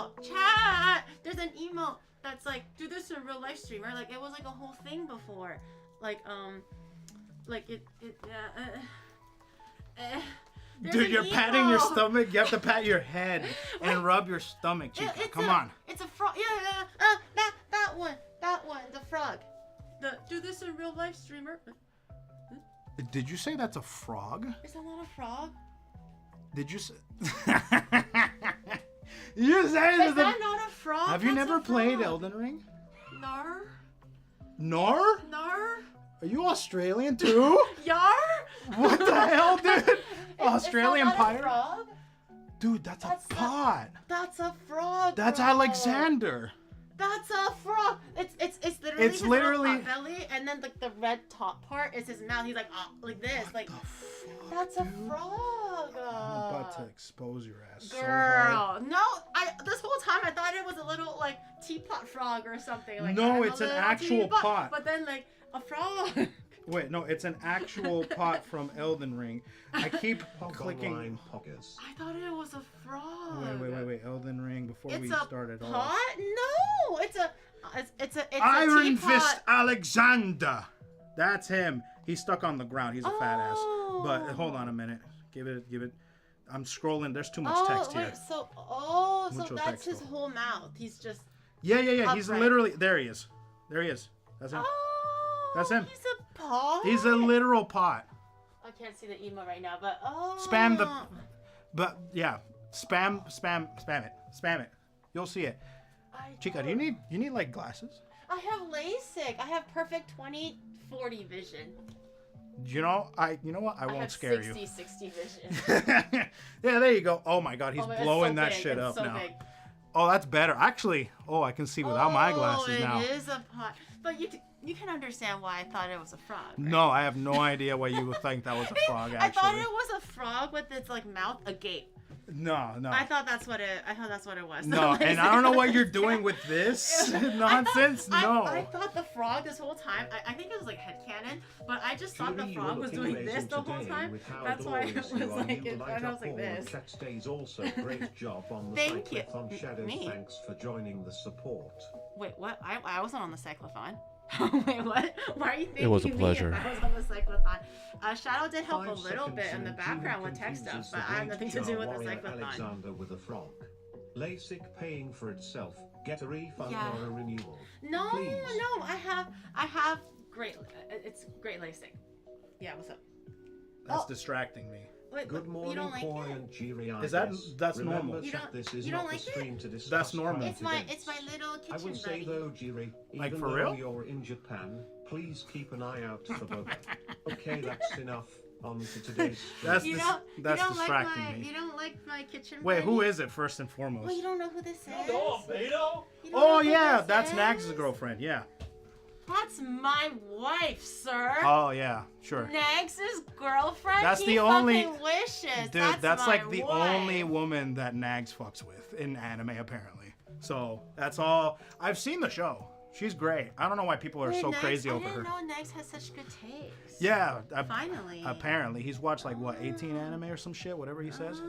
Oh, chat! There's an emote that's like, do this in real life streamer. Like, it was like a whole thing before. Like Dude, you're patting your stomach. You have to pat your head and rub your stomach, Chica. Come on. It's a frog. Yeah. That one. The frog. Do this in real life streamer. Did you say that's a frog? Is that not a frog? Did you say? You say is that not a frog? Have you never played Elden Ring? Nar? Nar? Nar? Are you Australian too? Yar? What the hell, dude? Australian is that not pirate? A frog? Dude, that's a pot. That's a frog. That's bro. Alexander. That's a frog. It's literally his pot belly, and then like the red top part is his mouth. He's like like this, what like. The fuck, that's dude? a frog. I'm about to expose your ass. Girl, so hard. no, this whole time I thought it was a little like teapot frog or something. Like no, it's an actual pot. But then like a frog. Wait, no, it's an actual pot from Elden Ring. I keep clicking. I thought it was a frog. Wait. Elden Ring before we started off. Pot? No, it's Iron a Fist Alexander. That's him. He's stuck on the ground. He's a fat ass. But hold on a minute. Give it. I'm scrolling. There's too much text here. So that's his whole mouth. He's just. Yeah. Upright. He's literally there. He is. That's him. That's him. He's a pot. He's a literal pot. I can't see the emo right now, but spam the. But yeah, spam it. You'll see it. Chica, do you need like glasses? I have LASIK. I have perfect 20/40 vision. You know what? I won't scare 60 you. 60 vision. Yeah, there you go. Oh my God, he's blowing that shit up so now. Big. Oh, that's better. Actually, I can see without my glasses now. It is a pot. But you can understand why I thought it was a frog. Right? No, I have no idea why you would think that was a frog. Actually, I thought it was a frog with its like mouth agape. No. I thought that's what it was. No, and I don't know what you're doing with this nonsense. I thought the frog this whole time. I think it was like headcanon, but I just thought the frog was doing this the whole time. That's why it was like I was like this. Also, great job on the Thank you. Shadows. Thanks for joining the support. Wait, what? I wasn't on the cyclothon. Wait, what? Why are you thinking it was a pleasure. I was on the cyclothon. Shadow did help a little bit in the background with tech stuff, but I have nothing to do with the cyclothon. Alexander with a frog. LASIK paying for itself. Get a refund or a renewal. No, please. no, I have great. It's great LASIK. Yeah, what's up? That's distracting me. Wait, good morning, you don't like Koi it? and Giri. Is that's normal? You don't, this is you don't not like the stream it? to discuss That's normal. It's my little kitchen I would say buddy. though, Giri, Like, even for though real? you're in Japan, please keep an eye out for both. Okay, that's enough. On to today's stream. That's distracting me. You don't like my kitchen Wait, buddy? who is it first and foremost? Well, you don't know who this is? Oh know yeah, who this that's is? Nags' girlfriend. Yeah. That's my wife, sir. Oh yeah, sure. Nags' girlfriend. That's he the only fucking wishes. dude. That's my like the wife. only woman that Nags fucks with in anime, apparently. So that's all. I've seen the show. She's great. I don't know why people are so Nags, crazy over her. I didn't know Nags has such good taste. Yeah. Finally. Apparently, he's watched like what 18 anime or some shit, whatever he says.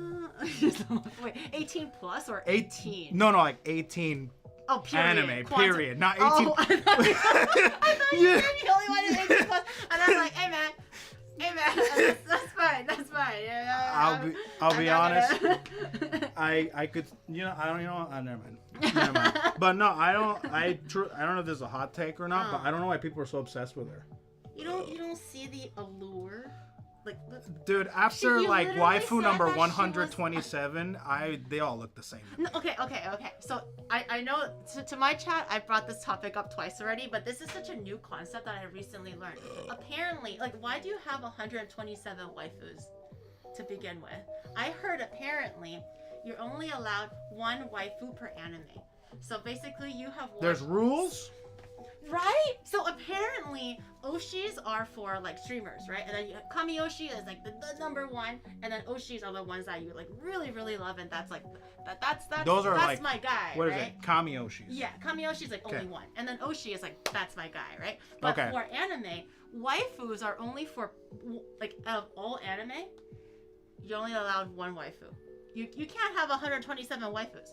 Wait, 18 plus or 18? No, like 18. Oh, period. Anime, period. Not 18. Oh, I thought you were the only one in 18 plus. And I was like, hey man, that's fine. Yeah, I'll be honest. I could, I don't never mind. But no, I don't know if this is a hot take or not, but I don't know why people are so obsessed with her. You don't see the allure? Like, dude, after like waifu number that 127, they all look the same. No, okay. So I know to my chat I brought this topic up twice already, but this is such a new concept that I recently learned. Apparently, like, why do you have 127 waifus to begin with? I heard apparently you're only allowed one waifu per anime. So basically, you have one. There's rules. Right? So apparently, Oshis are for like streamers, right? And then Kami-Oshi is like the number one, and then Oshis are the ones that you like really, really love, and that's like that's Those are that's like, my guy. What right? is it? Kami-Oshis. Yeah, Kami-Oshi is like only one, and then Oshi is like that's my guy, right? But for anime, waifus are only for like out of all anime, you're only allowed one waifu. You can't have 127 waifus.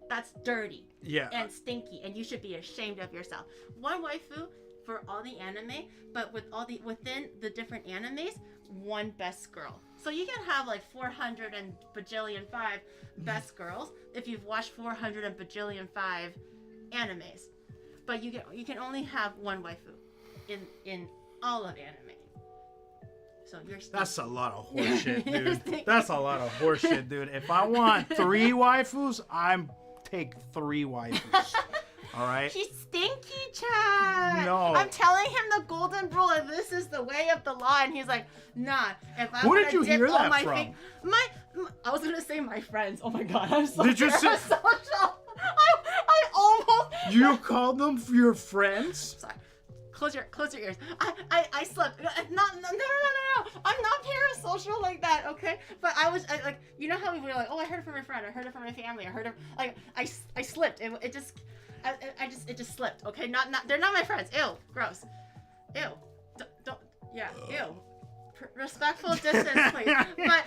that's dirty. Yeah. And stinky, and you should be ashamed of yourself. One waifu for all the anime, but within the different animes, one best girl. So you can have like 400 and bajillion 5 best girls if you've watched 400 and bajillion 5 animes. But you can only have one waifu in all of anime. So you're stinky. That's a lot of horseshit, dude. That's a lot of horseshit, dude. If I want 3 waifus, I'm take 3 waifus. All right. He's stinky, Chad. No. I'm telling him the golden rule, and this is the way of the law, and he's like, nah. If I Who did you dip hear all that my from? I was gonna say my friends. Oh my god, I'm so Did you say? parasocial. I almost. You called them for your friends? Sorry. Close your ears. I slept. No. I'm not parasocial like that, okay? But I like, you know how we were like, oh, I heard it from my friend. I heard it from my family. I heard it. Like, I slipped. It just slipped. Okay, not they're not my friends. Ew, gross. Ew. Don't. Yeah. Ew. Respectful distance, please. But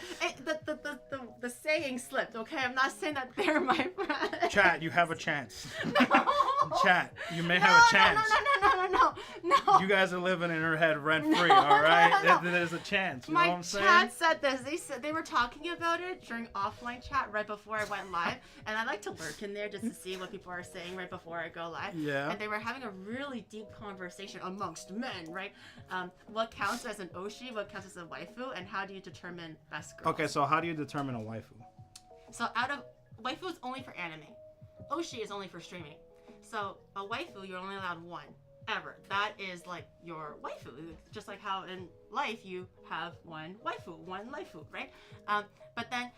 the saying slipped. Okay, I'm not saying that they're my friends. Chat, you have a chance. No. Chat, you may have a chance. No. You guys are living in her head rent free, all right? No. There's a chance. You know My what I'm saying? chat said this. They were talking about it during offline chat right before I went live, and I like to lurk in there just to see what people are saying right before I go live. Yeah. And they were having a really deep conversation amongst men, right? What counts as an oshi? What counts as a waifu? And how do you determine best girl? Okay, so how do you determine a waifu? So waifu is only for anime. Oshi is only for streaming. So a waifu, you're only allowed one ever. That is like your waifu. Just like how in life you have one waifu, one laifu, right? But then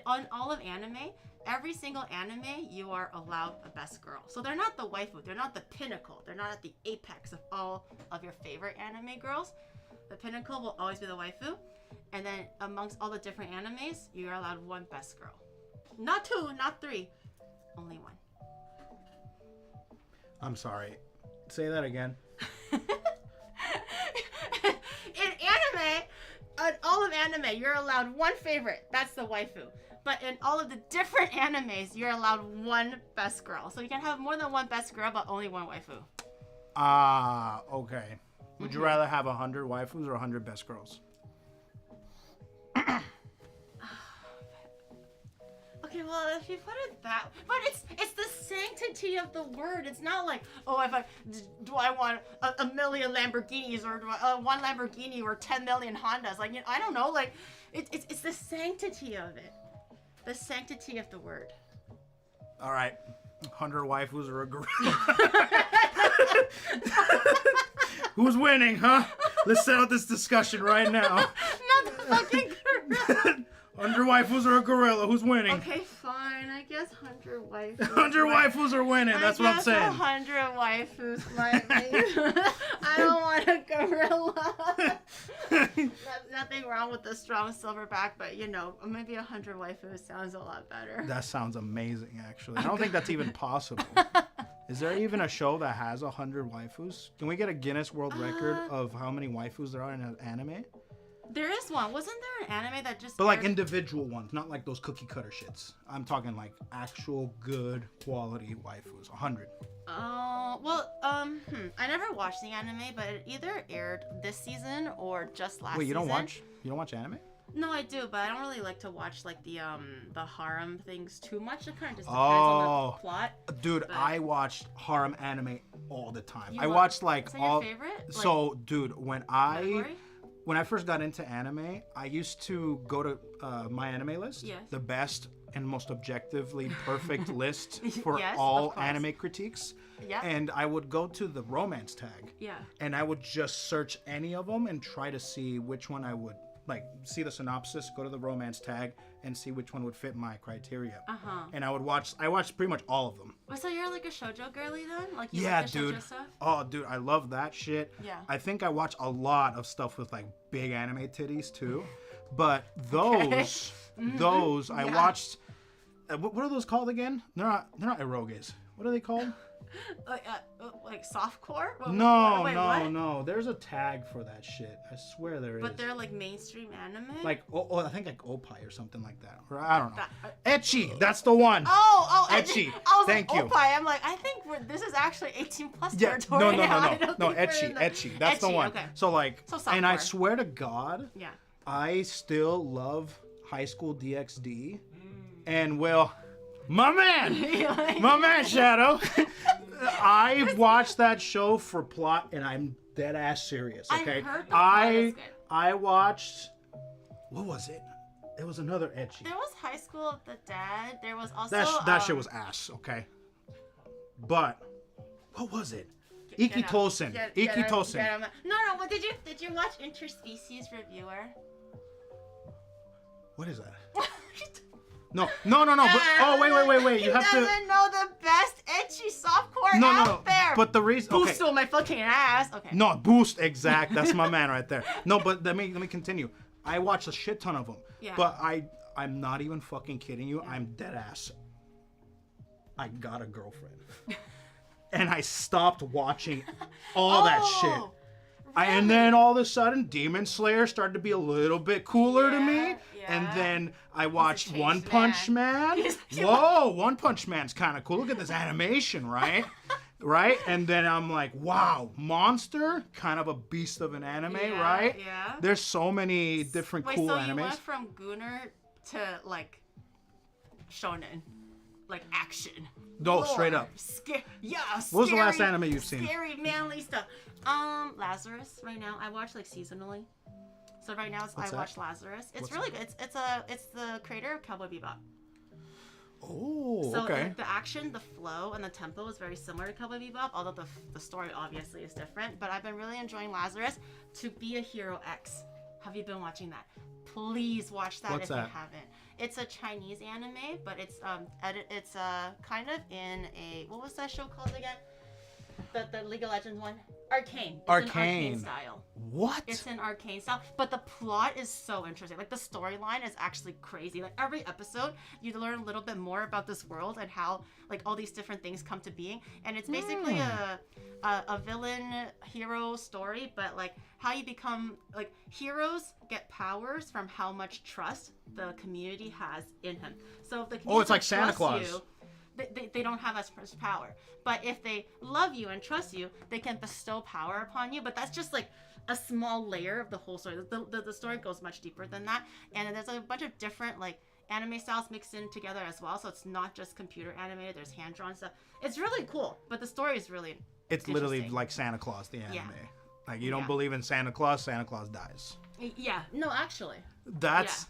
on all of anime, every single anime, you are allowed a best girl. So they're not the waifu. They're not the pinnacle. They're not at the apex of all of your favorite anime girls. The pinnacle will always be the waifu. And then amongst all the different animes, you are allowed one best girl. Not 2, not 3. Only 1. I'm sorry. Say that again. In all of anime, you're allowed one favorite. That's the waifu. But in all of the different animes, you're allowed one best girl. So you can have more than one best girl, but only one waifu. Okay. Would you rather have 100 waifus or 100 best girls? Okay, well, if you put it that, but it's the sanctity of the word. It's not like, oh, do I want a million Lamborghinis, or do I, 1 Lamborghini or 10 million Hondas? Like, you know, I don't know. Like, it's the sanctity of it, the sanctity of the word. All right, 100 waifus or a gorilla? Who's winning, huh? Let's settle this discussion right now. Not the fucking gorilla. 100 waifus or a gorilla? Who's winning? Okay, fine. I guess 100 waifus. 100 waifus are winning. That's what I'm saying. 100 waifus might be. I don't want a gorilla. Nothing wrong with the strong silverback, but you know, maybe 100 waifus sounds a lot better. That sounds amazing, actually. I don't think that's even possible. Is there even a show that has 100 waifus? Can we get a Guinness World Record of how many waifus there are in an anime? There is one. Wasn't there an anime that just... But like individual ones, not like those cookie cutter shits. I'm talking like actual good quality waifus. 100. Oh, well, I never watched the anime, but it either aired this season or just last season. Wait, you don't watch anime? No, I do, but I don't really like to watch like the harem things too much. It kind of just depends on the plot. Dude, but... I watched harem anime all the time. I watched like is that all. Your favorite? Like, so, dude, when I category? first got into anime, I used to go to my anime list, yes. the best and most objectively perfect list for yes, all anime critiques. Yeah. And I would go to the romance tag. Yeah. And I would just search any of them and try to see which one I would like. See the synopsis, go to the romance tag, and see which one would fit my criteria. And I watched pretty much all of them. So you're like a shoujo girly then? Like you yeah, like the dude. shoujo stuff? Oh, dude, I love that shit. Yeah. I think I watch a lot of stuff with like big anime titties too, but those I watched. What are those called again? They're not eroges. What are they called? Like softcore? No. There's a tag for that shit. I swear there is. But they're like mainstream anime. Like I think like Opie or something like that. Or I don't know. Ecchi, that's the one. Ecchi. I was Thank like, you. Opie. I'm like, I think this is actually 18 plus Yeah, territory. no. Ecchi. Ecchi. That's the one. Okay. So like, So and I softcore. swear to God, Yeah. I still love High School DxD, and well, my man Shadow. I watched that show for plot, and I'm dead ass serious. Okay, I heard the plot is good. I watched. What was it? It was another Ecchi. There was High School of the Dead. There was also That shit was ass. Okay, but what was it? Iki Tosen. No, but did you watch Interspecies Reviewer? What is that? No. But, wait. You have to. Doesn't know the best ecchi softcore out there. But the reason. Okay. Boost my fucking ass. Okay. No, Boost. Exact. That's my man right there. No, but let me continue. I watched a shit ton of them. Yeah. But I'm not even fucking kidding you. Yeah. I'm dead ass. I got a girlfriend. And I stopped watching all that shit. Really? And then all of a sudden, Demon Slayer started to be a little bit cooler to me. Yeah. And then I watched One Punch Man. Whoa, One Punch Man's kind of cool. Look at this animation, right? Right? And then I'm like, wow, Monster, kind of a beast of an anime, right? Yeah. There's so many different cool animes. So you went from Gunner to like shonen, like action. No, straight up. What was the last anime you've seen? Scary, manly stuff. Lazarus. Right now, I watch like seasonally. So right now, I watch Lazarus. It's really good. It's the creator of Cowboy Bebop. Oh, so okay. The action, the flow, and the tempo is very similar to Cowboy Bebop, although the story obviously is different. But I've been really enjoying Lazarus. To Be a Hero X. Have you been watching that? Please watch that if you haven't. It's a Chinese anime, but it's kind of in a, what was that show called again? The League of Legends one? Arcane. It's Arcane style. What? It's an Arcane style, but the plot is so interesting. Like the storyline is actually crazy. Like every episode, you learn a little bit more about this world and how like all these different things come to being. And it's basically a villain hero story, but like how you become like heroes get powers from how much trust the community has in him. So if the community it's like Santa Claus. You, they don't have as much power. But if they love you and trust you, they can bestow power upon you. But that's just like a small layer of the whole story. The story goes much deeper than that. And there's a bunch of different like anime styles mixed in together as well. So it's not just computer animated. There's hand-drawn stuff. It's really cool. But the story is really It's literally like Santa Claus, the anime. Yeah. Like you don't believe in Santa Claus dies. Yeah. No, actually. That's... Yeah.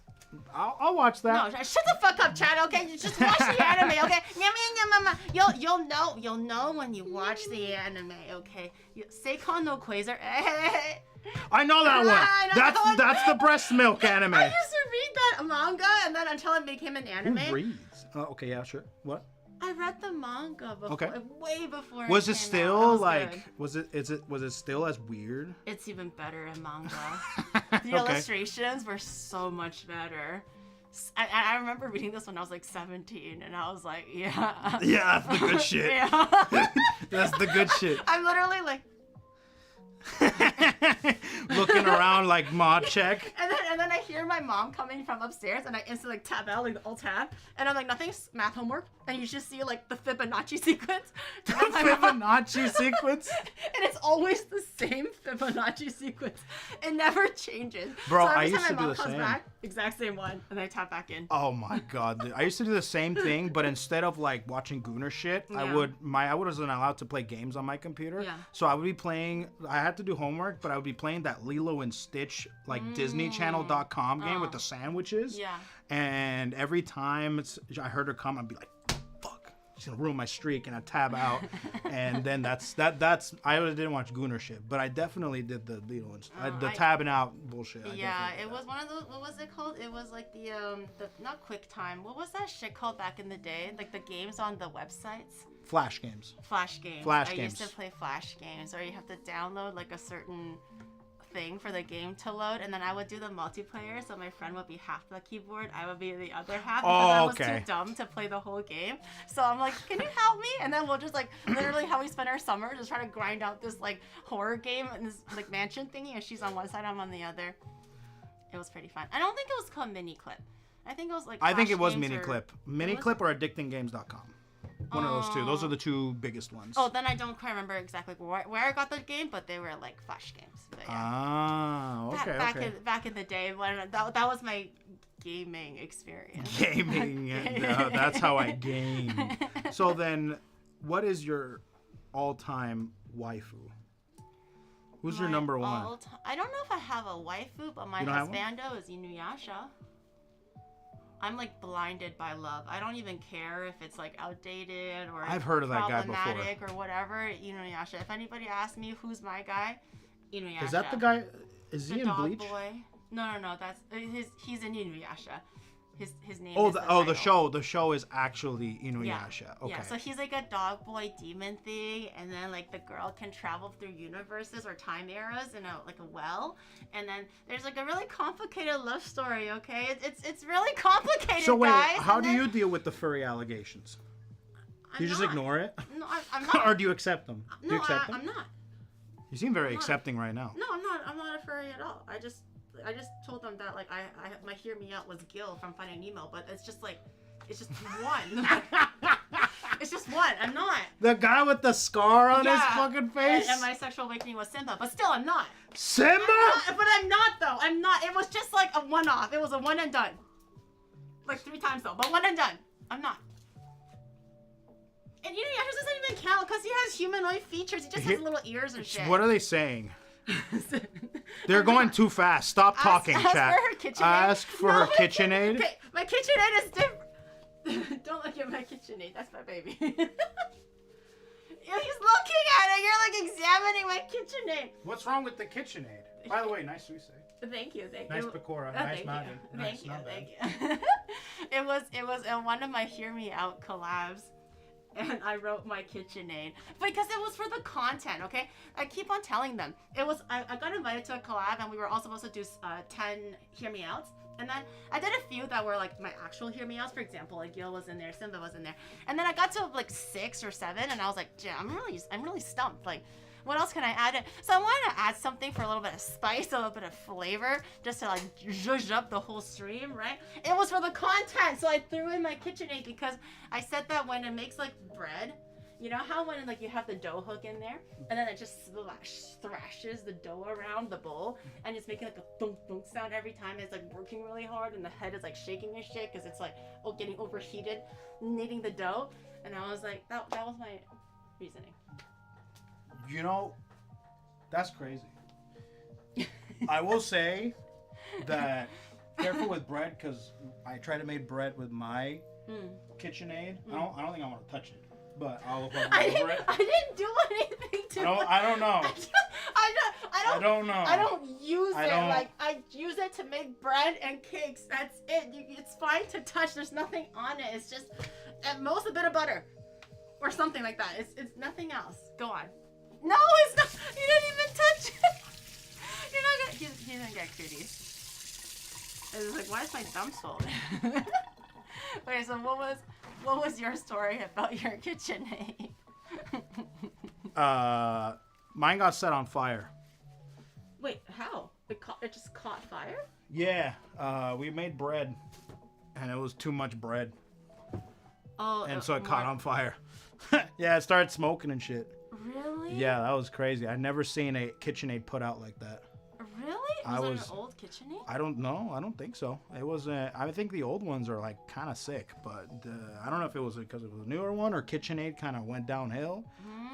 I'll watch that. No, shut the fuck up, Chad. Okay, you just watch the anime. Okay, you'll know when you watch the anime. Okay, Seikon no Quasar. I know that one. That's the breast milk anime. I used to read that manga, and then until it became an anime. Who reads? Okay, yeah, sure. What? I read the manga before, way before. Was it still like? Was it still as weird? It's even better in manga. The illustrations were so much better. I remember reading this when I was like 17, and I was like, yeah. Yeah, that's the good shit. Yeah. That's the good shit. I'm literally like. Looking around like mod check. And then I hear my mom coming from upstairs, and I instantly like tab out, like alt tab, and I'm like, nothing's math homework, and you just see like the Fibonacci sequence. The Fibonacci sequence? And it's always the same Fibonacci sequence. It never changes. Bro, so I used to do the same. Back, exact same one, and then I tap back in. Oh my god, dude. I used to do the same thing, but instead of like watching Gooner shit, I wasn't allowed to play games on my computer. Yeah. So I would be playing. I had to do homework, but I would be playing that Lilo and Stitch like DisneyChannel.com game with the sandwiches. Yeah. And every time I heard her come, I'd be like, "Fuck, she's gonna ruin my streak," and I tab out. And then that's. I didn't watch Gooner shit, but I definitely did the Lilo and the tabbing out bullshit. Yeah, it was one of those. What was it called? It was like the not QuickTime. What was that shit called back in the day? Like the games on the websites. Flash games. I used to play Flash games, or you have to download like a certain thing for the game to load, and then I would do the multiplayer. So my friend would be half the keyboard, I would be the other half because I was too dumb to play the whole game. So I'm like, can you help me? And then we'll just like literally how we spend our summer just trying to grind out this like horror game and this like mansion thingy, and she's on one side, I'm on the other. It was pretty fun. I don't think it was called Mini Clip. I think it was like. I think it was Mini Clip. Mini Clip or addictinggames.com. One of those two. Those are the two biggest ones. Oh, then I don't quite remember exactly where I got the game, but they were like Flash games. But yeah. Ah, okay, back in the day when that was my gaming experience. Gaming. No, that's how I game. So then, what is your all-time waifu? Who's your number one? I don't know if I have a waifu, but my husbando is Inuyasha. I'm like blinded by love. I don't even care if it's like outdated or I've heard of that guy before. Problematic or whatever. Inuyasha. If anybody asks me who's my guy, Inuyasha. Is that the guy? Is he in Bleach? Boy. No. That's he's in Inuyasha. His name. The show. The show is actually Inuyasha. Yeah. Okay. Yeah. So he's like a dog boy demon thing, and then like the girl can travel through universes or time eras in a well, and then there's like a really complicated love story. Okay, it's really complicated. So wait, guys, how do you deal with the furry allegations? Do you just ignore it? No, I'm not. Or do you accept them? No, do you accept them? I'm not. You seem very accepting right now. No, I'm not a furry at all. I just told them that like I my hear me out was Gil from Finding Nemo, but it's just one. It's just one. I'm not. The guy with the scar on his fucking face. And my sexual awakening was Simba, but still I'm not. Simba? But I'm not though. I'm not. It was just like a one-off. It was a one and done. Like 3 times though, but one and done. I'm not. And Inuyasha doesn't even count because he has humanoid features. He just has little ears and shit. What are they saying? They're going too fast. Stop talking, chat. Ask for her KitchenAid. Okay, my KitchenAid is different. Don't look at my KitchenAid. That's my baby. He's looking at it. You're like examining my KitchenAid. What's wrong with the KitchenAid? By the way, nice suisse. Thank you. Nice Pecora. Nice Mudan. Thank you. It was one of my Hear Me Out collabs. And I wrote my KitchenAid because it was for the content, okay? I keep on telling them. It was I got invited to a collab and we were all supposed to do 10 Hear Me Outs. And then I did a few that were like my actual Hear Me Outs. For example, like Gil was in there, Simba was in there. And then I got to like 6 or 7 and I was like, I'm really stumped. Like, what else can I add? So I wanted to add something for a little bit of spice, a little bit of flavor, just to like zhuzh up the whole stream, right? It was for the content, so I threw in my KitchenAid because I said that when it makes like bread, you know how when like you have the dough hook in there, and then it just thrashes the dough around the bowl, and it's making like a thunk thunk sound every time. It's like working really hard, and the head is like shaking and shit because it's like getting overheated, kneading the dough. And I was like, that was my reasoning. You know, that's crazy. I will say that careful with bread because I tried to make bread with my KitchenAid. I don't think I want to touch it, but I'll look over it. I didn't do anything to it. I don't know. I don't know. I don't use it. don't... Like I use it to make bread and cakes. That's it. It's fine to touch. There's nothing on it. It's just at most a bit of butter or something like that. It's nothing else. Go on. No, it's not. You didn't even touch it. You're not gonna. He didn't get cooties. It was like, why is my thumb swollen? Okay, so what was your story about your KitchenAid? Mine got set on fire. Wait, how? It just caught fire? Yeah, we made bread, and it was too much bread. Oh, and so it caught on fire. Yeah, it started smoking and shit. Really? Yeah, that was crazy. I'd never seen a KitchenAid put out like that. Really? Was it an old KitchenAid? I don't know. I don't think so. It wasn't. I think the old ones are like kind of sick, but I don't know if it was because it was a newer one or KitchenAid kind of went downhill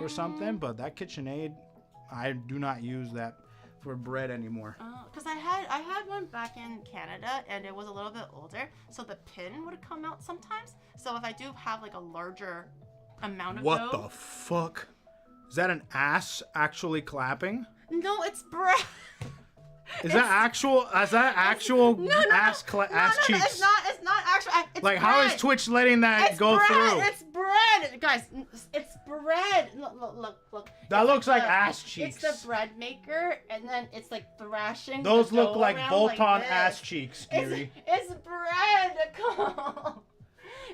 or something. But that KitchenAid, I do not use that for bread anymore. Because I had one back in Canada and it was a little bit older, so the pin would come out sometimes. So if I do have like a larger amount of dough. What the fuck? Is that an ass actually clapping? No, it's bread. Is that actual ass cheeks? It's not actual. It's like bread. how is Twitch letting that go bread. through? It's bread, guys. It's bread. Look. That It's looks like the- ass cheeks. It's the bread maker, and then it's like thrashing. Those the look dough like around bolt-on this. ass cheeks, Giri. It's bread. Come on.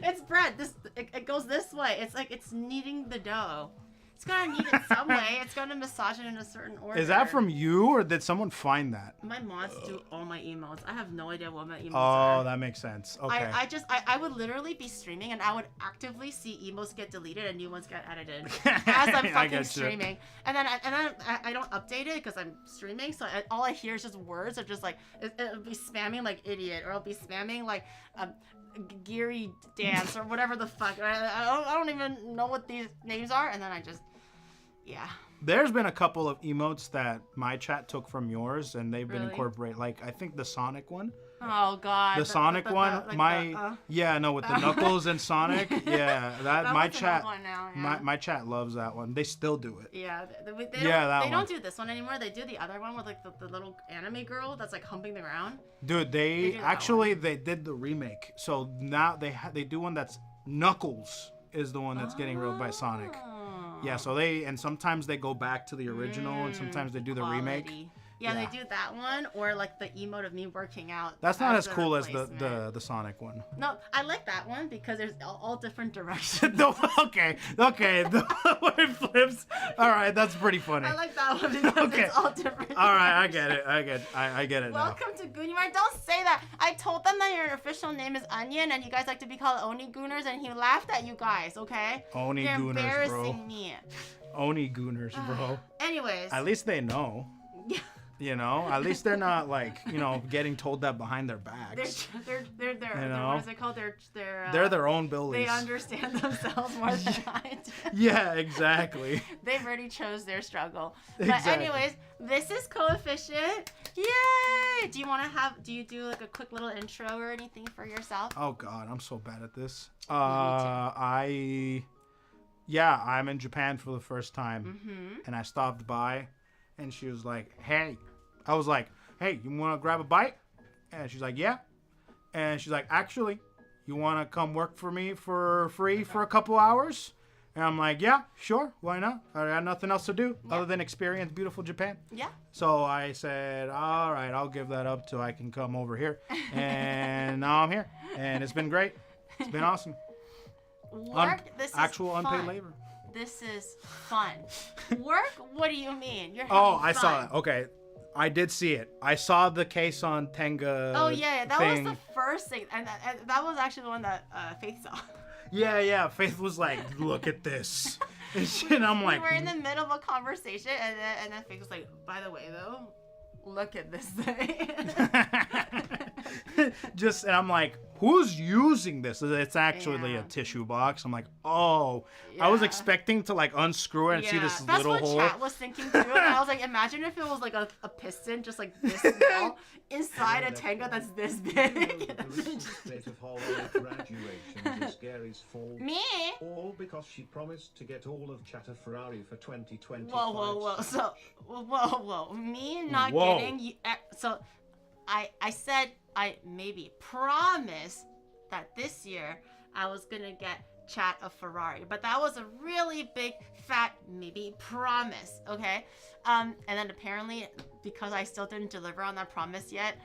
It's bread. It goes this way. It's like it's kneading the dough. It's gonna knead it some way. It's gonna massage it in a certain order. Is that from you, or did someone find that? My mods do all my emotes. I have no idea what my emotes are. Oh, that makes sense. Okay. I would literally be streaming and I would actively see emotes get deleted and new ones get edited as I'm I fucking get you. streaming. And then I don't update it because I'm streaming, so all I hear is just words of just like it'll be spamming like idiot, or I'll be spamming like Giri dance or whatever the fuck. I don't even know what these names are, and then I just There's been a couple of emotes that my chat took from yours, and they've been Really? incorporated. Like, I think the Sonic one. Oh god. The Sonic one, with the knuckles and Sonic. Yeah, that my was an chat, old one now, yeah. my chat loves that one. They still do it. Yeah, they that don't one. do this one anymore. They do the other one with like the little anime girl that's like humping the ground. Dude, They they do that actually they did the remake, so now they do one that's Knuckles is the one that's getting ruled by Sonic. Yeah, so sometimes they go back to the original, and sometimes they do the remake. Quality. Yeah, Yeah. they do that one, or like the emote of me working out. That's not as the cool as replacement. the Sonic one. No, I like that one because there's all different directions. Okay, the way it flips. All right, that's pretty funny. I like that one because Okay. it's all different. All right, I get it. I get it now. Welcome to Onimart. Don't say that. I told them that your official name is Onion and you guys like to be called Oni-gooners, and he laughed at you guys, okay? Oni You're Gooners, embarrassing bro. me. Oni Gooners, bro. Anyways. At least they know. You know, at least they're not like, getting told that behind their backs. They're know? what is it called? They're their own bullies. They understand themselves more than I do. Yeah, exactly. They've already chose their struggle. Exactly. But anyways, this is Coefficient. Yay! Do you do like a quick little intro or anything for yourself? Oh God, I'm so bad at this. Me I'm in Japan for the first time, Mm-hmm. and I stopped by, and she was like, "Hey," I was like, "Hey, you want to grab a bite?" And she's like, "Yeah," and she's like, "Actually, you want to come work for me for free for a couple hours?" And I'm like, "Yeah, sure, why not? I got nothing else to do other than experience beautiful Japan." Yeah. So I said, "All right, I'll give that up till I can come over here," and now I'm here, and it's been great. It's been awesome. This is actual fun. unpaid labor. This is fun. Work? What do you mean? You're having I fun. saw it. Okay, I did see it. I saw the case on Tenga. Oh yeah, that thing. was the first thing, and that was actually the one that Faith saw. Yeah. Faith was like, "Look at this," and I'm like, We were in the middle of a conversation, and then Faith was like, "By the way, though, look at this thing." and I'm like, "Who's using this?" It's actually Yeah. a tissue box. I'm like, "Oh," I was Yeah. expecting to like unscrew it and see this That's little what hole. chat was thinking too. And I was like, imagine if it was like a piston, just like this small, inside a Tenga that's this big. The recent state of Hollow graduations is Gary's fault. Me? All because she promised to get all of Chatter Ferrari for 2025. Whoa. So, whoa. Me not Whoa. getting you. So, I said I maybe promised that this year I was gonna get Chat a Ferrari, but that was a really big fat maybe promise. Okay, and then apparently because I still didn't deliver on that promise yet,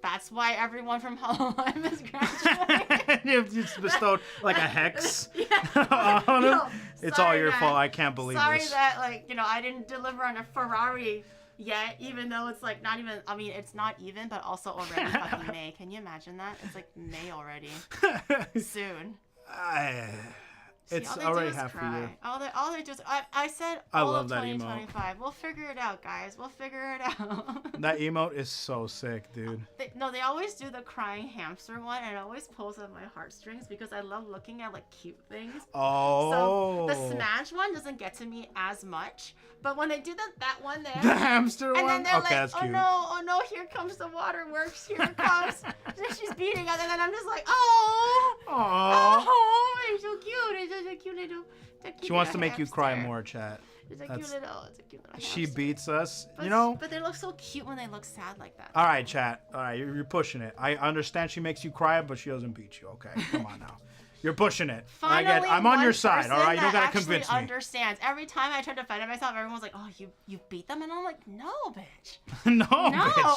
that's why everyone from HoloLive is graduating. You've just bestowed like a hex Yeah. on him. Yo, It's all sorry, your man. fault. I can't believe Sorry this. that I didn't deliver on a Ferrari yet, even though it's like not even. I mean, it's not even, but also already fucking May. Can you imagine that? It's like May already. Soon. See, It's all they already do is half a cry. year. All they do is I said I all love of that emote. 2025. We'll figure it out, guys. We'll figure it out. That emote is so sick, dude. They always do the crying hamster one, and it always pulls at my heartstrings because I love looking at like cute things. Oh. So the Smash one doesn't get to me as much, but when they do that one there, The hamster and one? then they're Okay, like, that's cute. oh no, here comes the waterworks, here it comes. Then she's beating us, and then I'm just like, oh, it's so cute, it's such a cute little. She wants to make you cry hamster. more, chat. It's a That's- cute little She hamster. beats us, But, but they look so cute when they look sad like that. All right, chat. All right, you're pushing it. I understand she makes you cry, but she doesn't beat you. Okay, come on now. You're pushing it. Finally, I'm on your one side. All right, you don't that gotta convince me. understands. Every time I tried to defend myself, everyone was like, "Oh, you beat them," and I'm like, "No, bitch. No, No, bitch.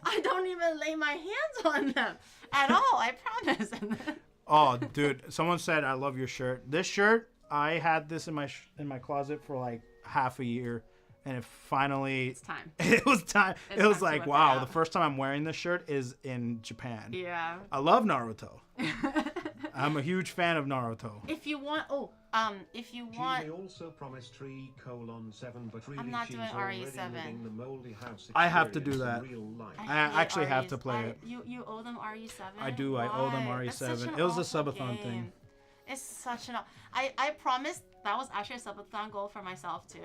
I don't even lay my hands on them at all. I promise." Oh, dude, someone said I love your shirt. This shirt, I had this in my closet for like half a year, and it finally. It's time. It was time. It's It was time to like, whip it wow, out. the first time I'm wearing this shirt is in Japan. Yeah. I love Naruto. I'm a huge fan of Naruto. If you want, if you want, They also promised 3:7, but really I'm not she's doing already RE7. living the moldy house I have to do experience that. in real life. I actually have to play it. You owe them RE7. I do. I owe them Why? That's such RE7. an It was a awful subathon thing. game. It's such an. I promised that was actually a subathon goal for myself too,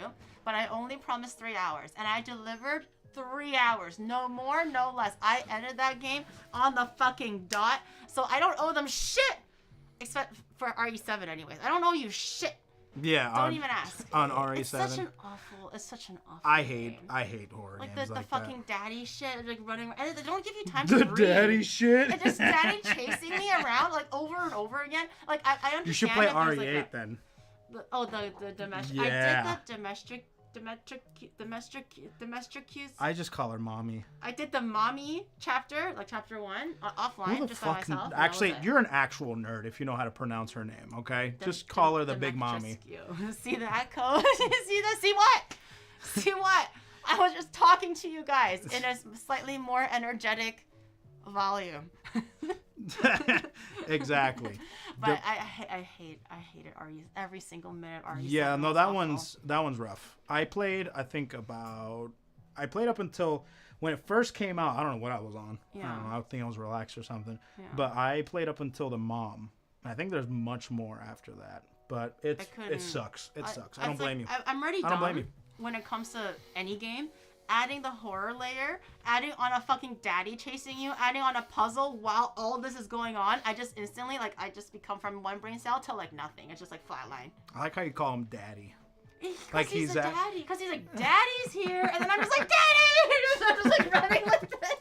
but I only promised 3 hours, and I delivered 3 hours, no more, no less. I ended that game on the fucking dot, so I don't owe them shit, except for RE7 anyways. I don't owe you shit. Yeah. Don't even ask. On RE7. It's such an awful. I game. hate horror Like games the like fucking that. daddy shit, like running around. And they don't give you time to The breathe. daddy shit. It's just daddy chasing me around like over and over again. Like I understand. You should play if there's, RE8 like, then. the domestic. Yeah. I did the domestic cues. I just call her mommy. I did the mommy chapter, like chapter 1, offline, Who the just fuck? by myself. Actually, you're an actual nerd if you know how to pronounce her name. Okay, just call her the big mommy. See that code? See that? See what? See what? I was just talking to you guys in a slightly more energetic volume. Exactly. But I hate it. Every single minute. Yeah, no, that one's rough. I played up until when it first came out. I don't know what I was on. Yeah. I don't know. I think I was relaxed or something. Yeah. But I played up until the mom. I think there's much more after that. But it sucks. It sucks. I don't blame you. I'm already I don't blame you. when it comes to any game. Adding the horror layer, adding on a fucking daddy chasing you, adding on a puzzle while all this is going on, I just instantly, like, I just become from one brain cell to, like, nothing. It's just, like, flatline. I like how you call him daddy. Like he's a daddy. Because he's like, daddy's here. And then I'm just like, daddy! I'm just, like, running like this.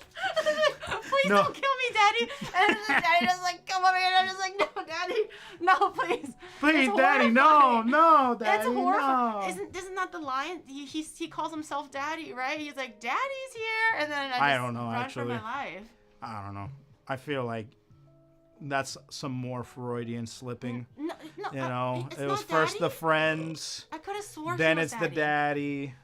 Please don't kill me, daddy. And then daddy just, like, come over here. And I'm just like, no, daddy. No, please. Please, daddy, no, daddy, It's horrifying. no. Isn't that the line? He calls himself daddy, right? He's like, daddy's here. And then I don't know, run actually. for my life. I don't know. I feel like that's some more Freudian slipping. No, You know, it's it was not first daddy. the friends, I could have sworn then he was it's the daddy.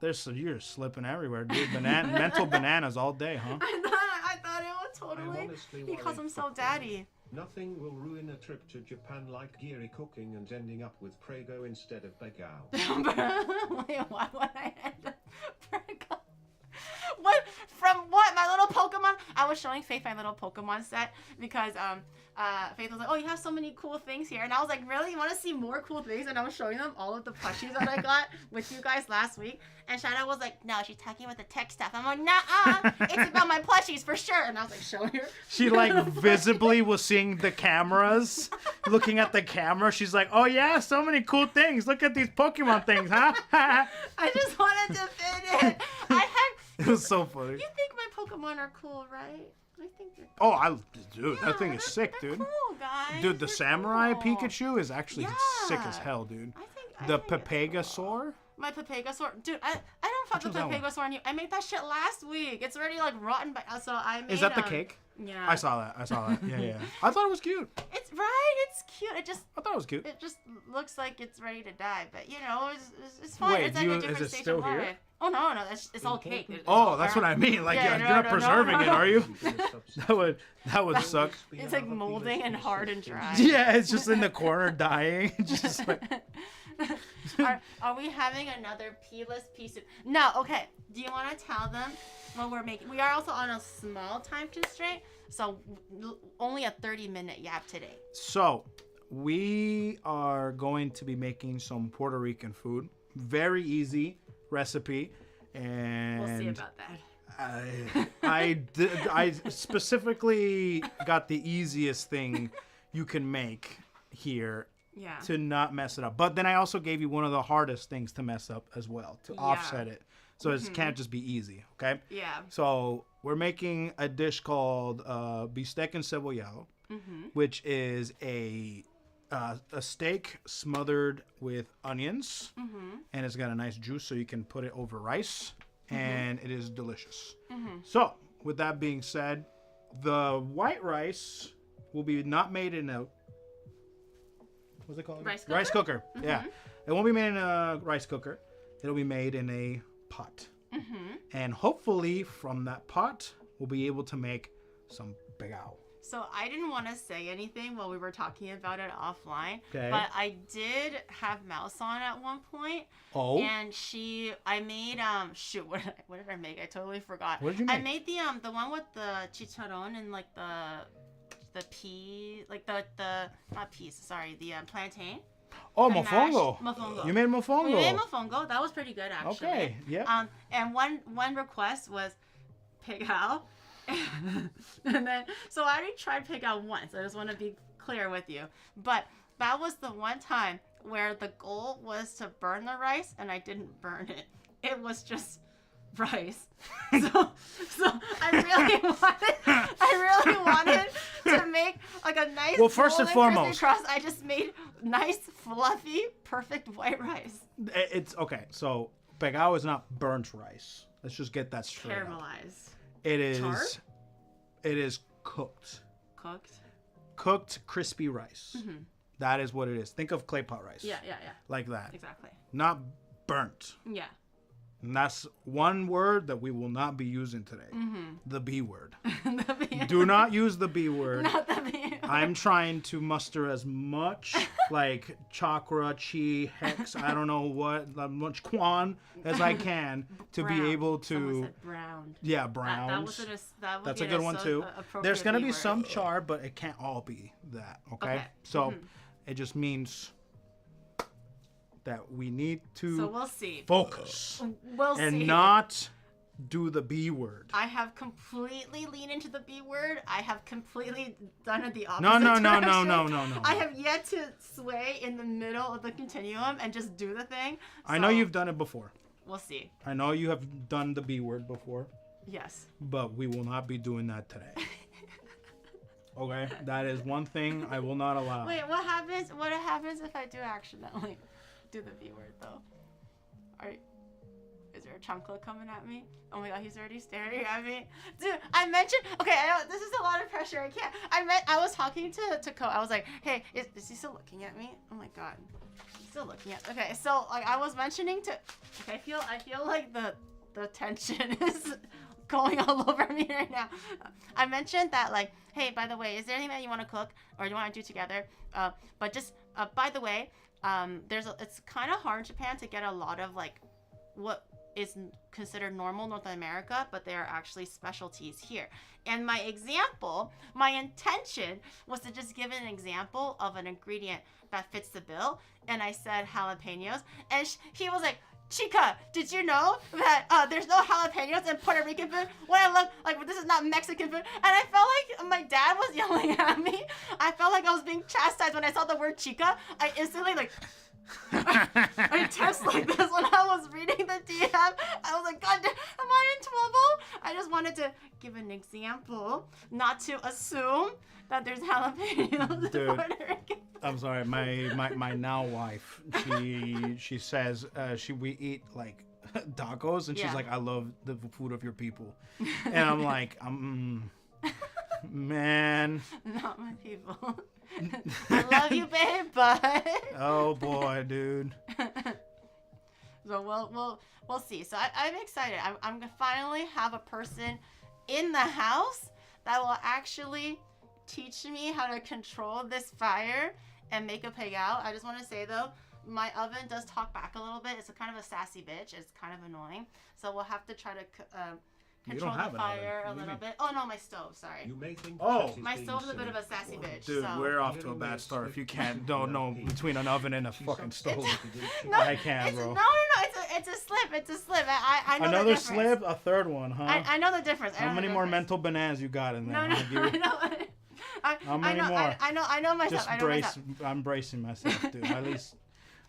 You're slipping everywhere, dude. Mental bananas all day, huh? I thought it was totally. I'm honestly He calls worried himself for them. daddy. Nothing will ruin a trip to Japan like Giri cooking and ending up with Prego instead of Begao. Wait, why would I end up Prego? What? From what? My little Pokemon? I was showing Faith my little Pokemon set because Faith was like, oh, you have so many cool things here. And I was like, really? You want to see more cool things? And I was showing them all of the plushies that I got with you guys last week. And Shadow was like, no, she's talking about the tech stuff. I'm like, nah, it's about my plushies for sure. And I was like, showing her. She like visibly was seeing the cameras, looking at the camera. She's like, oh yeah, so many cool things. Look at these Pokemon things, huh? I just wanted to fit in. It was so funny. You think my Pokemon are cool, right? I think they're Oh, dude, Yeah, that thing is sick, they're dude. Cool, guys. Dude, the They're Samurai cool. Pikachu is actually sick as hell, dude. I The think it's Papegasaur? cool. My Papegasaur, dude. I don't fuck with Which one's that Papegasaur on you. I made that shit last week. It's already like rotten, but so I made. Is that the cake? Yeah. I saw that. Yeah. I thought it was cute. It's right. It's cute. I thought it was cute. It just looks like it's ready to die, but you know, it's fine. Wait, it's like a different is it stage still of here? life. Oh no, it's all cake. Oh, that's what I mean. Like, Yeah, you're no, not no, preserving no. it, are you? That would suck. It's like molding and hard and dry. Yeah, it's just in the corner dying. Just like... Are we having another peeless piece of... No, okay. Do you want to tell them what we're making? We are also on a small time constraint, so only a 30-minute yap today. So, we are going to be making some Puerto Rican food. Very easy recipe. And We'll see about that. I specifically got the easiest thing you can make here. Yeah. To not mess it up. But then I also gave you one of the hardest things to mess up as well, to offset it. So it can't just be easy, okay? Yeah. So we're making a dish called bistec encebollado. which is a steak smothered with onions, and it's got a nice juice, so you can put it over rice, and it is delicious. So, with that being said, the white rice will be not made in a what's it called? Rice cooker? Yeah, it won't be made in a rice cooker. It'll be made in a pot, and hopefully from that pot, we'll be able to make some pegao. So I didn't want to say anything while we were talking about it offline, Okay. but I did have Mouse on at one point. Oh. And I made shoot, what did I make? I totally forgot. What did you make? I made the one with the chicharron and like the pea, like the not peas, sorry, the plantain. Oh, The mofongo. mashed mofongo. You made mofongo. We made mofongo. That was pretty good actually. Okay. Yeah. And one request was pigao. And then, so I already tried pigao once. I just want to be clear with you. But that was the one time where the goal was to burn the rice, and I didn't burn it. It was just rice. So I really wanted to make like a nice. Well, first and golden foremost, crispy crust. I just made nice, fluffy, perfect white rice. it's okay. So pegao is not burnt rice. Let's just get that straight. Caramelized. It is. Charred? It is cooked. Cooked. Cooked crispy rice. That is what it is. Think of clay pot rice. Yeah. Like that. Exactly. Not burnt. Yeah. And that's one word that we will not be using today. The B word. Do not use the B word. Not the B. I'm trying to muster as much like chakra, chi, hex, I don't know what, much quan as I can to Brown. be able Someone to. said browned. Yeah, browns. That would That's be a good one too. There's gonna be word. some char, but it can't all be that. Okay. Okay. So it just means that we need to So we'll see. focus We'll and see. not do the B word. I have completely leaned into the B word. I have completely done it the opposite. No. direction. I have yet to sway in the middle of the continuum and just do the thing. I know So, you've done it before. We'll see. I know you have done the B word before, Yes. but we will not be doing that today. Okay? That is one thing I will not allow. Wait, what happens? What happens if I do accidentally do the B word though? Is there a chancla coming at me? Oh my god, he's already staring at me. Dude, I mentioned. Okay, I know this is a lot of pressure. I can't. I was talking to Ko. I was like, hey, is he still looking at me? Oh my god, he's still looking at. Okay, so like I was mentioning to. Okay, I feel like the tension is going all over me right now. I mentioned that like, hey, by the way, is there anything that you want to cook or you want to do together? But just by the way, it's kind of hard in Japan to get a lot of like what is considered normal North America, but they are actually specialties here. And my intention was to just give an example of an ingredient that fits the bill, and I said jalapenos, and he was like, Chica, did you know that there's no jalapenos in Puerto Rican food? When I look like this is not Mexican food, and I felt like my dad was yelling at me. I felt like I was being chastised when I saw the word chica. I instantly like I text like this when I was reading the DM. I was like, God, am I in trouble? I just wanted to give an example, not to assume that there's jalapenos Dude, in Puerto Rican. I'm sorry, my now wife, she says we eat like tacos, and she's Yeah. like, I love the food of your people, and I'm like, man. Not my people. I love you, babe, but Oh boy, dude. so we'll see. So I'm excited. I'm gonna finally have a person in the house that will actually teach me how to control this fire and make a pegao. I just want to say though, my oven does talk back a little bit. It's a kind of a sassy bitch. It's kind of annoying. So we'll have to try to control have the an oven. fire What a do you little mean? bit. Oh no, my stove. Sorry. You may think Oh. chat is My being stove's a bit silly, of a sassy bitch. Dude, so. we're off to a bad start if you can't don't know between an oven and a fucking stove. No, I can't, bro. No. It's a slip. It's a slip. I know Another the difference. slip, a third one, huh? I know the difference. How many more mental bananas you got in there? No, huh, I dude? know. How many more? I know myself. Just I know myself. I'm bracing myself, dude. At least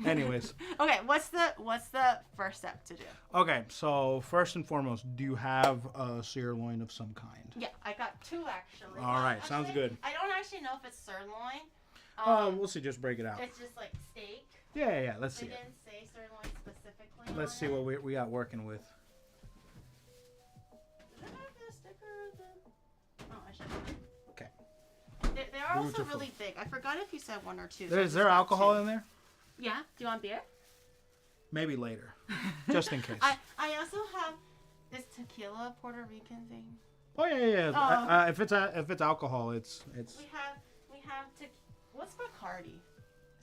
Anyways. Okay, what's the first step to do? Okay, so first and foremost, do you have a sirloin of some kind? Yeah, I got 2 actually. All right, sounds good. I don't actually know if it's sirloin. We'll see. Just break it out. It's just like steak. Yeah. Let's see They it. didn't say sirloin specifically. Let's see what we got working with. Does it have the sticker or the... Oh, I should. Okay. They are also Beautiful. really big. I forgot if you said 1 or 2. Is there alcohol in there? Yeah. Do you want beer? Maybe later, just in case. I also have this tequila Puerto Rican thing. Oh yeah. Oh. If it's alcohol, it's. We have what's Bacardi?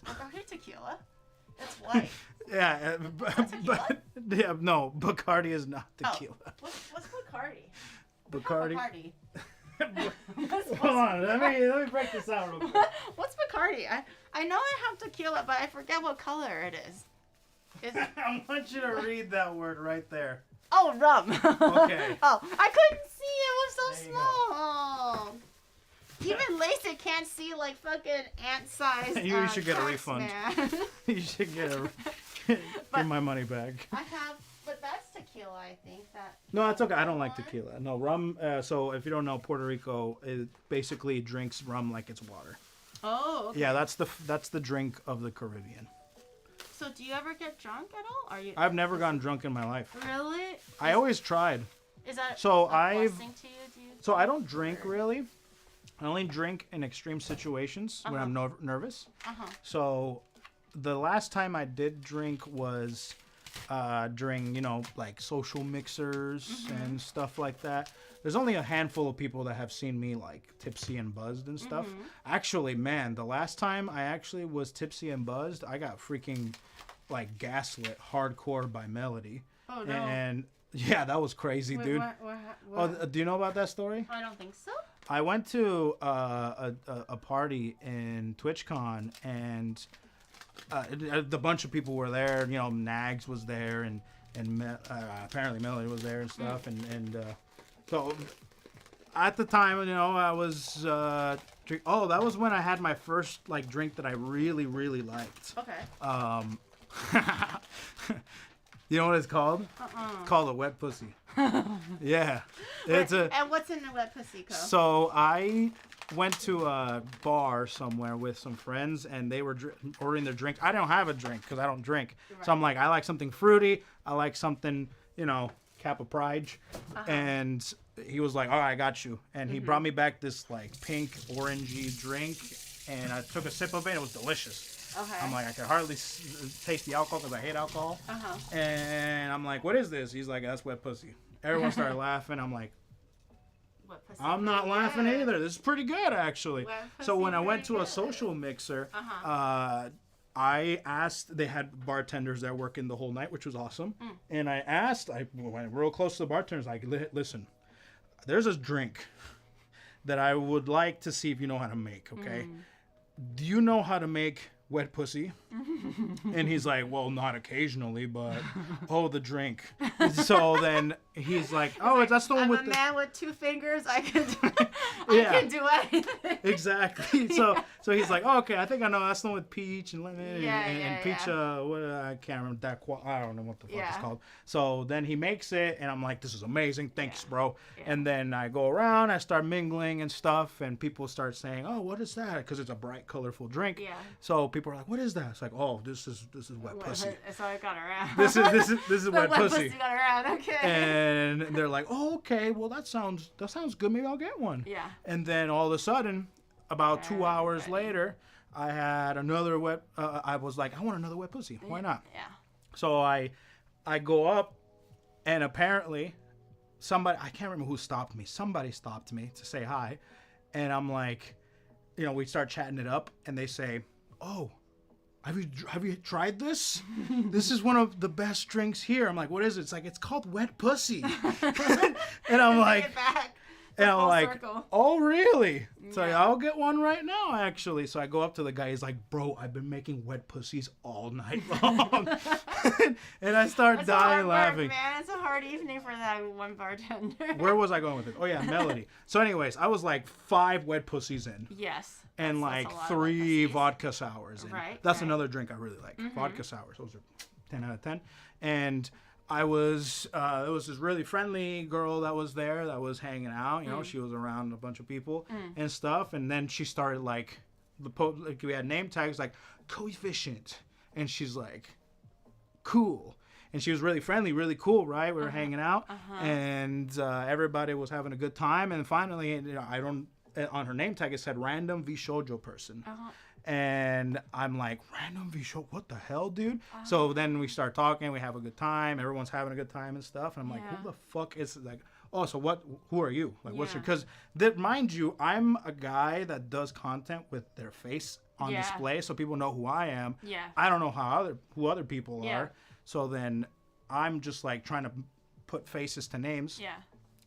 Bacardi tequila? It's white. Yeah, but yeah, no, Bacardi is not tequila. Oh, what's Bacardi? Bacardi. What's Hold on, let me break this out real quick. What's Bacardi? I know I have tequila, but I forget what color it is. I want you to read that word right there. Oh, rum. Okay. Oh, I couldn't see. It was so There you small. Oh. Even LASIK can't see like fucking ant size. You should get a text, refund. Man. You should give my money back. I have, but that's tequila. I think that. No, that's okay. I don't like tequila. No, rum. So if you don't know, Puerto Rico it basically drinks rum like it's water. Oh. Okay. Yeah, that's the drink of the Caribbean. So do you ever get drunk at all? Are you? I've never gotten drunk in my life. Really? I always tried. Is that So a blessing to you? Do you So I don't drink really. I only drink in extreme situations when I'm nervous. So the last time I did drink was during, like social mixers and stuff like that. There's only a handful of people that have seen me like tipsy and buzzed and stuff. Actually, man, the last time I actually was tipsy and buzzed, I got freaking like gaslit hardcore by Melody. Oh no. And yeah, that was crazy, Wait, dude. what? Oh, do you know about that story? I don't think so. I went to a party in TwitchCon, and the bunch of people were there. Nags was there, and apparently Melody was there and stuff. And so at the time, I was that was when I had my first like drink that I really really liked. Okay. You know what it's called? It's called a wet pussy. Yeah. And what's in the wet pussy co? So I went to a bar somewhere with some friends, and they were ordering their drink. I don't have a drink because I don't drink. Right. So I'm like, I like something fruity. I like something, Kappa Pride. And he was like, all right, I got you. And he brought me back this like pink orangey drink, and I took a sip of it. It was delicious. Okay. I'm like, I can hardly taste the alcohol because I hate alcohol. And I'm like, what is this? He's like, that's wet pussy. Everyone started laughing. I'm like, wet pussy. I'm not laughing either. This is pretty good, actually. So when I went to a social mixer, I asked, they had bartenders that work in the whole night, which was awesome. And I went real close to the bartenders, like, listen, there's a drink that I would like to see if you know how to make, okay? Do you know how to make wet pussy? And he's like, well, not occasionally, but the drink. So then he's like, that's the one with I'm a man with 2 fingers. I can do anything. Exactly. So he's like, okay, I think I know. That's the one with peach and lemon and peach. I can't remember that. I don't know what the fuck it's called. So then he makes it, and I'm like, this is amazing. Thanks, bro. Yeah. And then I go around, I start mingling and stuff, and people start saying, oh, what is that? Because it's a bright, colorful drink. Yeah. So people are like, what is that? It's like, oh, this is wet pussy. So I got around. This is wet pussy. Got around. Okay. And they're like, oh, okay, well that sounds good. Maybe I'll get one. Yeah. And then all of a sudden, about 2 hours later, I had another wet. I was like, I want another wet pussy. Why not? Yeah. So I go up, and apparently, somebody, I can't remember who stopped me. Somebody stopped me to say hi, and I'm like, we start chatting it up, and they say, oh, have you tried this? This is one of the best drinks here. I'm like, what is it? It's like, it's called wet pussy. And I'm like, And I'm full like, circle. oh, really? So Yeah. I'll get one right now, actually. So I go up to the guy. He's like, bro, I've been making wet pussies all night long. And I start It's dying a hard laughing. work, man. It's a hard evening for that one bartender. Where was I going with it? Oh, yeah, Melody. So anyways, I was like 5 wet pussies in. Yes. And that's like a lot of 3 pussies. vodka sours in. Right, That's right. another drink I really like. Vodka sours. Those are 10 out of 10. And I was, it was this really friendly girl that was there that was hanging out. You know, she was around a bunch of people and stuff. And then she started like, like we had name tags like coefficient. And she's like, cool. And she was really friendly, really cool, right? We were hanging out. And everybody was having a good time. And finally, you know, on her name tag, it said random V Shoujo person. And I'm like, random V-Show, what the hell, dude? So then we start talking, we have a good time, everyone's having a good time and stuff. And I'm like, who the fuck is, like, oh, so who are you? Like, what's your, because, mind you, I'm a guy that does content with their face on display, so people know who I am. Yeah. I don't know who other people are. So then I'm just, like, trying to put faces to names. Yeah.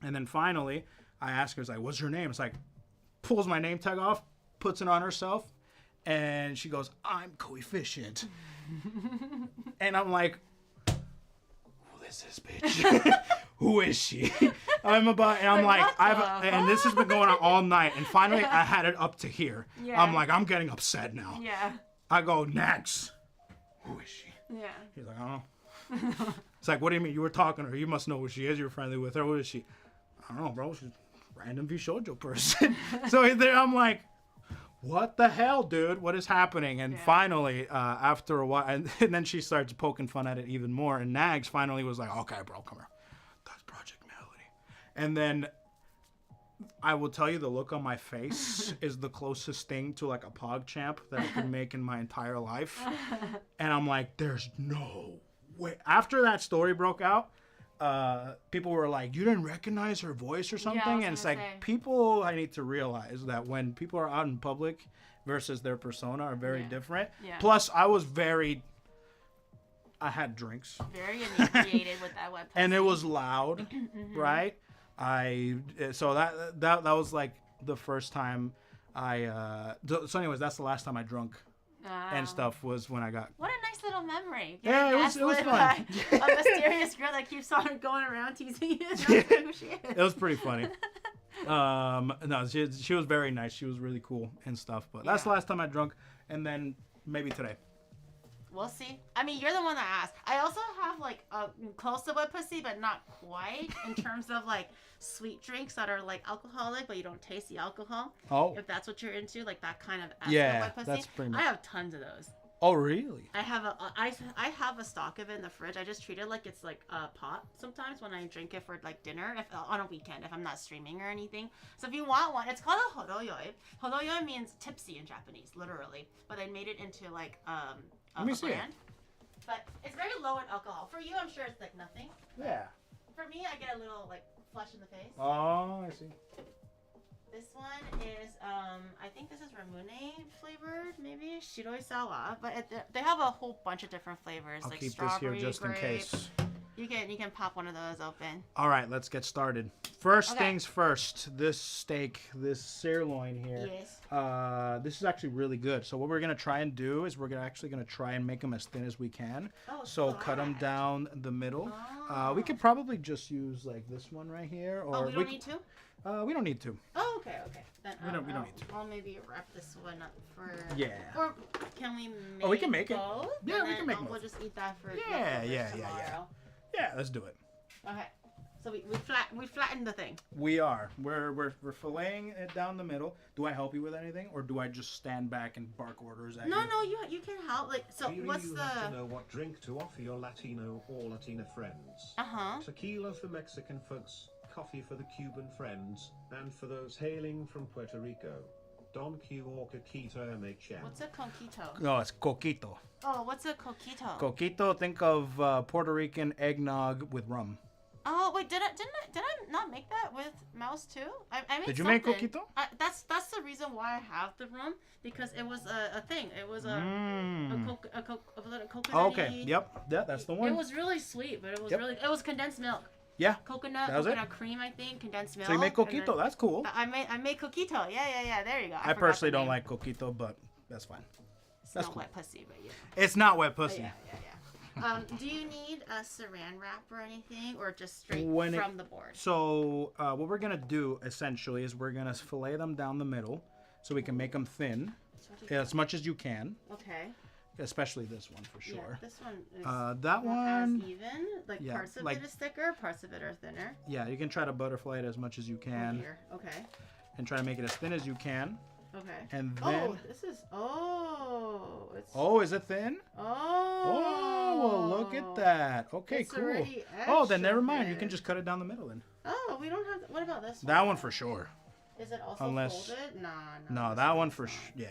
And then finally, I ask her, it's like, what's your name? It's like, pulls my name tag off, puts it on herself. And she goes, I'm coefficient. And I'm like, who is this bitch? Who is she? And I'm like, and this has been going on all night. And finally, I had it up to here. Yeah. I'm like, I'm getting upset now. Yeah. I go, next. Who is she? Yeah. He's like, I don't know. It's like, what do you mean? You were talking to her. You must know who she is. You're friendly with her. What is she? I don't know, bro. She's a random V Shoujo person. So there, I'm like, what the hell, dude? What is happening? And finally, after a while, and then she starts poking fun at it even more. And Nags finally was like, okay, bro, come here. That's Project Melody. And then I will tell you, the look on my face is the closest thing to like a PogChamp that I can make in my entire life. And I'm like, there's no way. After that story broke out, people were like, you didn't recognize her voice or something? And it's like, people, I need to realize that when people are out in public versus their persona are very different. Yeah. Plus, I had drinks. Very inebriated with that web. And it was loud, right? So that was like the first time so anyways, that's the last time I drunk and stuff was when I got. What a nice little memory. Yeah, it was fun. A mysterious girl that keeps on going around teasing you. Not who she is. It was pretty funny. No, she was very nice. She was really cool and stuff. But that's the last time I drunk, and then maybe today. We'll see. I mean, you're the one that asked. I also have like a close to wet pussy, but not quite in terms of like sweet drinks that are like alcoholic, but you don't taste the alcohol. Oh. If that's what you're into, like that kind of wet pussy. That's pretty much. I have tons of those. Oh, really? I have a stock of it in the fridge. I just treat it like it's like a pot sometimes when I drink it for like dinner, if on a weekend, if I'm not streaming or anything. So if you want one, it's called a horoyoi. Horoyoi means tipsy in Japanese, literally, but they made it into like Let me see brand. But it's very low in alcohol. For you, I'm sure it's like nothing. Yeah. For me, I get a little like flush in the face. Oh, I see. This one is, I think this is Ramune flavored, maybe Shiroi Sawa, but they have a whole bunch of different flavors, I'll like keep this strawberry, here just grape. in case. You can pop one of those open. All right, let's get started. First Okay. things first. This steak, this sirloin here. Yes. This is actually really good. So what we're gonna try and do is we're actually gonna try and make them as thin as we can. Oh, so cut them God. down the middle. Oh. We could probably just use like this one right here, or Oh, we don't need to? We don't need to. Oh, okay. Then We don't need to. I'll maybe wrap this one up for. Yeah. Or can we make? Oh, we can make it. both? Yeah, And we can then make We'll both. just eat that for. Yeah. tomorrow. Yeah, let's do it. Okay. So we flattened the thing. We are. We're filleting it down the middle. Do I help you with anything, or do I just stand back and bark orders at you? No, you can help. Like, so Really, what's you the? have to know what drink to offer your Latino or Latina friends. Tequila for Mexican folks, coffee for the Cuban friends, and for those hailing from Puerto Rico, Don Q or Coquito MHM. What's a coquito? No, it's coquito. Oh, what's a coquito? Coquito. Think of Puerto Rican eggnog with rum. Oh wait, did I not make that with Mouse too? I made Did you something. make coquito? That's the reason why I have the rum, because it was a thing. It was a coconut. Okay. Yep. Yeah, that's the one. It was really sweet, but it was Yep. it was condensed milk. Yeah. Coconut cream, I think, condensed milk. So you make coquito. That's cool. I made coquito. Yeah. There you go. I personally don't like coquito, but that's fine. It's not wet pussy, but yeah. It's not wet pussy. Yeah. Do you need a saran wrap or anything, or just straight from the board? So what we're gonna do essentially is we're gonna fillet them down the middle, so we can make them thin, as much as you can. Okay. Especially this one for sure. Yeah, this one is that one as even. Like parts of it is thicker, parts of it are thinner. Yeah, you can try to butterfly it as much as you can. Here. Okay. And try to make it as thin as you can. Okay. And then. This is. It's. Oh, is it thin? Oh. Well, look at that. Okay, it's cool. Oh, then never mind. Thin. You can just cut it down the middle then. Oh, we don't have. What about this one? That one for sure. Is it also folded? No, that one for sure. Yeah.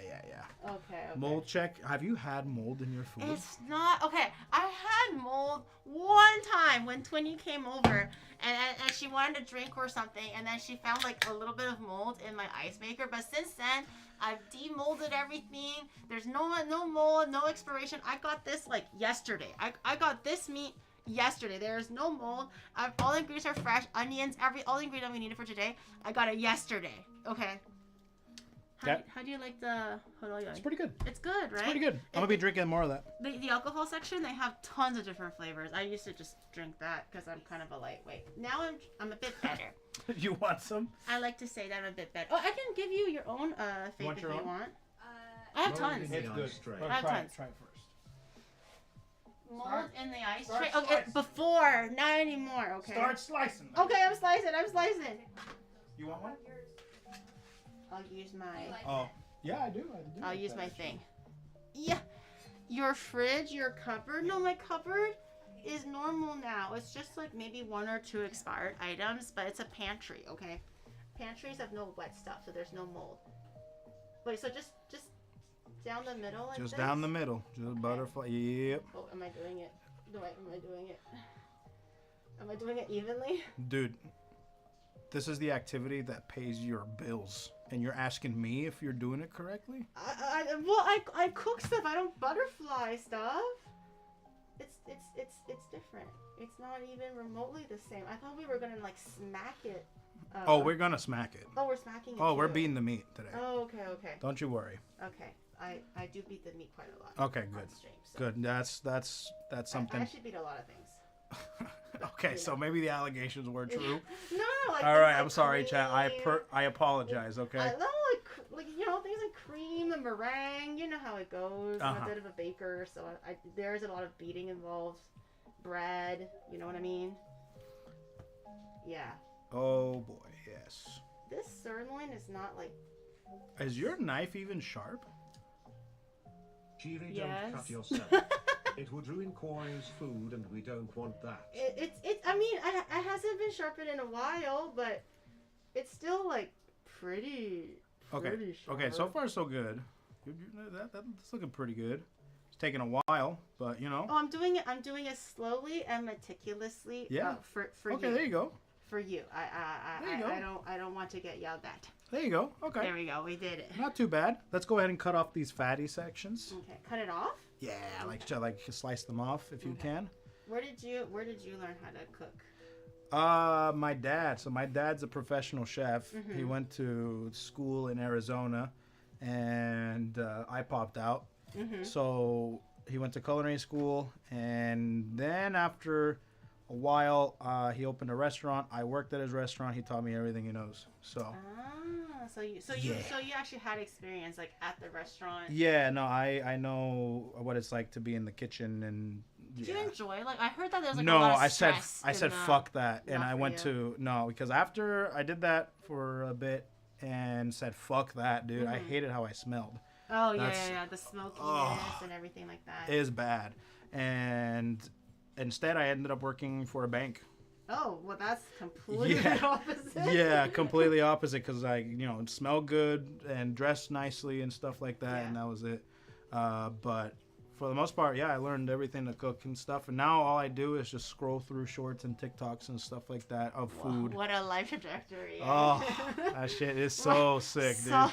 Okay. Mold check. Have you had mold in your food? It's not okay. I had mold one time when Twinny came over, and she wanted to drink or something, and then she found like a little bit of mold in my ice maker. But since then, I've demolded everything. There's no mold, no expiration. I got this like yesterday. I got this meat yesterday. There's no mold. All the ingredients are fresh. Onions, all the ingredients we needed for today. I got it yesterday. Okay. How do you like the hodolyo? It's pretty good. It's good, right? It's pretty good. I'm gonna be drinking more of that. The alcohol section, they have tons of different flavors. I used to just drink that because I'm kind of a lightweight. Now I'm a bit better. You want some? I like to say that I'm a bit better. Oh, I can give you your own fave if you want. I have tons. It's good. I have tons. Try it first. Mold in the ice tray. Okay, before, not anymore. Okay. Start slicing. Okay, I'm slicing. You want one? I'll use my. Oh, yeah, I do. I'll use my thing. Yeah, your fridge, your cupboard. No, my cupboard is normal now. It's just like maybe 1 or 2 expired items, but it's a pantry. Okay, pantries have no wet stuff, so there's no mold. Wait, so just down the middle. Like just this? down the middle. Just butterfly. Yep. Oh, am I doing it? Am I doing it? Am I doing it evenly? Dude, this is the activity that pays your bills. And you're asking me if you're doing it correctly? I cook stuff. I don't butterfly stuff. It's different. It's not even remotely the same. I thought we were gonna like smack it. We're gonna smack it. Oh, we're smacking it. Oh, too. we're beating the meat today. Oh, okay. Don't you worry. Okay, I do beat the meat quite a lot. Okay, good. Stream, so. Good. That's something. I actually beat a lot of things. Okay, so maybe the allegations were true. No. Like, all right, like I'm sorry, cream. Chat. I apologize. Okay. No, like things like cream and meringue. You know how it goes. I'm a bit of a baker, so there's a lot of beating involved. Bread. You know what I mean? Yeah. Oh boy, yes. This sirloin is not like. Is your knife even sharp? Jiri, don't cut yourself. It would ruin Koi's food, and we don't want that. I mean, I hasn't been sharpened in a while, but it's still like pretty sharp. Okay. So far, so good. That's looking pretty good. It's taking a while, but you know. Oh, I'm doing it slowly and meticulously. Yeah. For okay, you. there you go. For you, I don't want to get yelled at. There you go. Okay. There we go. We did it. Not too bad. Let's go ahead and cut off these fatty sections. Okay. Cut it off. Yeah, like slice them off if you can. Where did you learn how to cook? My dad. So my dad's a professional chef. Mm-hmm. He went to school in Arizona, and I popped out. Mm-hmm. So he went to culinary school, and then after a while, he opened a restaurant. I worked at his restaurant. He taught me everything he knows. So. So you actually had experience like at the restaurant. Yeah, no, I know what it's like to be in the kitchen and. Did you enjoy? Like I heard that there's like a lot of stress. I said fuck that, and I went to because after I did that for a bit and said fuck that, dude. Mm-hmm. I hated how I smelled. Oh yeah, the smokiness and everything like that. It is bad, and instead I ended up working for a bank. Oh, well, that's completely opposite. Yeah, completely opposite because I, smell good and dress nicely and stuff like that, and that was it. But for the most part, I learned everything to cook and stuff, and now all I do is just scroll through shorts and TikToks and stuff like that of food. What a life trajectory. Oh, that shit is so sick, dude.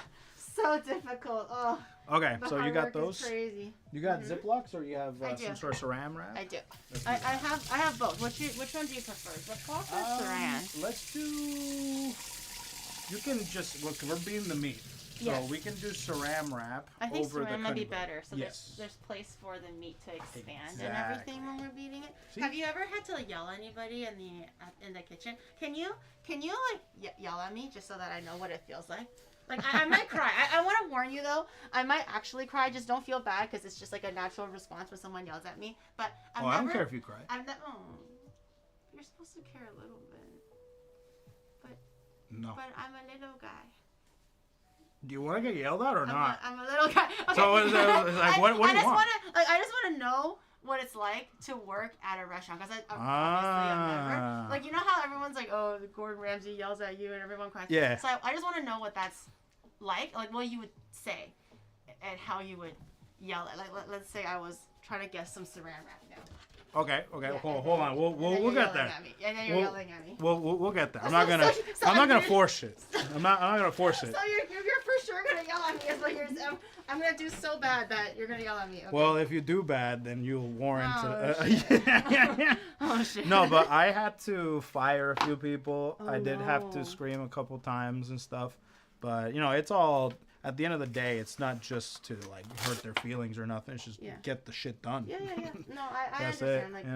so difficult. Oh. Okay, The so you hard got work is those. crazy. You got Ziplocs or you have I do. some sort of saran wrap? I do. Let's I do that. have both. Which one do you prefer? Ziploc or saran? Let's do. You can just look. We're beating the meat, so Yes. we can do saran wrap I think over the saran might be cunny better. So Yes. there's place for the meat to expand and Exactly. everything when we're beating it. See? Have you ever had to yell at anybody in the kitchen? Can you like yell at me just so that I know what it feels like? Like I might cry. I want to warn you though. I might actually cry. Just don't feel bad because it's just like a natural response when someone yells at me. But I don't care if you cry. You're supposed to care a little bit. No. But I'm a little guy. Do you want to get yelled at or not? I'm a little guy. Okay. So what do you want? I just want to know what it's like to work at a restaurant because obviously I've never like, you know how everyone's like, oh, Gordon Ramsay yells at you and everyone cries. Yeah. So I just want to know what that's like what you would say and how you would yell at. Like let's say I was trying to guess some saran wrap now. Okay. Yeah, Hold on. We'll get there. And then you're yelling at me. We'll get there. I'm not gonna force it. I'm not gonna force it. So you're for sure gonna yell at me. But I'm gonna do so bad that you're gonna yell at me. Okay? Well, if you do bad, then you'll warrant. Shit. Yeah. Oh shit. No, but I had to fire a few people. Oh, I did have to scream a couple times and stuff. But it's all. At the end of the day, it's not just to like hurt their feelings or nothing. It's just get the shit done. Yeah. No, I That's understand. it.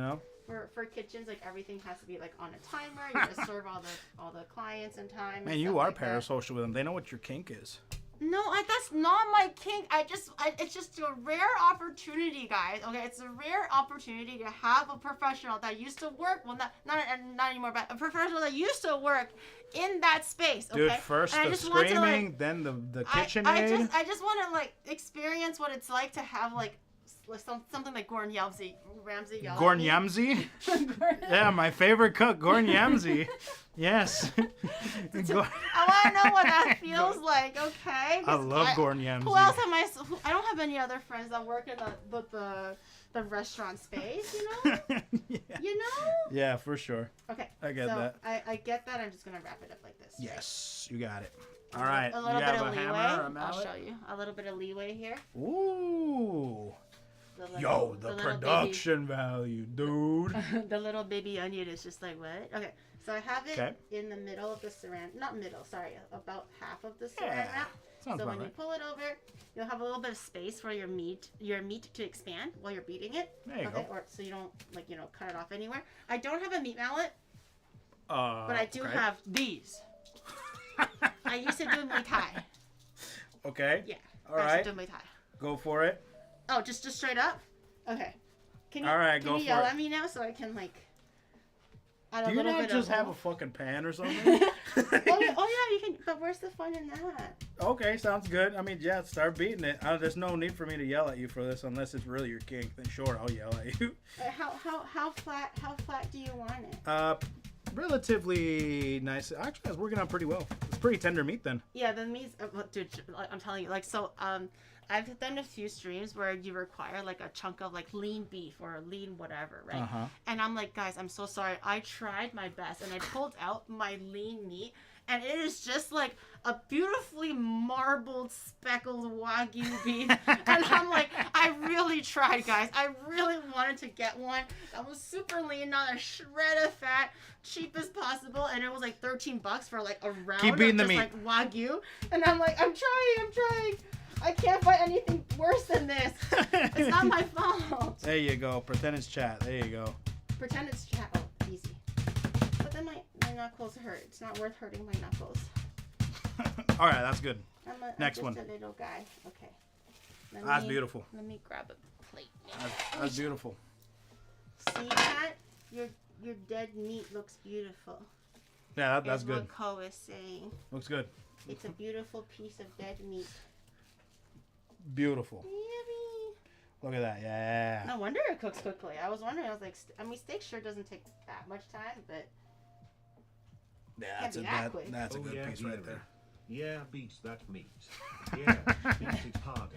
Like for kitchens, like everything has to be like on a timer. You just serve all the clients in time. Man, you are parasocial with them. They know what your kink is. No, that's not my kink. It's just a rare opportunity, guys. Okay, it's a rare opportunity to have a professional that used to work. Well, not anymore, but a professional that used to work in that space. Okay? Dude, first the screaming, then the KitchenAid. I just want to like experience what it's like to have like something like Gordon Ramsay yelling. Gordon Ramsay? Yeah, my favorite cook, Gordon Ramsay. Yes. I want to know what that feels like, okay? I love Gordon Ramsay. Who else am I? I don't have any other friends that work in the restaurant space, you know? Yeah. You know? Yeah, for sure. Okay. I get that. I get that. I'm just going to wrap it up like this. Yes, you got it. All right. A little you bit have of a leeway. hammer or a mallet? I'll show you. A little bit of leeway here. Ooh. The The production value, dude. The little baby onion is just like, what? Okay. So I have it in the middle of the saran, not middle, sorry, about half of the saran wrap. Sounds so about when you pull it over, you'll have a little bit of space for your meat to expand while you're beating it. There you go. Or so you don't cut it off anywhere. I don't have a meat mallet, but I do have these. I used to do Muay Thai. Okay. Yeah. All I right. used to do Muay Thai. Go for it. Oh, just straight up? Okay. Can you, All right, can go you for yell it. at me now so I can add a Do you little not bit just of have a fucking pan or something? oh yeah, you can. But where's the fun in that? Okay, sounds good. I mean, yeah, start beating it. There's no need for me to yell at you for this unless it's really your kink. Then sure, I'll yell at you. How flat do you want it? Relatively nice. Actually, I was working out pretty well. It's pretty tender meat then. Yeah, the meat's dude. I'm telling you, I've done a few streams where you require like a chunk of like lean beef or lean whatever, right? Uh-huh. And I'm like, guys, I'm so sorry. I tried my best and I pulled out my lean meat, and it is just like a beautifully marbled speckled Wagyu beef. And I'm like, I really tried, guys. I really wanted to get one that was super lean, not a shred of fat, cheap as possible, and it was like $13 for like a round Keep beating of the just meat. like Wagyu. And I'm like, I'm trying. I can't find anything worse than this. It's not my fault. There you go. Pretend it's chat. There you go. Pretend it's chat. Oh, easy. But then my knuckles hurt. It's not worth hurting my knuckles. All right, that's good. Next I'm one. just a little guy. Okay. That's beautiful. Let me grab a plate. That's beautiful. See that? Your dead meat looks beautiful. Yeah, that's Here's good. what Ko is saying. Looks good. It's a beautiful piece of dead meat. Beautiful. Yummy. Look at that. Yeah. No wonder it cooks quickly. I was wondering. I was like, steak sure doesn't take that much time, but Yeah, Can't be that quick. that's a good piece right there. Yeah, beat that meat. Yeah, beat it harder.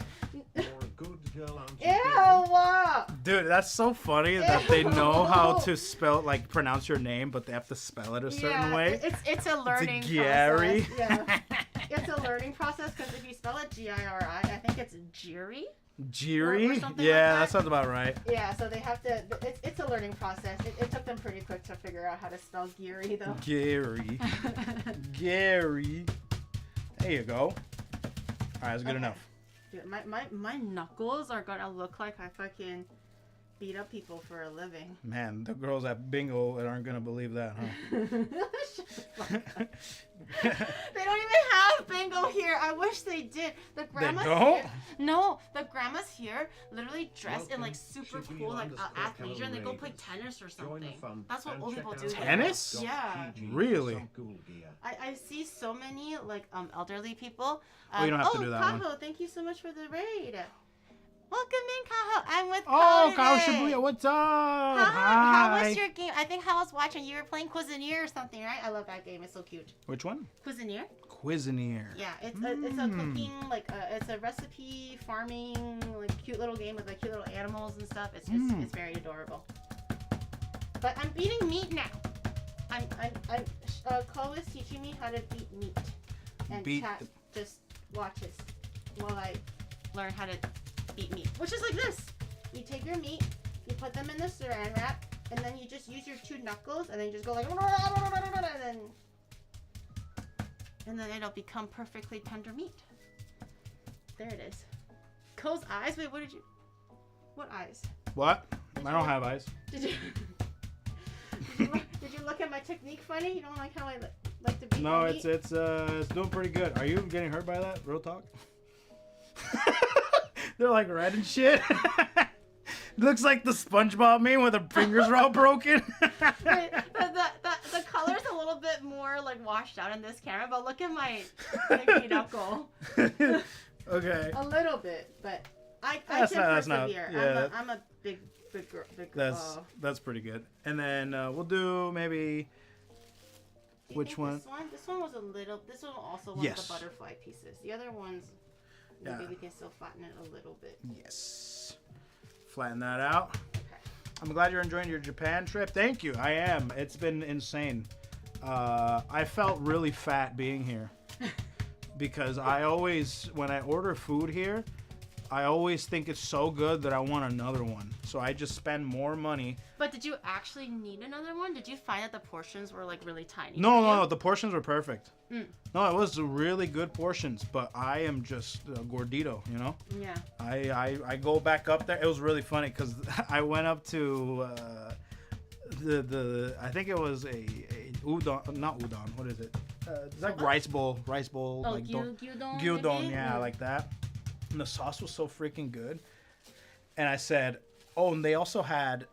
You're a good girl, aren't you? ew. Dude, that's so funny that they know how to spell, like, pronounce your name, but they have to spell it a certain way. It's a learning Gary. process. Yeah. it's a learning process because if you spell it Giri, I think it's Giri. Giri? Or Yeah, that sounds about right. Yeah, so they have to. It's a learning process. It took them pretty quick to figure out how to spell Giri, though. Gary. Gary. There you go. All right, that's good enough. Dude, my knuckles are gonna look like I fucking beat up people for a living. Man, the girls at bingo aren't gonna believe that, huh? They don't even have bingo here. I wish they did. The grandmas They don't? here. No, the grandmas here literally dress in like super cool like athleisure and they go play tennis or something. That's what old people do. Tennis? Yeah. Really? I see so many like elderly people. Oh, you don't have to do that Kaho, one. thank you so much for the raid. Welcome in, Kaho. I'm with Oh, Kaho today. Shibuya, what's up? How was your game? I think How was watching. You were playing Cuisinier or something, right? I love that game. It's so cute. Which one? Cuisinier. Cuisinier. Yeah, it's a cooking it's a recipe farming like cute little game with like cute little animals and stuff. It's very adorable. But I'm eating meat now. Cole is teaching me how to beat meat, and chat just watches while I learn how to eat meat, which is like this. You take your meat, you put them in the saran wrap, and then you just use your two knuckles, and then you just go like, and then it'll become perfectly tender meat. There it is. Cole's eyes? Wait, what eyes? What? I don't have eyes. Did you look at my technique funny? You don't like how I like to beat No, my it's meat? doing pretty good. Are you getting hurt by that? Real talk? They're like red and shit. Looks like the SpongeBob meme where the fingers are all broken. Wait, the color's a little bit more like washed out in this camera, but look at my pinky knuckle. Okay. A little bit, but I That's can not- that's not- persevere. yeah. I'm a big girl. That's pretty good. And then we'll do maybe which one? This one was a little. This one also was Yes. the butterfly pieces. The other ones, maybe Yeah. we can still flatten it a little bit. Yes. Flatten that out. Okay. I'm glad you're enjoying your Japan trip. Thank you. I am. It's been insane. I felt really fat being here because I always, when I order food here, I always think it's so good that I want another one. So I just spend more money. But did you actually need another one? Did you find that the portions were like really tiny? No. The portions were perfect. No, it was really good portions, but I am just a gordito, you know? Yeah. I go back up there. It was really funny because I went up to I think it was a udon, not udon. What is it? It's like rice bowl, Oh, like gyudon. gyudon, maybe? yeah, like that. And the sauce was so freaking good. And I said, oh, and they also had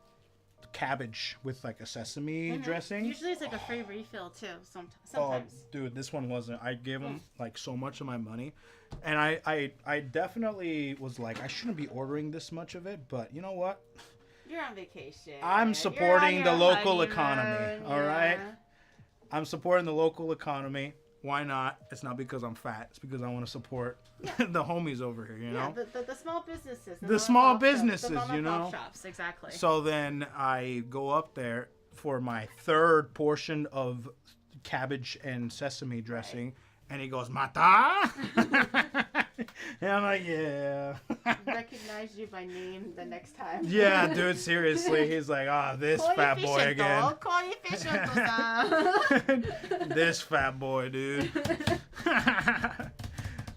cabbage with like a sesame dressing. Usually it's like a free refill too. Oh, Sometimes. dude, this one wasn't. I gave them like so much of my money, and I definitely was like, I shouldn't be ordering this much of it, but you know what? You're on vacation. I'm supporting the You're on your local economy. honeymoon, All right, yeah. I'm supporting the local economy. Why not? It's not because I'm fat. It's because I want to support the homies over here. You know, the small businesses. The small businesses, the mom you and pop know? shops, exactly. So then I go up there for my third portion of cabbage and sesame dressing, and he goes, "Mata?" And I'm like, "Yeah." Recognize you by name the next time. Yeah, dude, seriously. He's like, "Ah, this fat boy again." This fat boy, dude.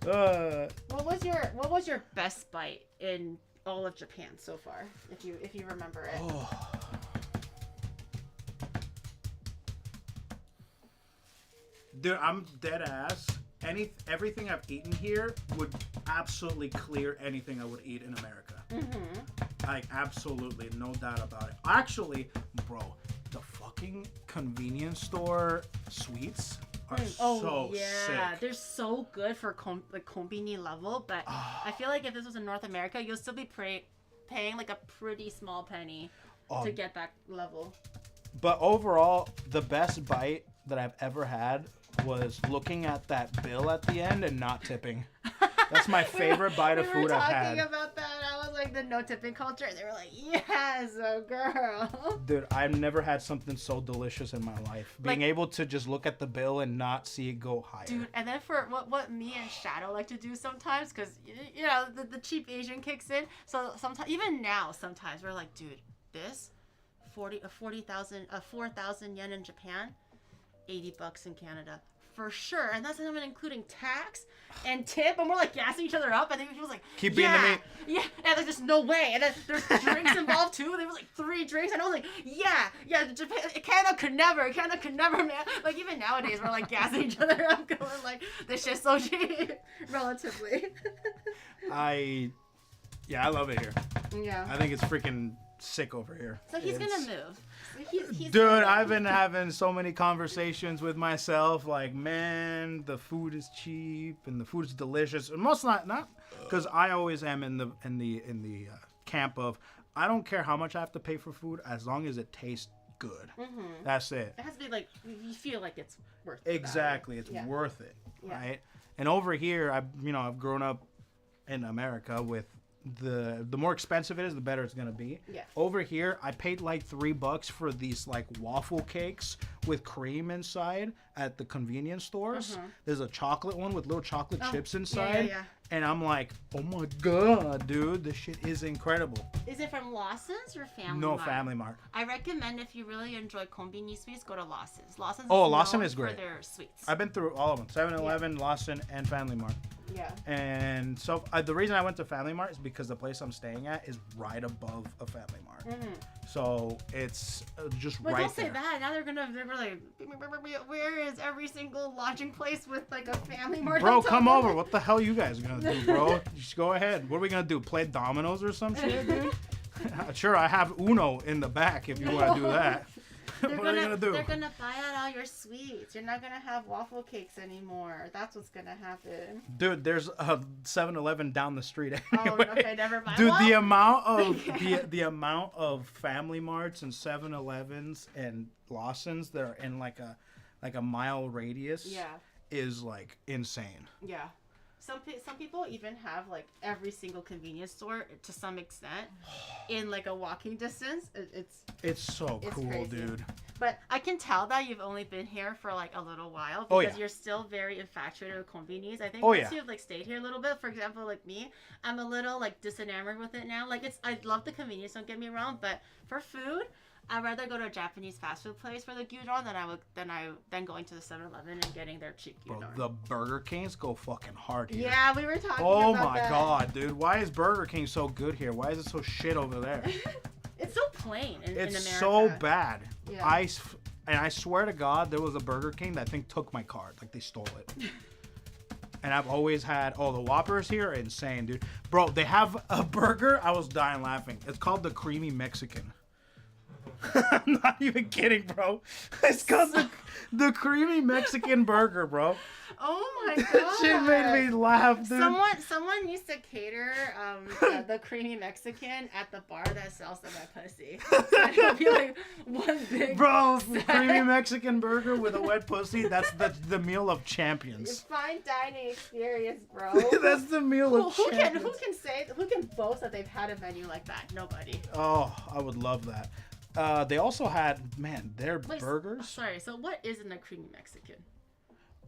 What was your best bite in all of Japan so far, if you remember it? Oh. Dude, I'm dead ass. Everything I've eaten here would absolutely clear anything I would eat in America. Like, absolutely, no doubt about it. Actually, bro, the fucking convenience store sweets are so sick. They're so good for the kombini level, but I feel like if this was in North America, you'll still be paying like a pretty small penny to get that level. But overall, the best bite that I've ever had was looking at that bill at the end and not tipping. That's my favorite bite of food I've had. We were talking about that. I was like, like the no tipping culture. They were like, yes, a girl. Dude, I've never had something so delicious in my life. Being Like, able to just look at the bill and not see it go higher. dude, and then for what me and Shadow like to do sometimes, because you know the cheap Asian kicks in. So sometimes, even now, sometimes we're like, dude, this 4,000 yen in Japan, $80 in Canada. For sure, and that's not even including tax and tip, and we're like gassing each other up. I think he was like, Keep being to me. Yeah, and there's just no way. And then there's drinks involved too. There was like 3 drinks, and I was like, yeah, Japan, Canada could never, man. Like even nowadays, we're like gassing each other up, going like, this shit's so cheap, relatively. I love it here. Yeah. I think it's freaking sick over here. So he's gonna move. He's Dude, gonna I've move. been having so many conversations with myself. Like, man, the food is cheap and the food is delicious. And most not because I always am in the camp of I don't care how much I have to pay for food as long as it tastes good. Mm-hmm. That's it. It has to be like you feel like it's worth it. Exactly, it's worth it, Yeah. right? And over here, I've grown up in America with the more expensive it is, the better it's gonna be. Yeah. Over here, I paid like $3 for these like waffle cakes with cream inside at the convenience stores. There's a chocolate one with little chocolate chips inside. Yeah. And I'm like, oh my god, dude, this shit is incredible. Is it from Lawson's or Family No, Mart? Family Mart. I recommend if you really enjoy konbini sweets, go to Lawson's. Lawson known is great. for their sweets. I've been through all of them: 7-Eleven, Lawson, and Family Mart. Yeah. And so the reason I went to Family Mart is because the place I'm staying at is right above a Family Mart. So it's just But right don't say there. that. Now they're like, where is every single lodging place with like a Family Mart? Bro, on top come of over. it? What the hell you guys gonna do, bro? Just go ahead. What are we gonna do? Play dominoes or some shit, dude? Sure, I have Uno in the back if you want to do that. What are you gonna do? They're gonna buy out all your sweets. You're not gonna have waffle cakes anymore. That's what's gonna happen. Dude, there's a 7-Eleven down the street anyway. Oh, okay, never mind. Dude, Well, the amount of the amount of Family Marts and 7-Elevens and Lawsons that are in like a mile radius is like insane. Yeah. Some people even have like every single convenience store to some extent in like a walking distance. It's so cool, crazy. dude. But I can tell that you've only been here for like a little while because you're still very infatuated with konbinis. I think once you've like stayed here a little bit, for example, like me, I'm a little like disenamored with it now. Like I love the convenience, don't get me wrong, but for food, I'd rather go to a Japanese fast food place for the gyudon than going to the 7-Eleven and getting their cheap gyudon. Bro, the Burger Kings go fucking hard here. Yeah, we were talking Oh about my that. god, dude. Why is Burger King so good here? Why is it so shit over there? It's so plain in America. It's so bad. Yeah. I swear to God, there was a Burger King that I think took my card. Like, they stole it. And I've always had, the Whoppers here are insane, dude. Bro, they have a burger. I was dying laughing. It's called the Creamy Mexican. I'm not even kidding, bro. It's called the Creamy Mexican Burger, bro. Oh my god. That shit made me laugh, dude. Someone used to cater the creamy Mexican at the bar that sells them at pussy. So it'll be like one big Bro, set. Creamy Mexican burger with a wet pussy. That's the meal of champions. Fine dining experience, bro. That's the meal of champions. Who can boast that they've had a menu like that? Nobody. Oh, I would love that. They also had, their burgers. Sorry, so what is in the creamy Mexican?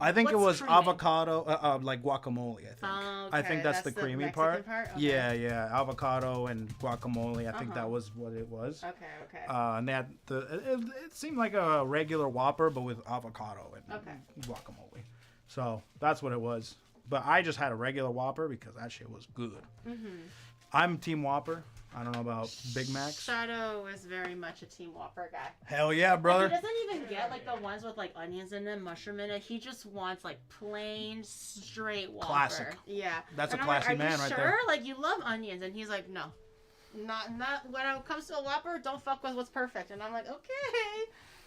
I think it What's was creamy? avocado, like guacamole, I think. Oh, okay. I think that's the creamy Mexican part. Okay. Yeah, avocado and guacamole. I think that was what it was. Okay. And they had it seemed like a regular Whopper, but with avocado and guacamole. So that's what it was. But I just had a regular Whopper because that shit was good. Mm-hmm. I'm Team Whopper. I don't know about Big Macs. Shadow is very much a Team Whopper guy. Hell yeah, brother. He doesn't even get like the ones with like onions in them, mushroom in it. He just wants like plain, straight Whopper. Classic. Yeah. That's and a I'm like, classy man Are right you there. sure? Like you love onions, and he's like, no, not when it comes to a Whopper. Don't fuck with what's perfect. And I'm like, okay,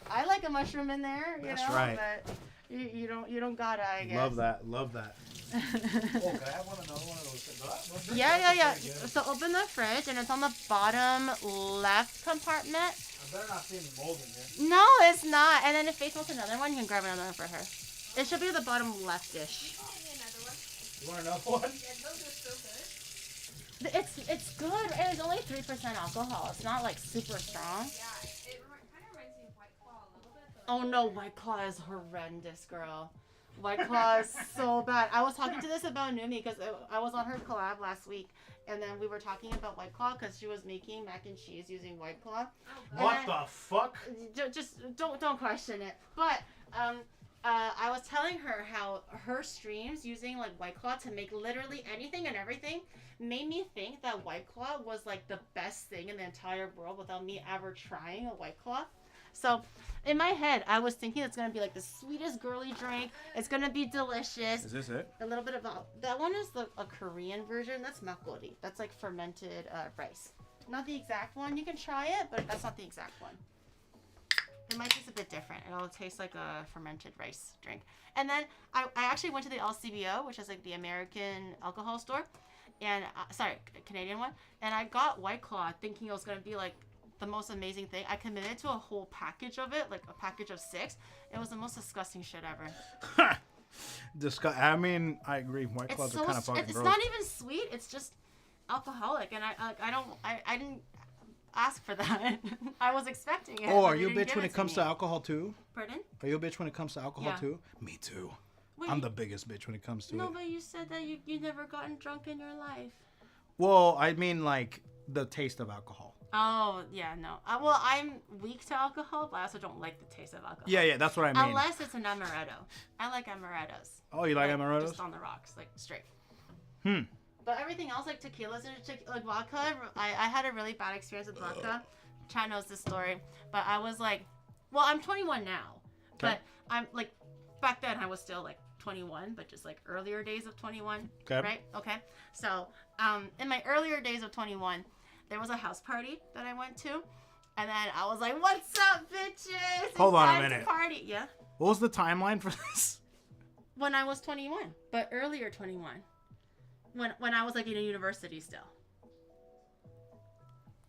I like a mushroom in there. That's right. But you don't gotta. I guess. Love that. Oh, can I have another one of those? Yeah. So open the fridge, and it's on the bottom left compartment. I better not see any mold in here. No, it's not. And then if Faith wants another one, you can grab another one for her. It should be at the bottom left-ish. You want another one? Yeah, those are so good. It's good. It's only 3% alcohol. It's not like super strong. Yeah, it kind of reminds me of White Claw a little bit. But Oh no, White Claw is horrendous, girl. White Claw is so bad. I was talking to this about Numi because I was on her collab last week, and then we were talking about White Claw because she was making mac and cheese using White Claw. What the fuck? Just don't question it. But I was telling her how her streams using like White Claw to make literally anything and everything made me think that White Claw was like the best thing in the entire world without me ever trying a White Claw. So in my head, I was thinking it's gonna be like the sweetest girly drink. It's gonna be delicious. Is this it? A little bit of that one is a Korean version. That's makgeolli. That's like fermented rice. Not the exact one. You can try it, but that's not the exact one. It might taste a bit different. It'll taste like a fermented rice drink. And then I actually went to the LCBO, which is like the American alcohol store, and Canadian one. And I got White Claw thinking it was gonna be like the most amazing thing. I committed to a whole package of it, like a package of 6. It was the most disgusting shit ever. I mean, I agree. White Claws are kind of fucking gross. It's not even sweet. It's just alcoholic, and I didn't ask for that. I was expecting it. Oh, are you a bitch when it comes to alcohol too? Pardon? Are you a bitch when it comes to alcohol too? Me too. Wait, I'm the biggest bitch when it comes to it. No, but you said that you never gotten drunk in your life. Well, I mean like the taste of alcohol. Oh, yeah, no. Well, I'm weak to alcohol, but I also don't like the taste of alcohol. Yeah, that's what I mean. Unless it's an amaretto. I like amarettos. Oh, you like amarettos? Just on the rocks, like straight. But everything else, like tequilas and like vodka, I had a really bad experience with vodka. Chad knows this story. But I was like, well, I'm 21 now. Okay. But I'm like, back then I was still like 21, but just like earlier days of 21. Okay. Right? Okay. So, in my earlier days of 21, there was a house party that I went to, and then I was like, "What's up, bitches? Hold on a It's time to minute. Party, yeah." What was the timeline for this? When I was 21, but earlier 21, when I was like in a university still.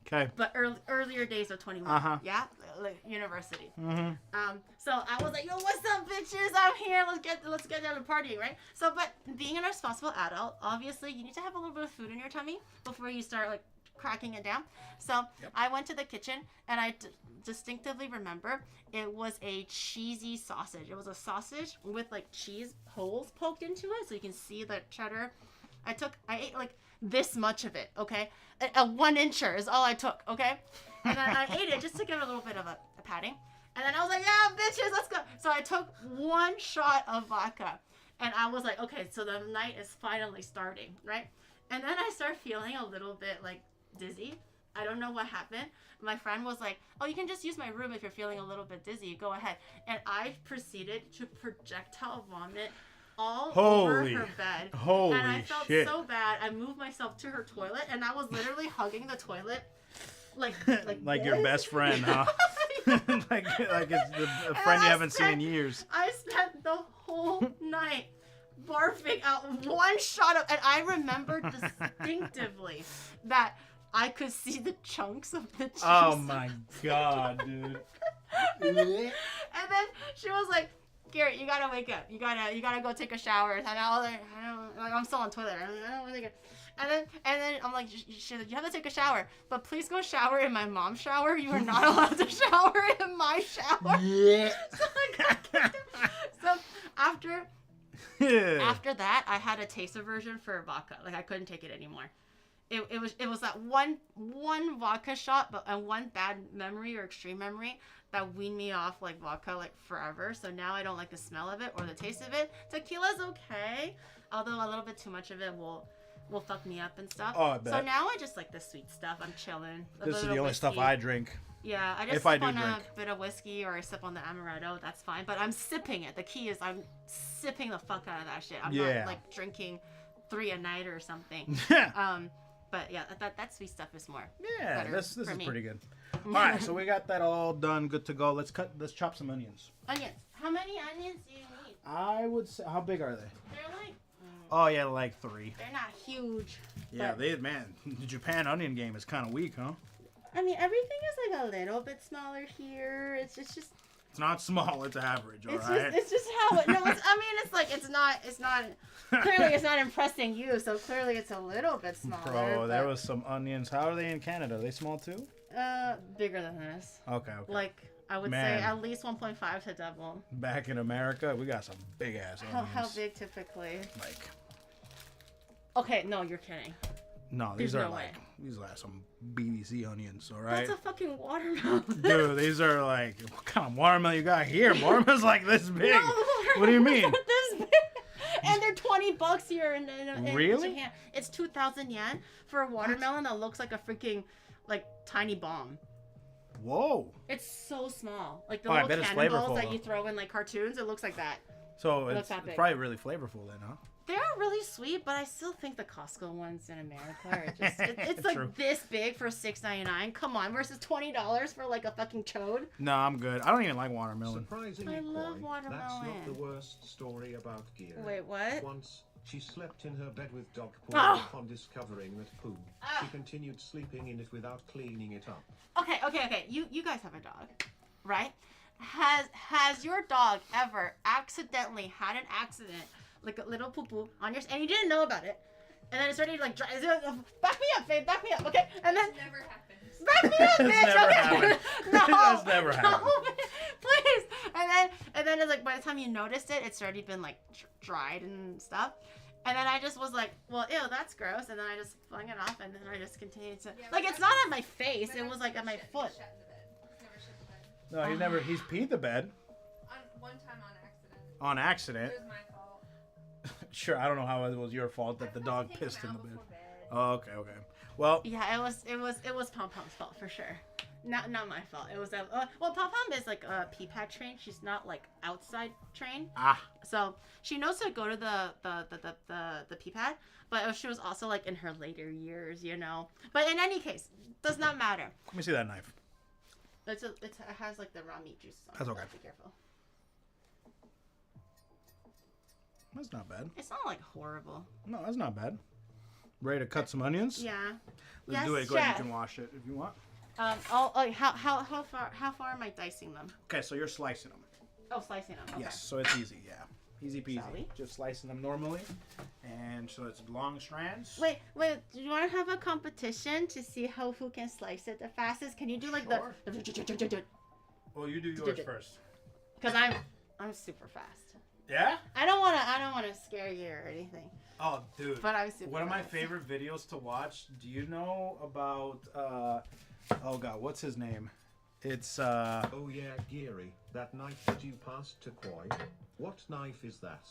Okay. But earlier days of 21, yeah, like university. So I was like, "Yo, what's up, bitches? I'm here. Let's get down to partying, right?" So, but being a responsible adult, obviously, you need to have a little bit of food in your tummy before you start like cracking it down. So I went to the kitchen, and I distinctly remember it was a cheesy sausage. It was a sausage with like cheese holes poked into it, so you can see the cheddar. I ate like this much of it, okay? A 1-incher is all I took, okay? And then I ate it just to give it a little bit of a patting. And then I was like, yeah, bitches, let's go. So I took 1 shot of vodka, and I was like, okay, so the night is finally starting, right? And then I start feeling a little bit like dizzy. I don't know what happened. My friend was like, oh, you can just use my room if you're feeling a little bit dizzy. Go ahead. And I proceeded to projectile vomit all over her bed. Holy and I felt shit. so bad. I moved myself to her toilet, and I was literally hugging the toilet like your best friend, huh? like it's a friend you haven't seen in years. I spent the whole night barfing out 1 shot of, and I remember distinctively that I could see the chunks of the cheese. Oh my god, dude. and then she was like, Garrett, you gotta wake up. You gotta go take a shower. And I was like, I'm still on toilet. I don't really get. And then I'm like, you have to take a shower, but please go shower in my mom's shower. You are not allowed to shower in my shower. Yeah. So after that, I had a taste aversion for vodka. Like I couldn't take it anymore. It was that one vodka shot, but and one bad memory or extreme memory that weaned me off like vodka like forever. So now I don't like the smell of it or the taste of it. Tequila's okay, although a little bit too much of it will fuck me up and stuff. Oh, I bet. So now I just like the sweet stuff. I'm chilling. This is the only stuff I drink. Yeah, I just if I sip do on drink. a bit of whiskey or I sip on the amaretto. That's fine. But I'm sipping it. The key is I'm sipping the fuck out of that shit. I'm not like drinking 3 a night or something. But yeah, that sweet stuff is more. Yeah, better this is for me. pretty good. All right, so we got that all done, good to go. Let's chop some onions. Onions. How many onions do you need? I would say, how big are they? They're like. Oh yeah, like 3. They're not huge. Yeah, the Japan onion game is kind of weak, huh? I mean, everything is like a little bit smaller here. It's just. It's not small. It's average. All right. It's just how it. No, it's not. clearly it's not impressing you, so clearly it's a little bit smaller. Bro, there was some onions. How are they in Canada? Are they small too? Bigger than this. Okay. Like, I would Man. say at least 1.5 to double. Back in America, we got some big ass onions. How big typically? Like, Okay, no, you're kidding. no, these There's are no like way. these are some BBC onions, all right? That's a fucking watermelon. Dude, these are like, what kind of watermelon you got here? Watermelon's like this big. No, What do you mean? this big. And they're $20 here in Really? Japan. It's 2,000 yen for a watermelon that looks like a freaking like tiny bomb. Whoa. It's so small. Like the Oh, I little bet it's cannonballs flavorful, that though. you throw in like cartoons. It looks like that. So Looks it's that big. probably really flavorful then, huh? They are really sweet, but I still think the Costco ones in America are just it's like True. this big for $6.99. Come on, versus $20 for like a fucking chode. No, I'm good. I don't even like watermelon. Surprisingly, I love Koi, that's not watermelon. the worst story about Gira. Wait, what? Once, she slept in her bed with dog poo. Oh. Upon discovering that poo, Ah. she continued sleeping in it without cleaning it up. Okay. You guys have a dog, right? Has your dog ever accidentally had an accident, like a little poo poo on your, and you didn't know about it, and then it started like back me up, babe, back me up, okay? And then It never happens. back me up, bitch, That's never okay? happened. No, That's never happened. No, please. And then it's like by the time you noticed it, it's already been like dried and stuff. And then I just was like, well, ew, that's gross. And then I just flung it off, and then I just continued to Yeah, like my it's dog- not at my face. My It dog was like at my never foot. Shit in the bed. Never shit in the bed. No, he's he's peed the bed One time on accident. on It accident. was my fault. Sure, I don't know how it was your fault that the I forgot dog to take him pissed in out the bed. before bed. Oh, okay. Well, Yeah, it was Pom Pom's fault for sure. Not my fault. It was well, Pom Pom is like a pee pad trained. She's not like outside trained. So she knows to go to the pee pad, but she was also like in her later years, you know. But in any case, does not matter. let me see that knife. It has like the raw meat juices on That's it, okay. so be careful. That's not bad. It's not like horrible. No, that's not bad. Ready to cut some onions? Yeah. Let's Yes, do it. Go ahead. chef. You can wash it if you want. How far am I dicing them? Okay, so you're slicing them. Oh, slicing them. Okay. Yes, so it's easy. Yeah, easy peasy. Sally? Just slicing them normally, and so it's long strands. Wait. Do you want to have a competition to see who can slice it the fastest? Can you do like Sure. the? Well, you do yours first. Because I'm super fast. Yeah? I don't wanna scare you or anything. Oh, dude. But I'm super One of my fast. favorite videos to watch. Do you know about? Oh God, what's his name? It's Oh yeah, Geary, that knife that you passed to Koi. What knife is that?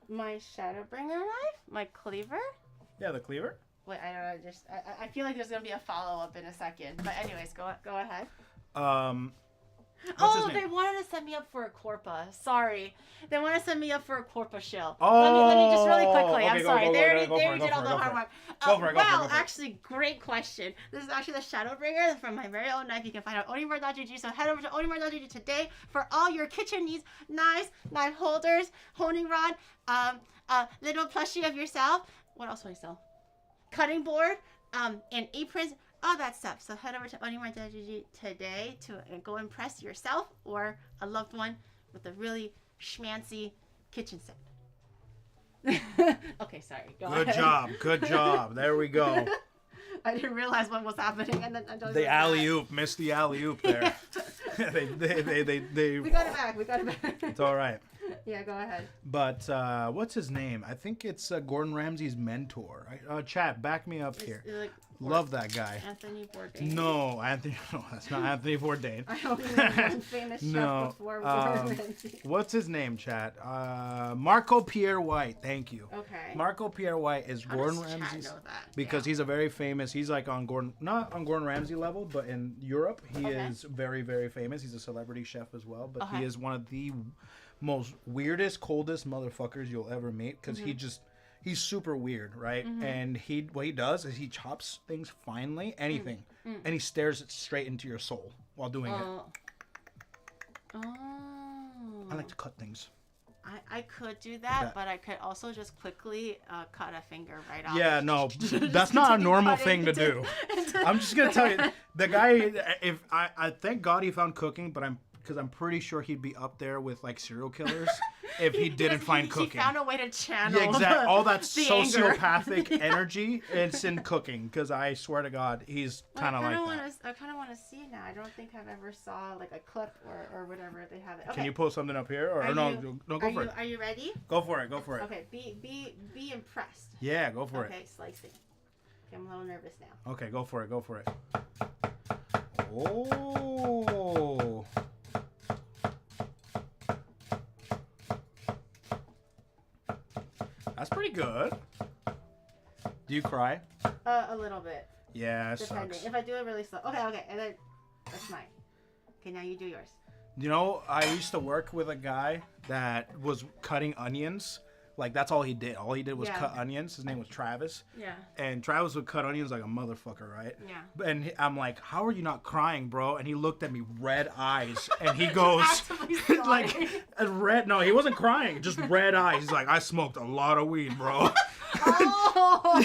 My Shadowbringer knife, my cleaver. yeah, the cleaver. Wait, I don't know. I feel like there's gonna be a follow up in a second. But anyways, go ahead. What's his Oh, name? they wanted to set me up for a Corpa. Sorry. They want to set me up for a Corpa shill. Oh, let me just really quickly. okay, I'm go, sorry. go, They go, already, go they for already it, did go all for the it, hard go work. Go for it, go for it, Wow, go for it. actually, great question. This is actually the Shadowbringer from my very own knife. You can find it on Onimart.gg. So head over to Onimart.gg today for all your kitchen needs. Knives, knife holders, honing rod, little plushie of yourself. What else do I sell? Cutting board, and aprons. All that stuff. So head over to Onimart.gg today to go impress yourself or a loved one with a really schmancy kitchen set. Okay, sorry. Go Good ahead. job. Good job. There we go. I didn't realize what was happening, and then I don't The alley oop. Missed the alley oop there. they. We got it back. We got it back. It's all right. Yeah, go ahead. But what's his name? I think it's Gordon Ramsay's mentor. Chat, back me up here. It's like Love that guy. Anthony Bourdain. No, Anthony. No, that's not Anthony Bourdain. I only know one famous No, chef before Gordon Ramsay. What's his name, chat? Marco Pierre White. Thank you. Okay. Marco Pierre White is How Gordon does chat Ramsay's know that? because Yeah. he's a very famous. He's like on not on Gordon Ramsay level, but in Europe he Okay. is very, very famous. He's a celebrity chef as well, but Okay. he is one of the most weirdest, coldest motherfuckers you'll ever meet because he's super weird, right? And what he does is he chops things finely, anything, and he stares it straight into your soul while doing it. Oh. I like to cut things. I could do that, that. but I could also just quickly cut a finger right off. Yeah, no, Just that's not a continue normal cutting thing to do. I'm just gonna tell you, the guy. If I thank God he found cooking, but I'm pretty sure he'd be up there with like serial killers if he didn't find cooking. He found a way to channel. Yeah, exactly. All that the anger. sociopathic energy, it's in cooking. Because I swear to God, he's kind of like that. I kind of want to see it now. I don't think I've ever saw like a clip or whatever they have it. Okay. Can you pull something up here, or no? Go for it. Are you ready? Go for it. Go for it. Okay. Be impressed. Yeah, go for it. Okay, slicing. Okay, I'm a little nervous now. Okay, go for it. Go for it. Oh. That's pretty good. Do you cry? A little bit. Yeah, it Depending. sucks. If I do it really slow. Okay, and then that's mine. Okay, now you do yours. You know, I used to work with a guy that was cutting onions. Like, that's all he did. All he did was cut onions. His name was Travis. Yeah. And Travis would cut onions like a motherfucker, right? Yeah. And I'm like, how are you not crying, bro? And he looked at me, red eyes. And he goes, like, red. No, he wasn't crying. Just red eyes. He's like, I smoked a lot of weed, bro. Oh!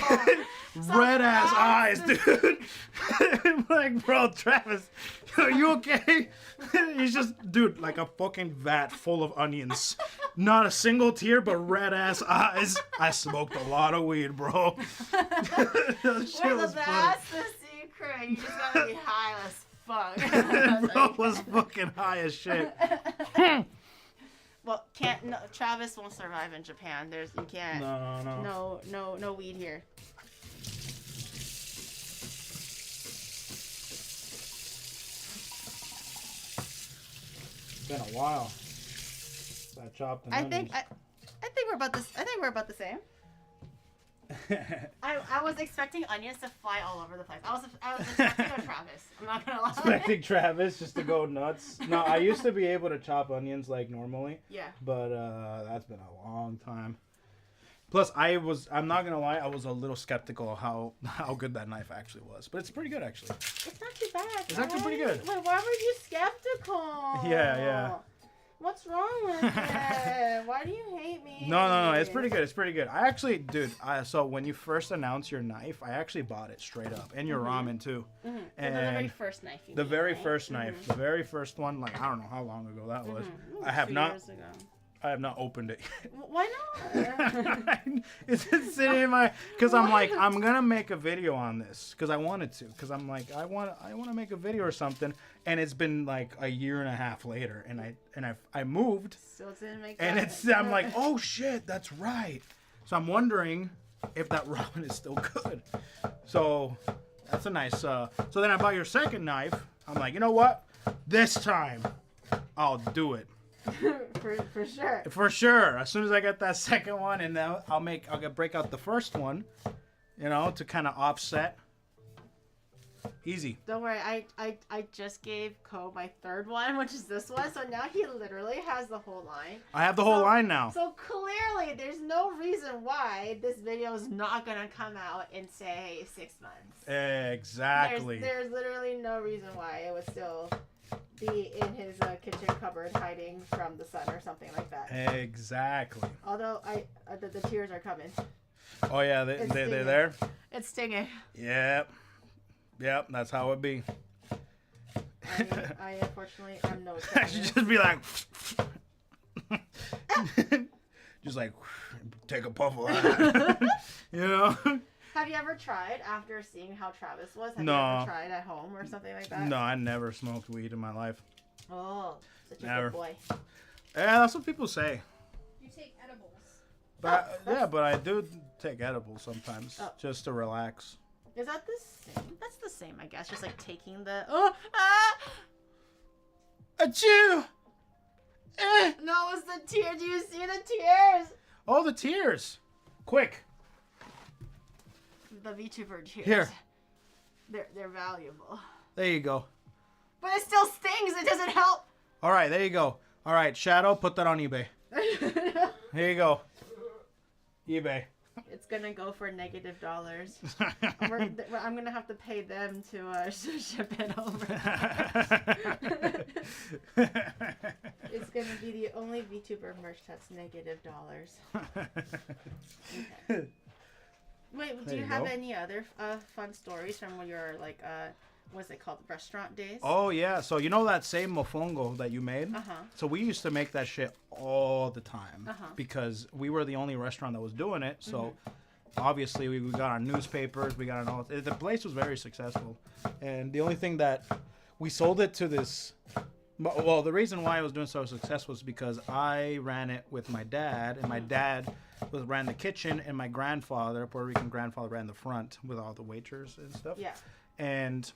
Red ass eyes, dude. I'm like, bro, Travis, are you okay? He's just, dude, like a fucking vat full of onions. Not a single tear, but red ass eyes. I smoked a lot of weed, bro. That shit was funny. That's the secret. You just gotta be high as fuck. Bro was fucking high as shit. Well, Travis won't survive in Japan. You can't. No weed here. It's been a while. I chopped the onions. I think we're about this. I think we're about the same. I was expecting onions to fly all over the place. I was expecting a Travis. I'm not gonna lie. Expecting Travis just to go nuts. No, I used to be able to chop onions like normally. Yeah. But that's been a long time. Plus, I'm not gonna lie, I was a little skeptical of how good that knife actually was. But it's pretty good, actually. It's not too bad. It's actually pretty good. Wait, why were you skeptical? Yeah. What's wrong with it? Why do you hate me? No, it's pretty good. It's pretty good. I actually, dude, so when you first announced your knife, I actually bought it straight up. And your ramen, too. Mm-hmm. And the very first knife you The made, very right? first knife. The very first one, like, I don't know how long ago that was. Like I have 2 not... years ago. I have not opened it. Why not? It's sitting in my, because I'm like, I'm gonna make a video on this because I wanted to, because I'm like, I want to make a video or something, and it's been like a year and a half later, and I moved, Still didn't make and that. I'm like, oh shit, that's right. So I'm wondering if that ramen is still good. So that's a nice. So then I bought your second knife. I'm like, you know what? This time, I'll do it. for sure. For sure. As soon as I get that second one, and then I'll break out the first one, to kind of offset. Easy. Don't worry, I just gave Ko my third one, which is this one, so now he literally has the whole line. I have the whole line now. So clearly, there's no reason why this video is not gonna come out in, say, 6 months. Exactly. There's literally no reason why it would still be in his kitchen cupboard hiding from the sun or something like that. Exactly. Although the tears are coming. Oh yeah, they're there. It's stinging. Yep, that's how it be. I unfortunately I'm no. I should just be like, just like take a puff of that. Have you ever tried after seeing how Travis was? Have No. you ever tried at home or something like that? No, I never smoked weed in my life. Oh, such a Never. good boy. Yeah, that's what people say. You take edibles. But but I do take edibles sometimes just to relax. Is that the same? That's the same, I guess. Just like taking the Achoo! No, it's the tears. Do you see the tears? Oh, the tears! Quick. The VTuber tears. Here. They're valuable. There you go. But it still stings. It doesn't help. All right, there you go. All right, Shadow, put that on eBay. Here you go. eBay. It's gonna go for -$. I'm gonna have to pay them to ship it over. It's gonna be the only VTuber merch that's $. Okay. Wait, do you have any other fun stories from when you're like what's it called? Restaurant days. Oh yeah, so you know that same mofongo that you made? Uh-huh. So we used to make that shit all the time because we were the only restaurant that was doing it. So obviously we got our newspapers, we got all. The place was very successful, and the only thing that we sold it to this. Well, the reason why it was doing so successful is because I ran it with my dad, and my dad ran the kitchen, and my grandfather, Puerto Rican grandfather, ran the front with all the waiters and stuff. Yeah. And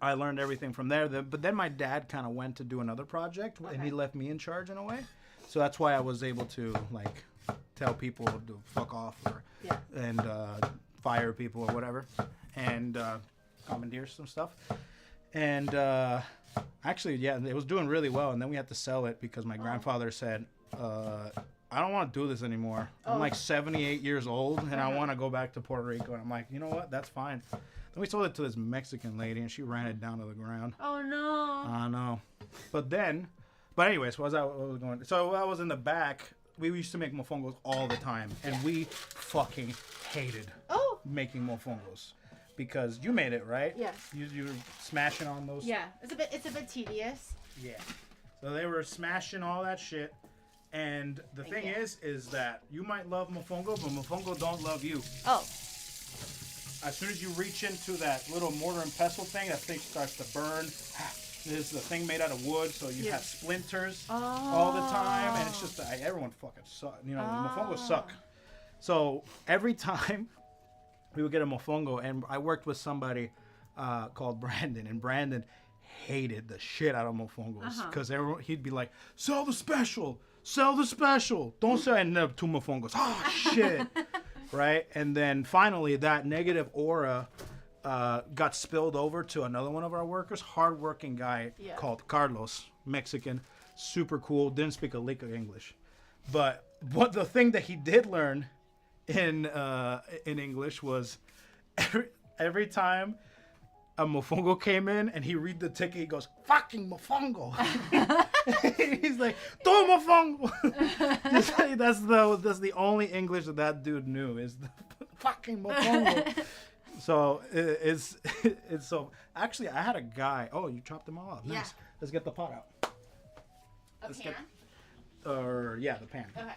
I learned everything from there. But then my dad kind of went to do another project, and he left me in charge in a way. So that's why I was able to like tell people to fuck off and fire people or whatever, and commandeer some stuff. And actually, yeah, it was doing really well. And then we had to sell it because my grandfather said, I don't want to do this anymore. I'm like 78 years old, and I want to go back to Puerto Rico. And I'm like, you know what? That's fine. Then we sold it to this Mexican lady, and she ran it down to the ground. Oh, no. I know. But anyways, what was going? So I was in the back. We used to make mofongos all the time, and we fucking hated making mofongos. Because you made it, right? Yeah. You were smashing on those. Yeah, it's a bit tedious. Yeah. So they were smashing all that shit, and the thing is that you might love mofongo, but mofongo don't love you. Oh. As soon as you reach into that little mortar and pestle thing, that thing starts to burn. This is the thing made out of wood, so you have splinters all the time, and it's just everyone fucking sucks. You know, mofongos suck. So every time we would get a mofongo, and I worked with somebody called Brandon, and Brandon hated the shit out of mofongos because he'd be like, sell the special, don't sell two mofongos. Oh shit. Right? And then finally that negative aura got spilled over to another one of our workers, hardworking guy called Carlos, Mexican, super cool, didn't speak a lick of English. But what the thing that he did learn in English was every time a mofongo came in and he read the ticket, he goes, fucking mofongo. He's like, do mofongo. That's the only English that dude knew is the fucking mofongo. So it's so actually I had a guy. Oh, you chopped them all up. Nice. Yeah. Let's get the pot out. A pan? The pan. Okay.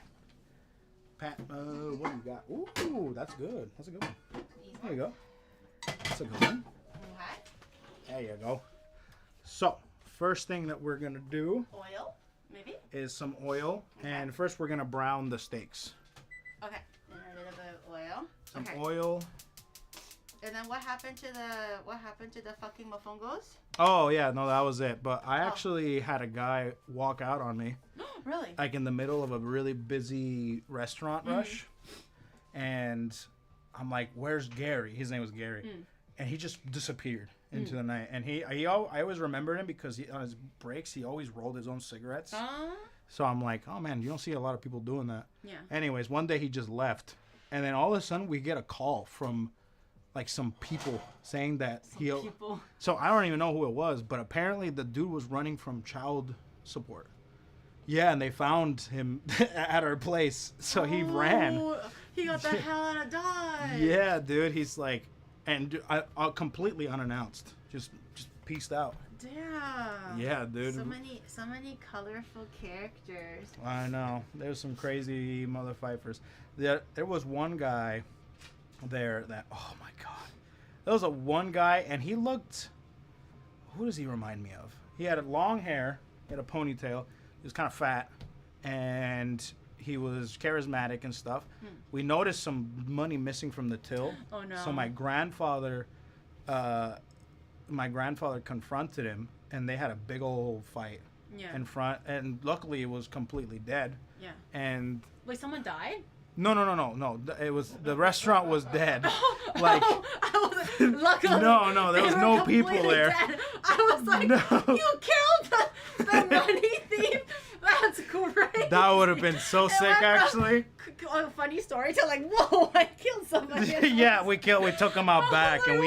Pat, what do you got? Ooh, that's good. That's a good one. There you go. That's a good one. Okay. There you go. So, first thing that we're going to do Oil, maybe? is some oil. Okay. And first we're going to brown the steaks. Okay. And a little bit of oil. Some oil. And then what happened to the fucking mofongos? Oh, yeah. No, that was it. But I actually had a guy walk out on me. Really? Like in the middle of a really busy restaurant rush. And I'm like, where's Gary? His name was Gary. And he just disappeared into the night. And I always remembered him because on his breaks, he always rolled his own cigarettes. So I'm like, oh man, you don't see a lot of people doing that. Yeah. Anyways, one day he just left. And then all of a sudden we get a call from like some people saying that So I don't even know who it was, but apparently the dude was running from child support. Yeah, and they found him at our place. So he ran. He got the hell out of Dodge. Yeah, dude. He's like, and completely unannounced. Just pieced out. Damn. Yeah, dude. So many colorful characters. I know. There's some crazy motherfifers. There was one guy there that, oh my god. There was one guy, and he looked, who does he remind me of? He had long hair, he had a ponytail, he was kind of fat, and he was charismatic and stuff. We noticed some money missing from the till. Oh no. So my grandfather confronted him, and they had a big old fight in front, and luckily it was completely dead. Yeah. And wait, someone died? No. It was the restaurant was dead. Like, luckily, no, there was no people there. Dead. I was like, you killed the money thief. That's great. That would have been so sick, actually. A funny story to like, whoa, I killed somebody. Yeah, we took him out back, and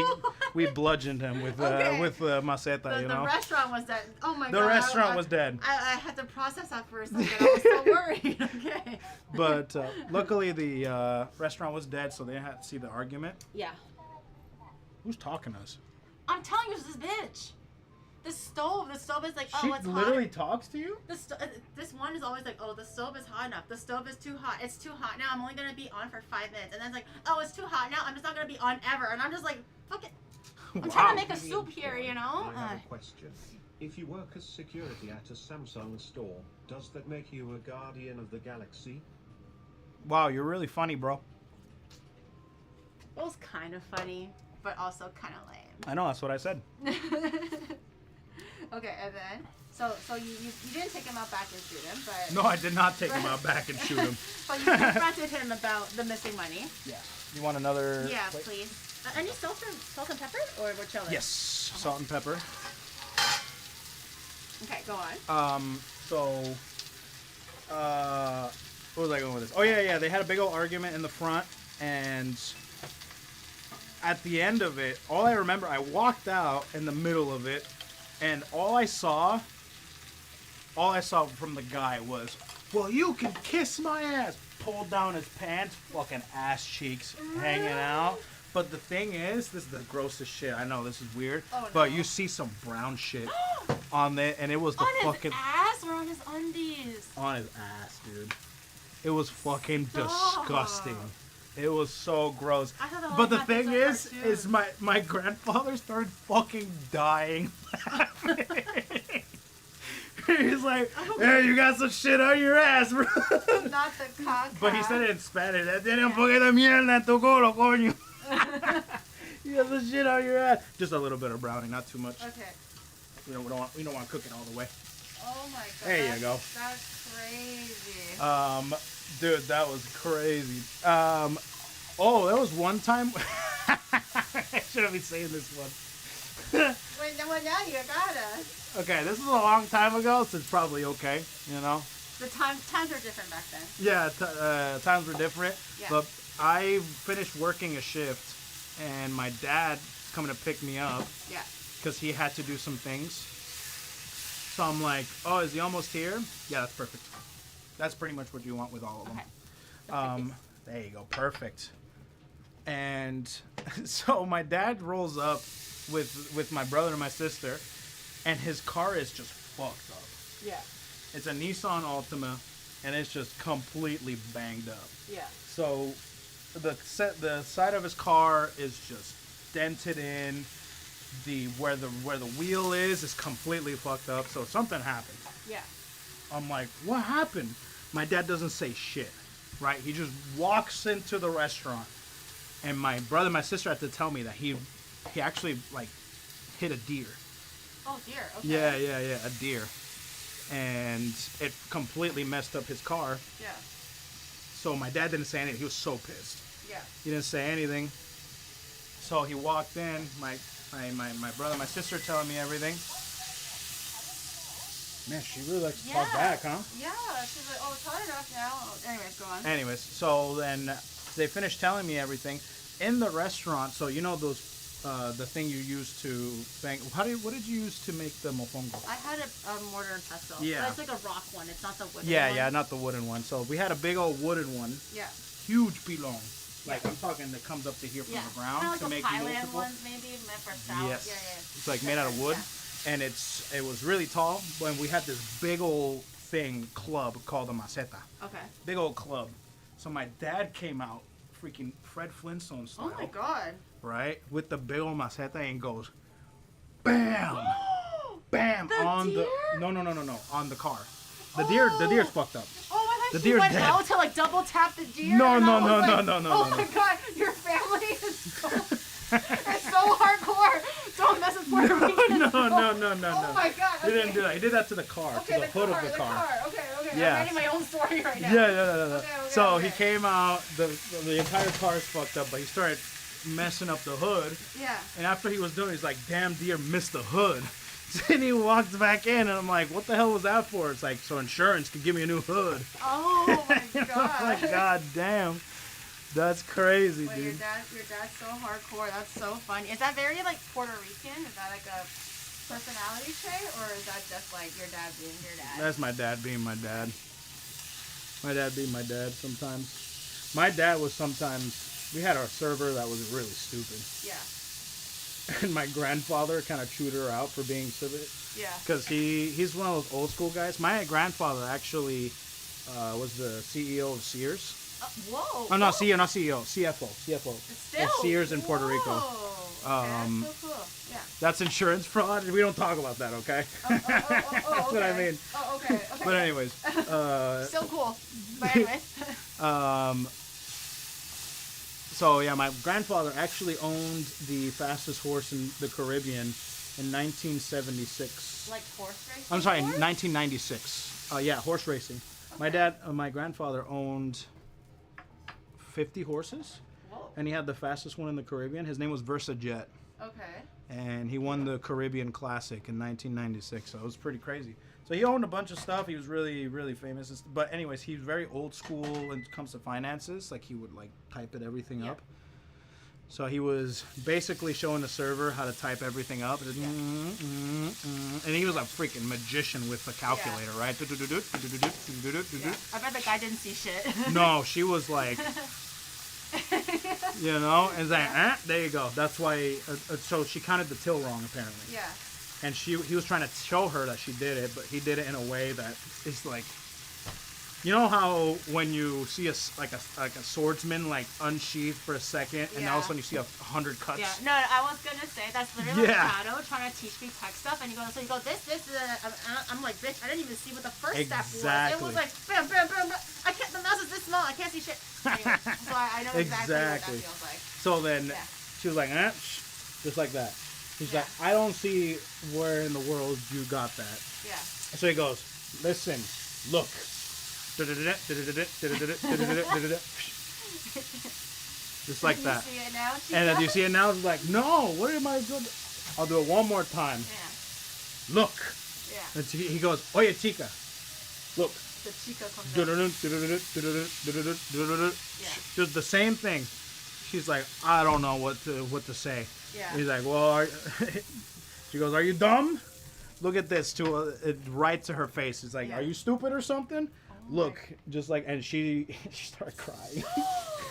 we bludgeoned him with maceta. The restaurant was dead. Oh my god. The restaurant was dead. I had to process that for a second. I was so worried. Okay. But luckily the restaurant was dead, so they had to see the argument. Yeah. Who's talking to us? I'm telling you, this bitch. The stove is like, She oh, it's literally hot. talks to you? This one is always like, oh, the stove is hot enough. The stove is too hot. It's too hot now. I'm only gonna be on for 5 minutes. And then it's like, oh, it's too hot now. I'm just not gonna be on ever. And I'm just like, fuck it. I'm trying to make a soup here, you know? I have a question. If you work as security at a Samsung store, does that make you a guardian of the galaxy? Wow, you're really funny, bro. It was kind of funny, but also kind of lame. I know, that's what I said. Okay, and then, so you didn't take him out back and shoot him, but... No, I did not take him out back and shoot him. But you confronted him about the missing money. Yeah. You want another... Yeah, plate? please. Any salt and pepper, or we're chilling? Yes, okay. Salt and pepper. Okay, go on. What was I going with this? Oh, yeah, they had a big old argument in the front, and at the end of it, all I remember, I walked out in the middle of it, and all I saw from the guy was, well, you can kiss my ass. Pulled down his pants, fucking ass cheeks hanging out. But the thing is, this is the grossest shit. I know this is weird, but you see some brown shit on it, and it was the on fucking... his ass or on his undies? On his ass, dude. It was fucking disgusting. It was so gross. But the thing is my grandfather started fucking dying laughing. He's like, hey, you got some shit on your ass, bro. Not the cock. But he said it in Spanish. Tiene un poquito de mierda en tu culo, coño. You got some shit on your ass. Just a little bit of browning, not too much. Okay. We don't want to cook it all the way. Oh my god. There you go. That's crazy. Dude, that was crazy. There was one time. I shouldn't be saying this one. Wait, now you gotta. Okay, this is a long time ago, so it's probably okay, you know? The times were different back then. Yeah, times were different. Yeah. But I finished working a shift, and my dad's coming to pick me up. Yeah. Because he had to do some things. So I'm like, oh, is he almost here? Yeah, that's perfect. That's pretty much what you want with all of them. Okay. There you go, perfect. And so my dad rolls up with my brother and my sister, and his car is just fucked up. Yeah. It's a Nissan Altima, and it's just completely banged up. Yeah. So the side of his car is just dented in. Where the wheel is completely fucked up. So something happened. Yeah. I'm like, what happened? My dad doesn't say shit, right? He just walks into the restaurant, and my brother and my sister had to tell me that he actually like hit a deer. Oh dear. Okay. Yeah, a deer, and it completely messed up his car. Yeah. So my dad didn't say anything. He was so pissed. Yeah. He didn't say anything. So he walked in. My brother, my sister telling me everything. Man, she really likes to talk back, huh? Yeah, she's like, oh, it's hot enough now. Anyways, go on. Anyways, so then they finished telling me everything in the restaurant. So you know those, the thing you use to bang. What did you use to make the mofongo? I had a mortar and pestle. Yeah. But it's like a rock one. It's not the wooden one. Yeah, not the wooden one. So we had a big old wooden one. Yeah. Huge pilon. Like I'm talking that comes up to here from the ground kind of to like make the Thailand multiple. ones maybe meant for stout. Yes. Yeah. It's like made out of wood. Yeah. And it was really tall. When we had this big old club called a maceta. Okay. Big old club. So my dad came out, freaking Fred Flintstone style. Oh my god. Right? With the big old maceta and goes, bam, bam on deer? the no on the car. The deer's fucked up. Oh, I The thought you deer's went dead. out to like double tap the deer. No. Oh my No. god, your family is so, it's so hardcore. Don't mess with Puerto Rican. No. Oh my god. He didn't do that. He did that to the car, Okay, to the hood of the car. Okay. Yeah. I'm writing my own story right now. Yeah. Okay, So okay. he came out, the entire car's fucked up, but he started messing up the hood. Yeah. And after he was doing it, he's like, damn deer missed the hood. Then he walks back in, and I'm like, what the hell was that for? It's like, so insurance could give me a new hood. Oh my god. I'm like, god damn. That's crazy, Wait, dude. your dad's so hardcore. That's so funny. Is that very like Puerto Rican? Is that like a personality trait, or is that just like your dad being your dad? That's my dad being my dad. My dad being my dad sometimes. My dad was sometimes... We had our server that was really stupid. Yeah. and my grandfather kind of chewed her out for being silly. Yeah. Because he's one of those old school guys. My grandfather actually was the CEO of Sears. Whoa. Oh, not CEO, not CEO, CFO. Still. Of Sears in Puerto Rico. Okay, that's so cool. Yeah. That's insurance fraud. We don't talk about that, okay? That's what I mean. Oh, okay. But anyways. Still cool. But anyways. So yeah, my grandfather actually owned the fastest horse in the Caribbean in 1976. Like horse racing? I'm sorry, horse? 1996. Yeah, horse racing. Okay. My grandfather owned 50 horses. Whoa. And he had the fastest one in the Caribbean. His name was VersaJet. Okay. And he won the Caribbean Classic in 1996. So it was pretty crazy. So he owned a bunch of stuff. He was really, really famous. But anyways, he's very old school when it comes to finances. Like he would like type everything up. So he was basically showing the server how to type everything up. And he was a freaking magician with a calculator, right? I bet the guy didn't see shit. No, she was like, you know, and like, there you go. That's why. So she counted the till wrong apparently. Yeah. And he was trying to show her that she did it, but he did it in a way that is like, you know how when you see a swordsman like unsheath for a second, and all of a sudden you see 100 cuts. Yeah. No, I was gonna say that's literally like Shadow trying to teach me tech stuff, and you go this. I'm like, bitch, I didn't even see what the first step was. It was like bam, bam, bam, bam. I can't. The mouse is this small. I can't see shit. Anyway, so I know exactly what that feels like. So then she was like, just like that. He's like, I don't see where in the world you got that. Yeah. So he goes, listen, look. Just like that. You see it now, and then you see it now, it's like, no, what am I doing? I'll do it one more time. Yeah. Look. Yeah. And he goes, oye, chica. Look. The chica comes Just the same thing. She's like, I don't know what to say. Yeah. He's like, well, she goes, are you dumb? Look at this, right to her face. It's like, are you stupid or something? Look, just like, and she started crying.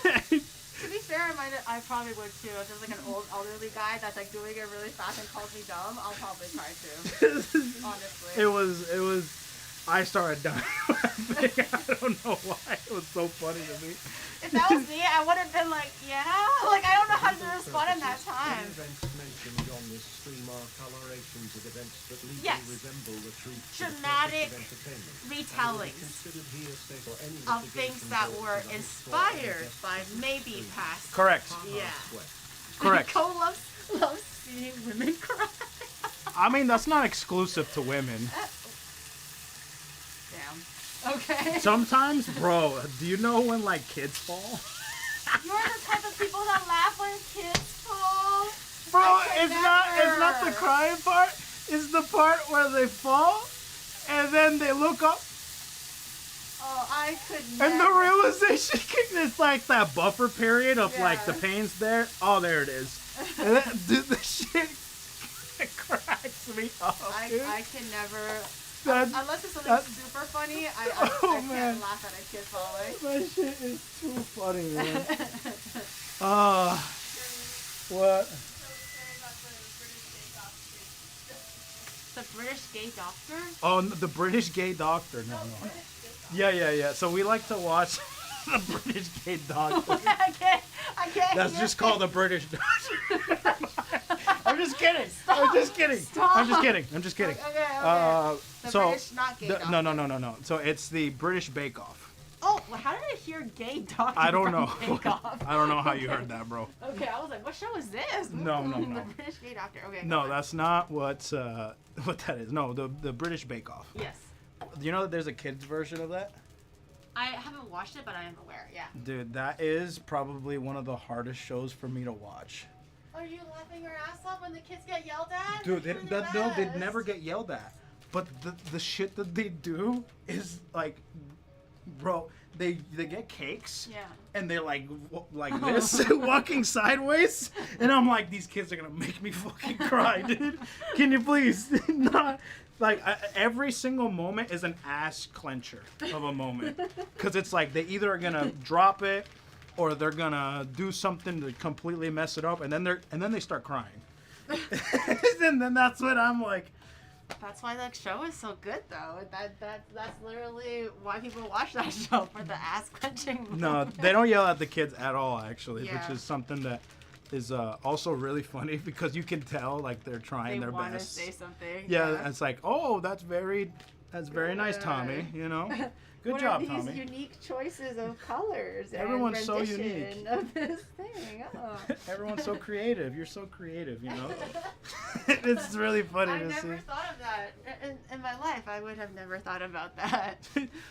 To be fair, I probably would too. If there's like an old elderly guy that's like doing it really fast and calls me dumb, I'll probably cry too. Honestly. It was. I started dying laughing. I don't know why. It was so funny to me. If that was me, I would have been like, yeah. Like, I don't know how to respond in that time. Events mentioned on this stream are colorations of events that legally resemble the truth. Dramatic retellings of things that were inspired by maybe past. Correct. Yeah. Correct. Cole loves seeing women cry. I mean, that's not exclusive to women. Okay. Sometimes, bro, do you know when like kids fall? You're the type of people that laugh when kids fall. Bro, it's not the crying part. It's the part where they fall and then they look up. Oh, I could never. And the realization is like that buffer period of like the pain's there. Oh, there it is. And then, dude, the shit cracks me up. I can never. Unless it's something super funny, I can't laugh at a kid falling. That shit is too funny, man. What? The British gay doctor? Oh, the British gay doctor. No. Yeah. So we like to watch the British gay doctor. I can't. That's just called the British doctor. I'm just kidding. Stop. I'm just kidding. Stop. I'm just kidding. Okay. The British not gay doctor. No. So it's the British Bake Off. Oh, well, how did I hear gay doctor? I don't know. Bake Off? I don't know how you heard that, bro. Okay, I was like, what show is this? No. The British gay doctor. Okay. No, that's not what that is. No, the British Bake Off. Yes. Do you know that there's a kids version of that? I haven't watched it, but I am aware. Yeah. Dude, that is probably one of the hardest shows for me to watch. Are you laughing your ass off when the kids get yelled at? Dude, they never get yelled at. But the shit that they do is like, bro, they get cakes. Yeah. And they're like this, walking sideways. And I'm like, these kids are gonna make me fucking cry, dude. Can you please not? Like, every single moment is an ass clencher of a moment. Because it's like, they either are gonna drop it, or they're gonna do something to completely mess it up, and then they start crying. And then that's what I'm like. That's why that show is so good, though. That's literally why people watch that show, for the ass clenching. No, they don't yell at the kids at all, actually, Yeah. which is something that is also really funny because you can tell like they're trying their They want to best. say something. Yeah, it's like, oh, that's very nice, Tommy. You know, good What job, are these Tommy. unique choices of colors? Everyone's and so rendition unique. Of this thing. Oh. Everyone's so creative. You're so creative, you know. It's really funny I to see. never thought of that in my life. I would have never thought about that.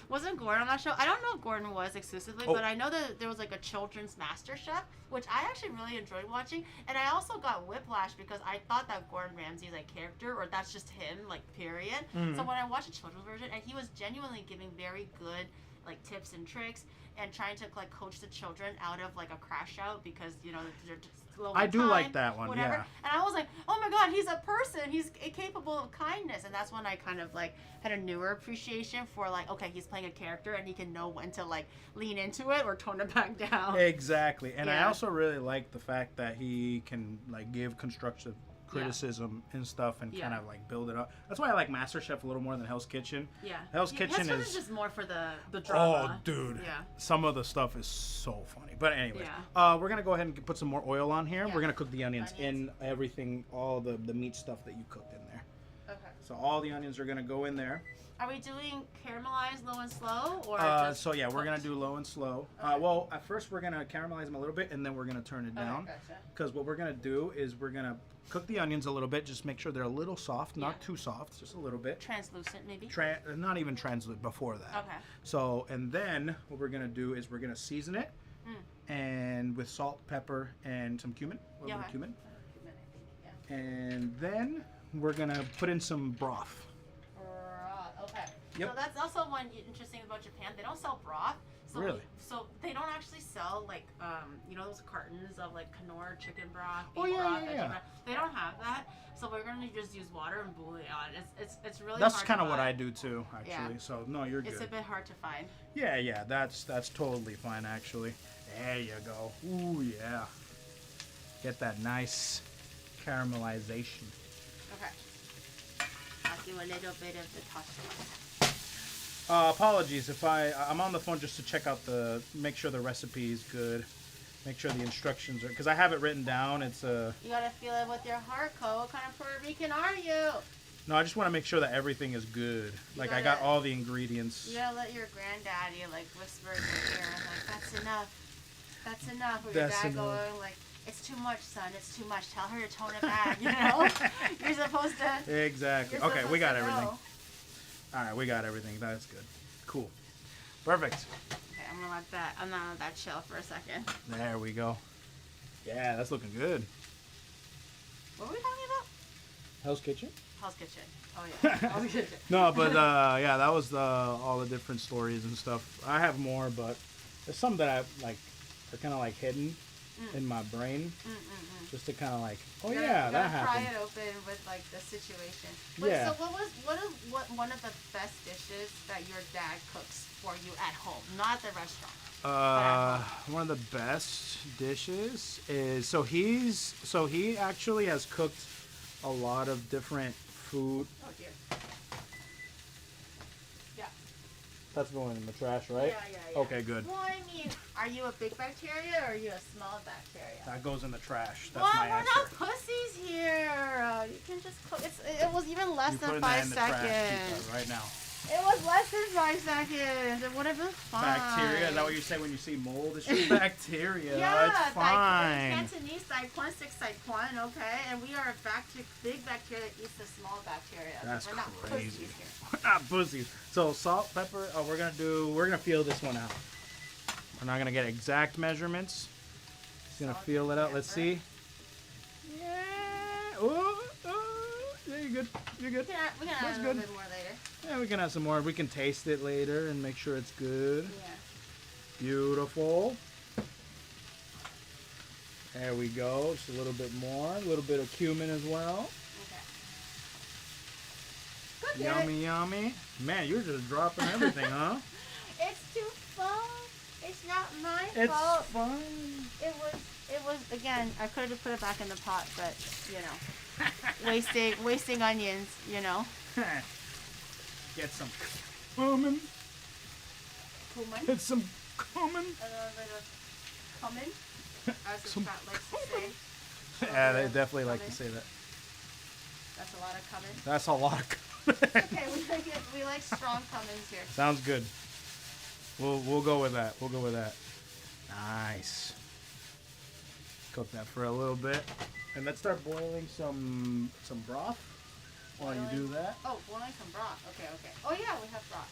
Wasn't Gordon on that show? I don't know if Gordon was exclusively, but I know that there was like a children's master chef, which I actually really enjoyed watching. And I also got whiplash because I thought that Gordon Ramsay's like character, or that's just him, like period. So when I watched the children's version, and he was genuinely giving very good like tips and tricks and trying to like coach the children out of like a crash out because they're just slow on I do time, like that one, whatever. yeah. And I was like, oh my god, he's a person, he's capable of kindness. And that's when I kind of like had a newer appreciation for like, okay, he's playing a character and he can know when to like lean into it or tone it back down. Exactly. And I Yeah. also really like the fact that he can like give constructive criticism and stuff and kind of like build it up. That's why I like MasterChef a little more than Hell's Kitchen. Yeah. Hell's Kitchen is is just more for the drama. Oh, dude. Yeah. Some of the stuff is so funny. But anyways, Yeah. we're going to go ahead and put some more oil on here. Yeah. We're going to cook the onions in everything, all the meat stuff that you cooked in there. Okay. So all the onions are going to go in there. Are we doing caramelized low and slow, or just So yeah, we're cooked? going to do low and slow. Okay. Well, at first we're going to caramelize them a little bit and then we're going to turn it down. Gotcha. Because what we're going to do is we're going to cook the onions a little bit, just make sure they're a little soft, not Yeah. too soft, just a little bit. Translucent, maybe. Not even translucent before that. Okay. So, and then what we're gonna do is we're gonna season it, and with salt, pepper, and some cumin, a little bit of cumin, Yeah. and then we're gonna put in some broth. Okay. Yep. So that's also one interesting about Japan. They don't sell broth. So Really? So they don't actually sell like those cartons of like Knorr chicken broth, beef Oh, yeah, broth, yeah, veggie yeah. broth. They don't have that. So we're gonna just use water and bouillon. It's really That's hard kind of to what find. I do too, actually. Yeah. So no, you're It's a good. bit hard to find. Yeah, that's totally fine, actually. There you go. Ooh yeah. Get that nice caramelization. Okay. I'll do a little bit of the tossing. Apologies if I'm on the phone just to check out make sure the recipe is good, make sure the instructions are, because I have it written down. It's You gotta feel it with your heart, Cole. What kind of Puerto Rican are you? no, I just want to make sure that everything is good. Like I got all the ingredients. You gotta let your granddaddy like whisper in your ear, like that's enough. That's enough. Or your That's dad enough. going like, it's too much, son. It's too much. Tell her to tone it back. You know? You're supposed to. Exactly. You're Okay, we supposed got to everything. know. All right, we got everything. That's good. Cool. Perfect. Okay, I'm gonna let that chill for a second. There we go. Yeah, that's looking good. What were we talking about? Hell's Kitchen? Hell's Kitchen. Oh yeah. Hell's Kitchen. No, but yeah, that was all the different stories and stuff. I have more, but there's some that I like are kind of like hidden in my brain, just to kind of like, oh You yeah, that gotta happened. pry it open with like the situation. But, Yeah. So what one of the best dishes that your dad cooks for you at home, not at the restaurant? One of the best dishes is he actually has cooked a lot of different food. Oh dear. Yeah. That's going in the trash, right? Yeah. Okay, good. Well, I mean, are you a big bacteria or are you a small bacteria? That goes in the trash. That's Well, my we're answer. not pussies here. You can just cook. It was even less You than putting 5 that in the trash, keep seconds. that right now. It was less than 5 seconds. It would have been fine. Bacteria? Is that what you say when you see mold? It's just bacteria. Yeah, It's fine. Cantonese Daikwan 6 Daikwan, okay? And we are big bacteria that eats the small bacteria. That's We're not crazy. pussies here. We're not pussies. So salt, pepper. Oh, we're gonna feel this one out. We're not gonna get exact measurements. Just gonna Salt feel it and out. Let's pepper. see. Yeah. Oh, yeah, you're good. You're good. We can add That's a little good. bit more later. Yeah, we can add some more. We can taste it later and make sure it's good. Yeah. Beautiful. There we go. Just a little bit more. A little bit of cumin as well. Okay. Good. Yummy, yummy. Man, you're just dropping everything, huh? It's too fun. It's not my It's fault. fun. It was again. I could have put it back in the pot, but you know. wasting onions, you know. Get some cumin. Cumin. Get some cumin. A little bit of cumin, as the chat likes to say. Yeah, they definitely like to say that. That's a lot of cumin. That's a lot of cumin. Okay, we like strong cumins here. Sounds good. We'll go with that. We'll go with that. Nice. Cook that for a little bit, and let's start boiling some broth while you do that. Oh, boiling some broth. Okay. Oh yeah, we have broth.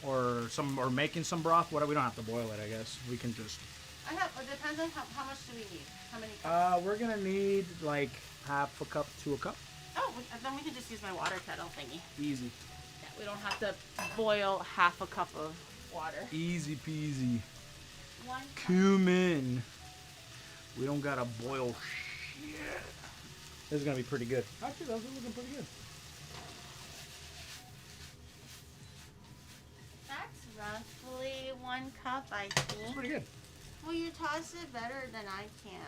Or making some broth. What, we don't have to boil it, I guess. We can just. It depends on how much do we need. How many cups? We're gonna need like half a cup to a cup. Oh, then we can just use my water kettle thingy. Easy. Yeah, we don't have to boil half a cup of water. Easy peasy. 1 cup. Cumin. We don't gotta boil shit. This is gonna be pretty good. Actually, those are looking pretty good. That's roughly 1 cup, I think. Pretty good. Well, you toss it better than I can.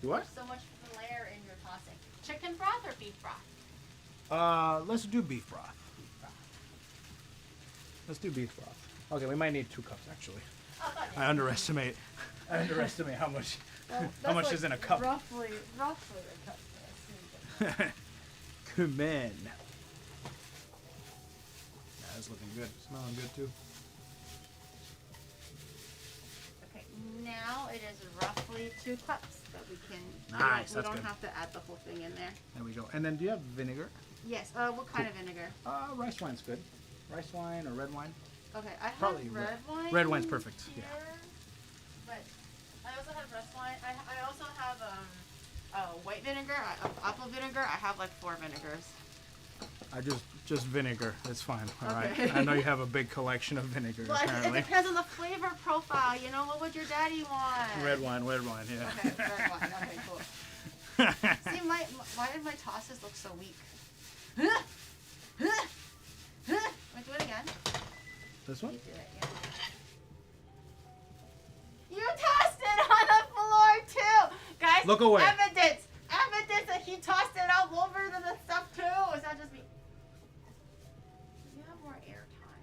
Do what? So much flair in your tossing. Chicken broth or beef broth? Let's do beef broth. Let's do beef broth. Okay, we might need 2 cups actually. I underestimate how much is in a cup. Roughly a cup. Cumin. That's looking good. Smelling good too. Okay, now it is roughly 2 cups that we can. Nice, We that's don't good. have to add the whole thing in there. There we go. And then do you have vinegar? Yes. What kind of vinegar? Rice wine's good. Rice wine or red wine? Okay, I have Probably red wine. Red wine's perfect. Here, Yeah. but I also have red wine. I also have white vinegar, apple vinegar. I have like 4 vinegars. I just vinegar. That's fine. All Okay. right. I know you have a big collection of vinegar. Well, it Apparently. depends on the flavor profile. You know, what would your daddy want? Red wine. Yeah. Okay, red wine. Okay, cool. See, why did my tosses look so weak? Wait, do it again. This You one? do it, yeah. You tossed it on the floor too, guys. Look away. Evidence that he tossed it all over the stuff too. It's not just me. You have more air time.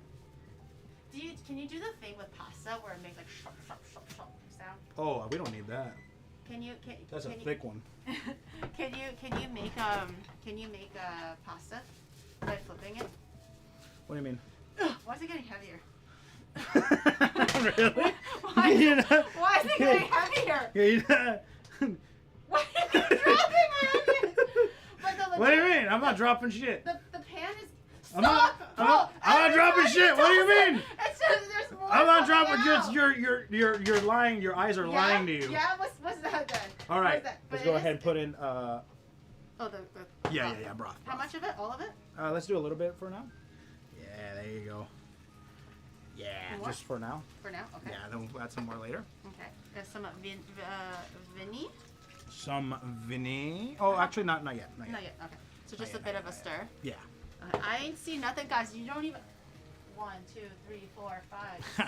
Can you do the thing with pasta where it makes like shop sound? Oh, we don't need that. That's a thick one. Can you make pasta by flipping it? What do you mean? Why is it getting heavier? Really? Why is it getting heavier? Why are you dropping my onions? What do you mean? I'm not dropping shit. The pan is. I'm not dropping shit. What do you mean? It's just there's more. I'm not coming dropping. out. You're lying. Your eyes are lying to you. Yeah. What's that then? All right. What is that? Let's But go it ahead is- and put in. Oh, the Yeah, broth. How much of it? All of it? Let's do a little bit for now. Yeah, there you go. Yeah, More? just for now. For now? Okay. Yeah, then we'll add some more later. Okay. There's some Vinny? Some vinny. Oh, actually, not yet. Not Not yet. yet. Okay. So just Not a yet, bit of a not stir. Yeah. Okay. I ain't seen nothing, guys. You don't even. 1, 2, 3, 4, 5, 6,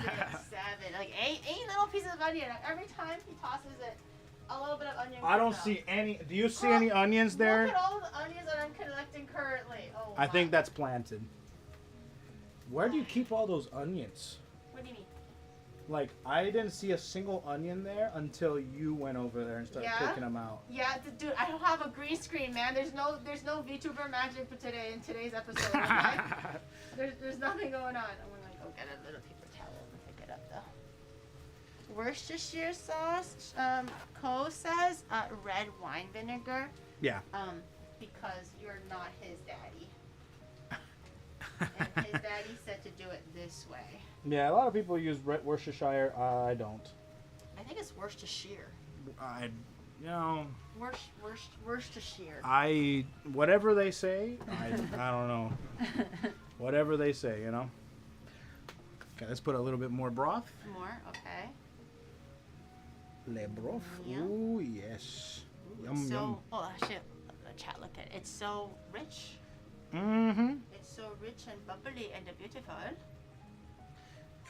7, like eight little pieces of onion. Every time he tosses it, a little bit of onion. I don't comes out. see any. Do you see any onions there? Look at all the onions that I'm collecting currently. Oh. I think my. that's planted. Where do you keep all those onions? What do you mean? Like, I didn't see a single onion there until you went over there and started Yeah? picking them out. Yeah, dude, I don't have a green screen, man. There's no VTuber magic for today in today's episode. Okay? there's nothing going on. I'm gonna go get a little paper towel and pick it up though. Worcestershire sauce. Co says red wine vinegar. Yeah. Because you're not his daddy. And his daddy said to do it this way. Yeah, a lot of people use Worcestershire. I don't. I think it's Worcestershire. Worcestershire. Whatever they say, I don't know. Whatever they say, you know. Okay, let's put a little bit more broth. More, okay. Le broth. Yeah. Ooh, yes. Yum, So, yum. oh shit, chat, look at it. It's so rich. Mm-hmm. It's so rich and bubbly and beautiful.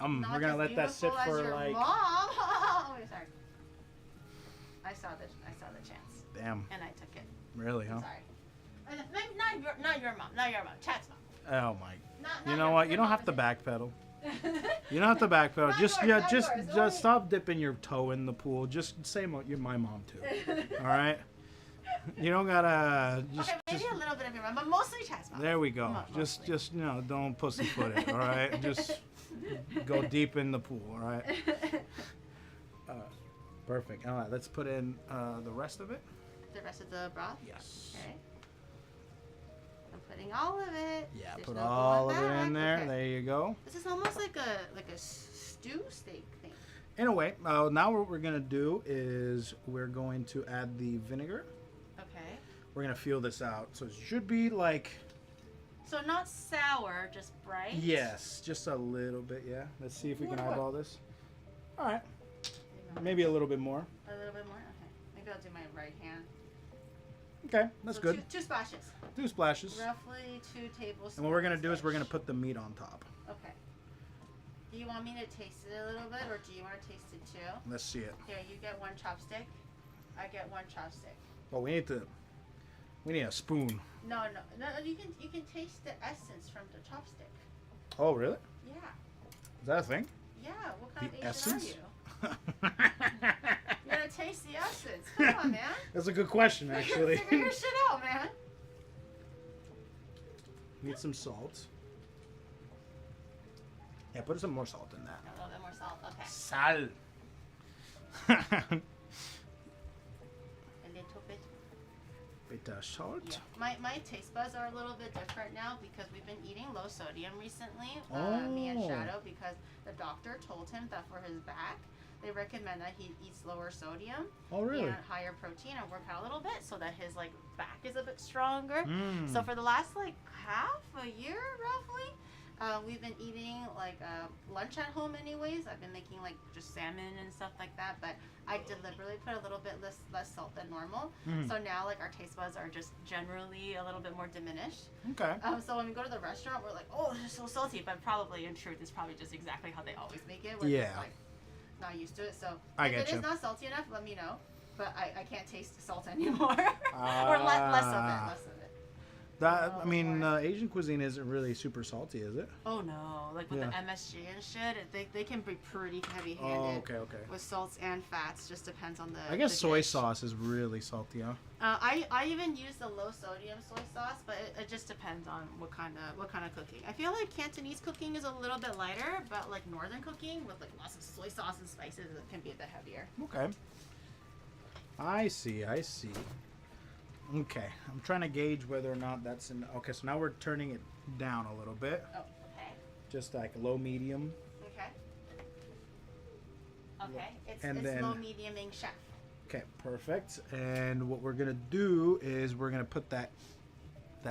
We're gonna let that sit for like. Mom. Oh, wait, sorry. I saw the chance. Damn. And I took it. Really, huh? I'm sorry. Not your mom. Chat's mom. Oh my. Not You know your- what? your You don't mom have to is- backpedal. You don't have to backpedal. Not Just yours, yeah, not just yours. just Only- stop dipping your toe in the pool. Just say you're my mom too. All right. You don't gotta Okay, maybe a little bit of your mom, but mostly chat's mom. There we go. Mostly. Just don't pussyfoot it. All right. Just go deep in the pool. All right. Perfect. All right. Let's put in the rest of it. The rest of the broth. Yes. Okay. I'm putting all of it. Yeah. There's Put no all of going it in back. there. Okay. There you go. This is almost like a stew steak thing. Anyway, now what we're gonna do is we're going to add the vinegar. Okay. We're gonna feel this out. So it should be like. So not sour, just bright. Yes, just a little bit. Yeah. Let's see if we can eyeball this. All right. Maybe a little bit more. A little bit more. Okay. Maybe I'll do my right hand. Okay, that's So good. Two splashes. 2 splashes. Roughly 2 tablespoons. And what we're gonna do is we're gonna put the meat on top. Okay. Do you want me to taste it a little bit, or do you want to taste it too? Let's see it. Here, you get 1 chopstick. I get 1 chopstick. Oh, we need a spoon. No. You can taste the essence from the chopstick. Oh, really? Yeah. Is that a thing? Yeah. What kind The of Asian essence? are you? You gotta taste the essence. Come on, man. That's a good question, actually. Figure your shit out, man. Need some salt. Yeah, put some more salt in that. A little bit more salt. Okay. Sal. A little bit. Bit of salt. Yeah. My taste buds are a little bit different now because we've been eating low sodium recently. Me and Oh. Shadow, because the doctor told him that for his back, they recommend that he eats lower sodium Oh, really? and higher protein and work out a little bit so that his like back is a bit stronger. Mm. So for the last like half a year roughly, we've been eating like lunch at home anyways. I've been making like just salmon and stuff like that, but I deliberately put a little bit less salt than normal. Mm. So now like our taste buds are just generally a little bit more diminished. Okay. So when we go to the restaurant, we're like, oh, this is so salty, but probably in truth, it's probably just exactly how they always make it. We're Yeah. just like not used to it. So I if it getcha. is not salty enough, let me know. But I can't taste the salt anymore, or less of it. Less of it. That I mean, Asian cuisine isn't really super salty, is it? Oh no, like with Yeah. the MSG and shit, they can be pretty Oh, heavy-handed okay. with salts and fats. Just depends on the. I guess the soy dish. sauce is really salty, huh? I even use the low sodium soy sauce, but it just depends on what kind of cooking. I feel like Cantonese cooking is a little bit lighter, but like northern cooking with like lots of soy sauce and spices, it can be a bit heavier. Okay. I see. Okay, I'm trying to gauge whether or not that's in. Okay, so now we're turning it down a little bit, Oh, okay. just like low, medium. Okay. Okay. It's And it's then- low mediuming chef. Okay, perfect. And what we're gonna do is we're gonna put that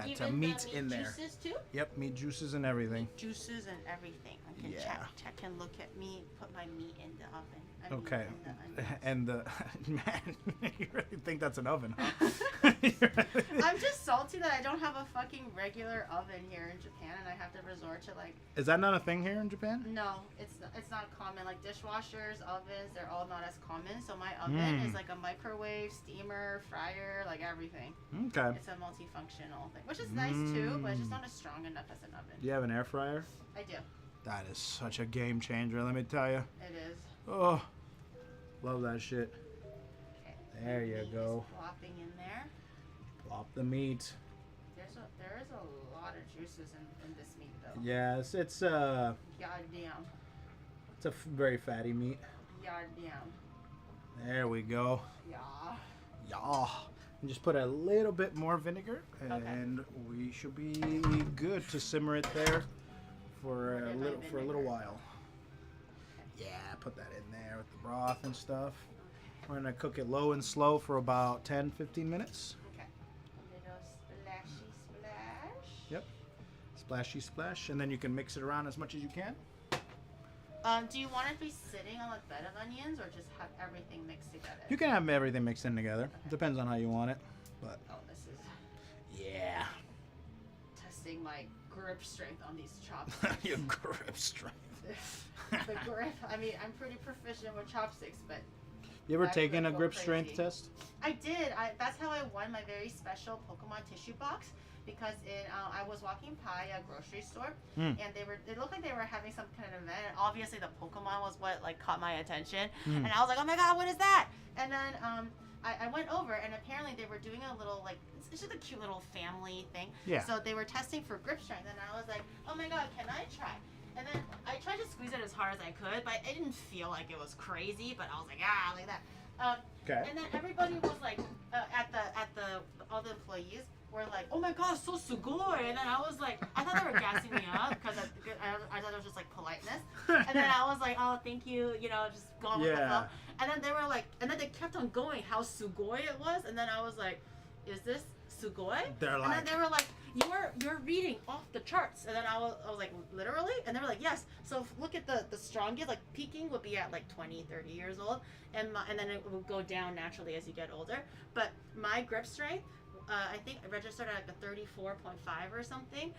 Even meat the in there. Juices too. Yep, meat juices and everything. Juices and everything. I can Yeah. check and look at me, put my meat in the oven. I mean, Okay. in the onions. And the man, you really think that's an oven, huh? I'm just salty that I don't have a fucking regular oven here in Japan, and I have to resort to like. Is that not a thing here in Japan? No, it's not common. Like dishwashers, ovens, they're all not as common. So my oven is like a microwave, steamer, fryer, like everything. Okay. It's a multifunctional thing, which is nice too, but it's just not as strong enough as an oven. Do you have an air fryer? I do. That is such a game changer, let me tell you. It is. Oh, love that shit. Okay. There you Meat is go. plopping in there. Plop the meat. There is a lot of juices in this meat though. Yes, it's Goddamn. very fatty meat. Goddamn. There we go. Yeah. Yeah. And just put a little bit more vinegar, Okay. and we should be good to simmer it there for What a did my little vinegar? while. Yeah, put that in there with the broth and stuff. We're gonna cook it low and slow for about 10-15 minutes. Okay. A little splashy splash. Yep. Splashy splash, and then you can mix it around as much as you can. Do you want it to be sitting on a bed of onions or just have everything mixed together? You can have everything mixed in together. Depends on how you want it. But Oh, this is yeah. testing my grip strength on these chopsticks. Your grip strength. The grip. I mean, I'm pretty proficient with chopsticks, but You ever That taken could a go grip strength crazy. test? I did. That's how I won my very special Pokemon tissue box because I was walking by a grocery store and it looked like they were having some kind of event. And obviously, the Pokemon was what like caught my attention, and I was like, oh my god, what is that? And then I went over and apparently they were doing a little like it's just a cute little family thing. Yeah. So they were testing for grip strength, and I was like, oh my god, can I try? And then I tried to squeeze it as hard as I could, but it didn't feel like it was crazy. But I was like, like that. Okay. And then everybody was like, all the employees were like, oh my god, so sugoi. And then I was like, I thought they were gassing me up because I thought it was just like politeness. And then I was like, oh, thank you, just going with the flow. And then they were like, and then they kept on going how sugoi it was. And then I was like, is this sugoi? They're like, and then they were like, you're reading off the charts. And then I was like, literally? And they were like, yes. So look at the strongest, like peaking would be at like 20, 30 years old. And then it will go down naturally as you get older. But my grip strength, I think I registered at like a 34.5 or something.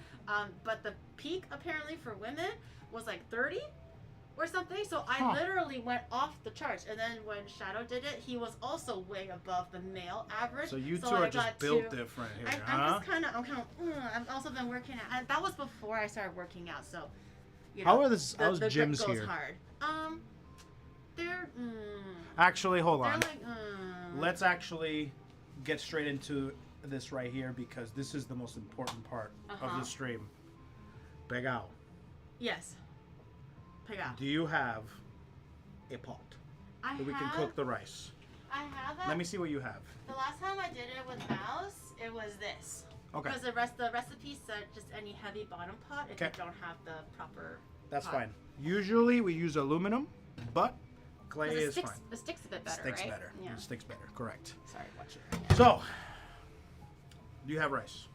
But the peak apparently for women was like 30 or something. So I literally went off the charts. And then when Shadow did it, he was also way above the male average. So you two are just built different here, I'm kind of, I've also been working out. And that was before I started working out. So, how's the gyms grip goes here? hard. They're, Actually, hold on. they're like, Let's actually get straight into this right here because this is the most important part of the stream. Pegao. Yes. Pegao. Do you have a pot I that we can cook the rice? I have it. Let me see what you have. The last time I did it with Mouse, it was this. Okay. Because the recipe said just any heavy bottom pot if you don't have the proper That's pot. fine. Usually we use aluminum, but clay is fine. It sticks a bit better, Sticks right? better. Yeah. It sticks better. Correct. Sorry, watch it. So, do you have rice?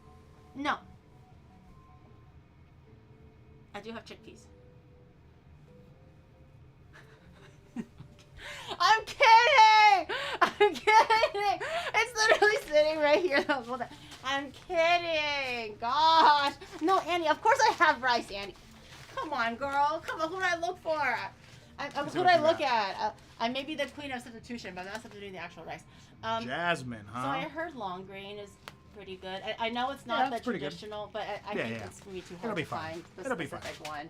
No. I do have chickpeas. I'm kidding! I'm kidding! It's literally sitting right here. I'm kidding! Gosh! No, Annie, of course I have rice, Annie. Come on, girl. Come on, who do I look for? Who do I look at? I may be the queen of substitution, but I'm not substituting the actual rice. Jasmine, huh? So I heard long grain is pretty good. I know it's not the traditional, but I think it's going to be too hard to find the specific one.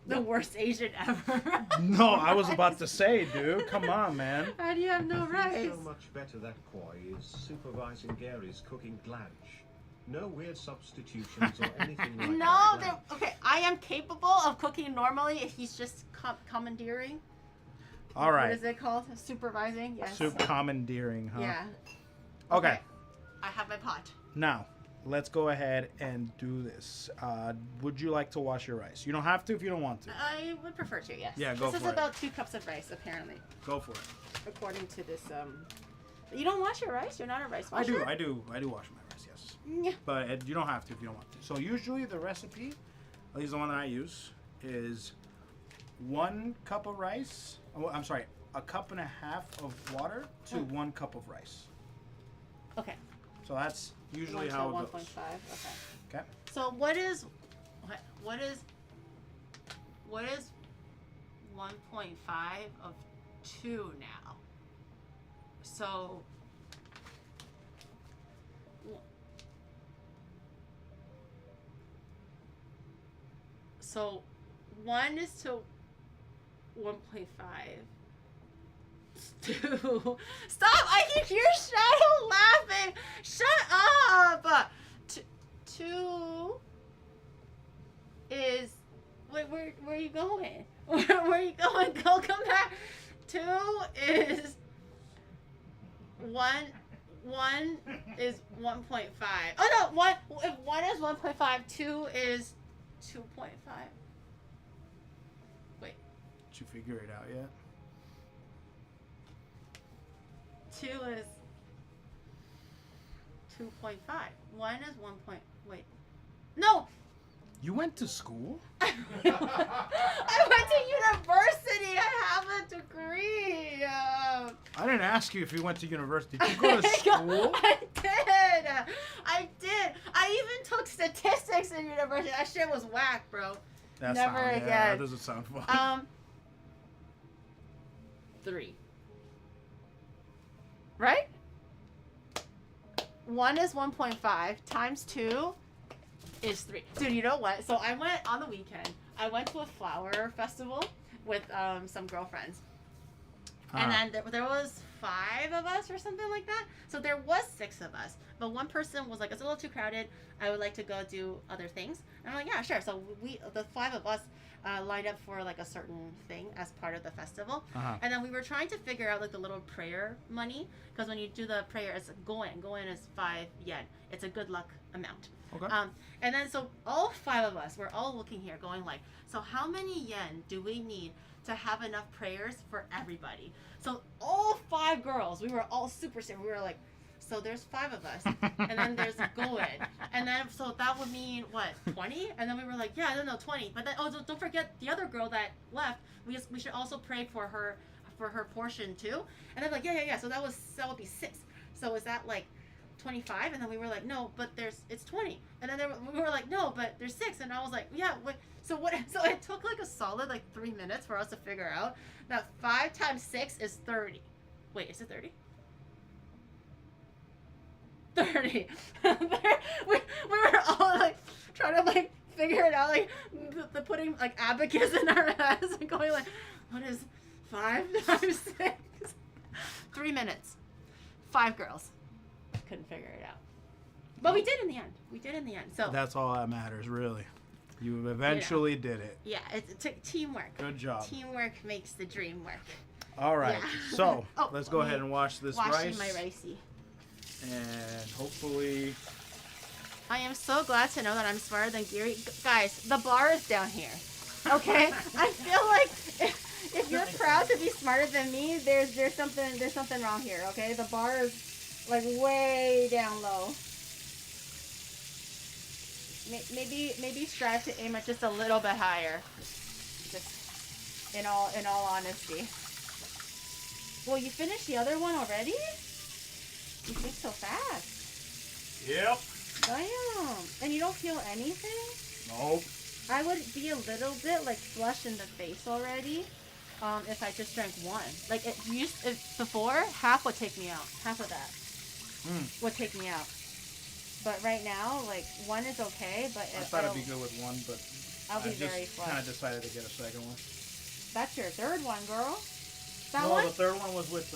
The worst Asian ever. No, I was about to say, dude. Come on, man. How do you have no rice? So much better that Koi is supervising Gary's cooking glanch. No weird substitutions or anything like No, that. okay. I am capable of cooking normally. He's just commandeering. All right. What is it called? Supervising? Yes. Soup commandeering, huh? Yeah. Okay. I have my pot. Now, let's go ahead and do this. Would you like to wash your rice? You don't have to if you don't want to. I would prefer to, yes. Yeah, go This for is it. about 2 cups of rice, apparently, Go for it. according to this. You don't wash your rice? You're not a rice washer? I do wash my rice, yes. Yeah. But you don't have to if you don't want to. So usually the recipe, at least the one that I use, is 1 cup of rice. Oh, I'm sorry, 1.5 cups of water to 1 cup of rice. Okay. So that's usually how it 1.5. goes. Okay. Okay. So what is 1.5 of 2 now? So So 1 is to 1.5. 2. Stop! I can hear Shadow laughing. Shut up. 2 is where are you going? Where are you going? Go come back. 2 is 1 is 1.5. Oh no, 1 if 1 is 1.5, 2 is 2.5. Wait. Did you figure it out yet? 2 is 2.5. 1 is 1. No! You went to school? I went to university. I have a degree. I didn't ask you if you went to university. Did you go to school? I did. I even took statistics in university. That shit was whack, bro. Never again. Yeah, that doesn't sound fun. 3. Right? 1 is 1.5 times 2 is 3. Dude, you know what? So I went on the weekend. I went to a flower festival with some girlfriends. And then there was 5 of us or something like that. So there was 6 of us. But one person was like, it's a little too crowded. I would like to go do other things. And I'm like, yeah, sure. So the 5 of us lined up for like a certain thing as part of the festival. And then we were trying to figure out like the little prayer money. Because when you do the prayer, it's goen. Goen is 5 yen. It's a good luck amount. Okay. And then so all 5 of us, we're all looking here going like, so how many yen do we need to have enough prayers for everybody? So all 5 girls, we were all super serious. We were like, so there's 5 of us, and then there's Goen, and then so that would mean what, 20? And then we were like, yeah, no, 20. But then don't forget the other girl that left. We should also pray for her portion too. And they're like, yeah. So that would be 6. So is that like 25? And then we were like, no, but it's 20. And then we were like, no, but there's 6. And I was like, yeah. So it took like a solid like 3 minutes for us to figure out that 5 times 6 is 30. Wait, is it 30? 30. we were all like trying to like figure it out, like the putting like abacus in our heads and going like, what is 5 times 6? 3 minutes. 5 girls. Couldn't figure it out. But we did in the end. So that's all that matters, really. You eventually did it. Yeah, it took teamwork. Good job. Teamwork makes the dream work. All right. Yeah. So let's go ahead and wash this rice. Washing my ricey. And hopefully... I am so glad to know that I'm smarter than Giri. Guys, the bar is down here. Okay? I feel like if you're proud to be smarter than me, there's something wrong here, okay? The bar is like way down low. Maybe strive to aim at just a little bit higher. Just in all honesty. Well, you finished the other one already? You think so fast? Yep. Damn. And you don't feel anything? Nope. I would be a little bit like flushed in the face already if I just drank 1. Like before, half would take me out. Half of that would take me out. But right now, like 1 is okay. But I thought it'd be good with 1, but I'll be very flushed. Kind of decided to get a second one. That's your 3rd one, girl. That no, one? The 3rd one was with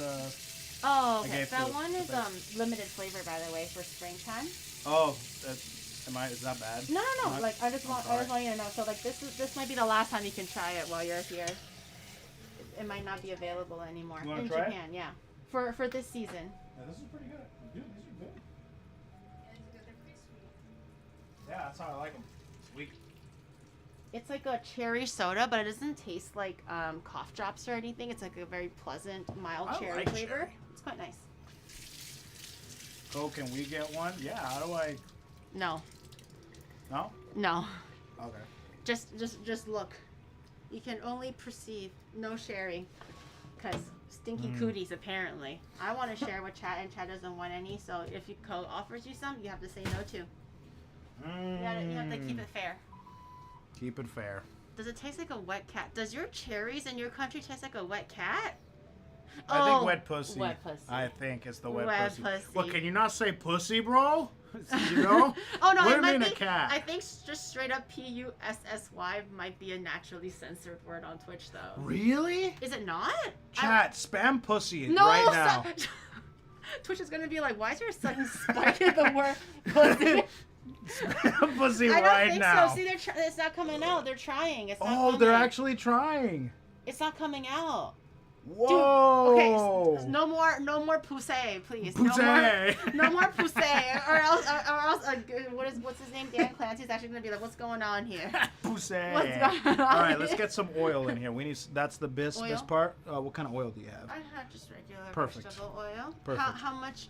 Oh, okay. That one is limited flavor, by the way, for springtime. Oh, is that bad? No. Like I just want you to know. So like this might be the last time you can try it while you're here. It might not be available anymore in Japan. Yeah, for this season. Yeah, this is pretty good. Dude, these are good. They're pretty sweet. Yeah, that's how I like them. Sweet. It's like a cherry soda, but it doesn't taste like cough drops or anything. It's like a very pleasant, mild cherry flavor. Cherry. It's quite nice. Oh, can we get one? Yeah. How do I? No. No. No. Okay. Just look. You can only perceive. No sharing, because stinky cooties apparently. I want to share with Chad, and Chad doesn't want any. So if your co offers you some, you have to say no to. You have to keep it fair. Keep it fair. Does it taste like a wet cat? Does your cherries in your country taste like a wet cat? I think wet pussy. Wet pussy. I think it's the wet pussy. Pussy. Well, can you not say pussy, bro? You know? Oh no, what it might mean be a cat? I think just straight up PUSSY might be a naturally censored word on Twitch, though. Really? Is it not? Chat, spam pussy No, right now. Twitch is gonna be like, why is there a sudden spike in the word pussy? Spam pussy I don't right think now. so. See, it's not coming out. They're trying. It's not Oh, coming. they're actually trying. It's not coming out. Whoa. Dude, okay, no more poussey, please. Poussey. No more poussey, or else, what's his name? Dan Clancy's actually gonna be like, what's going on here? Pussy. What's going on? All right, let's get some oil in here. That's the this Oil? part. What kind of oil do you have? I have just regular Perfect. vegetable oil. Perfect. How much?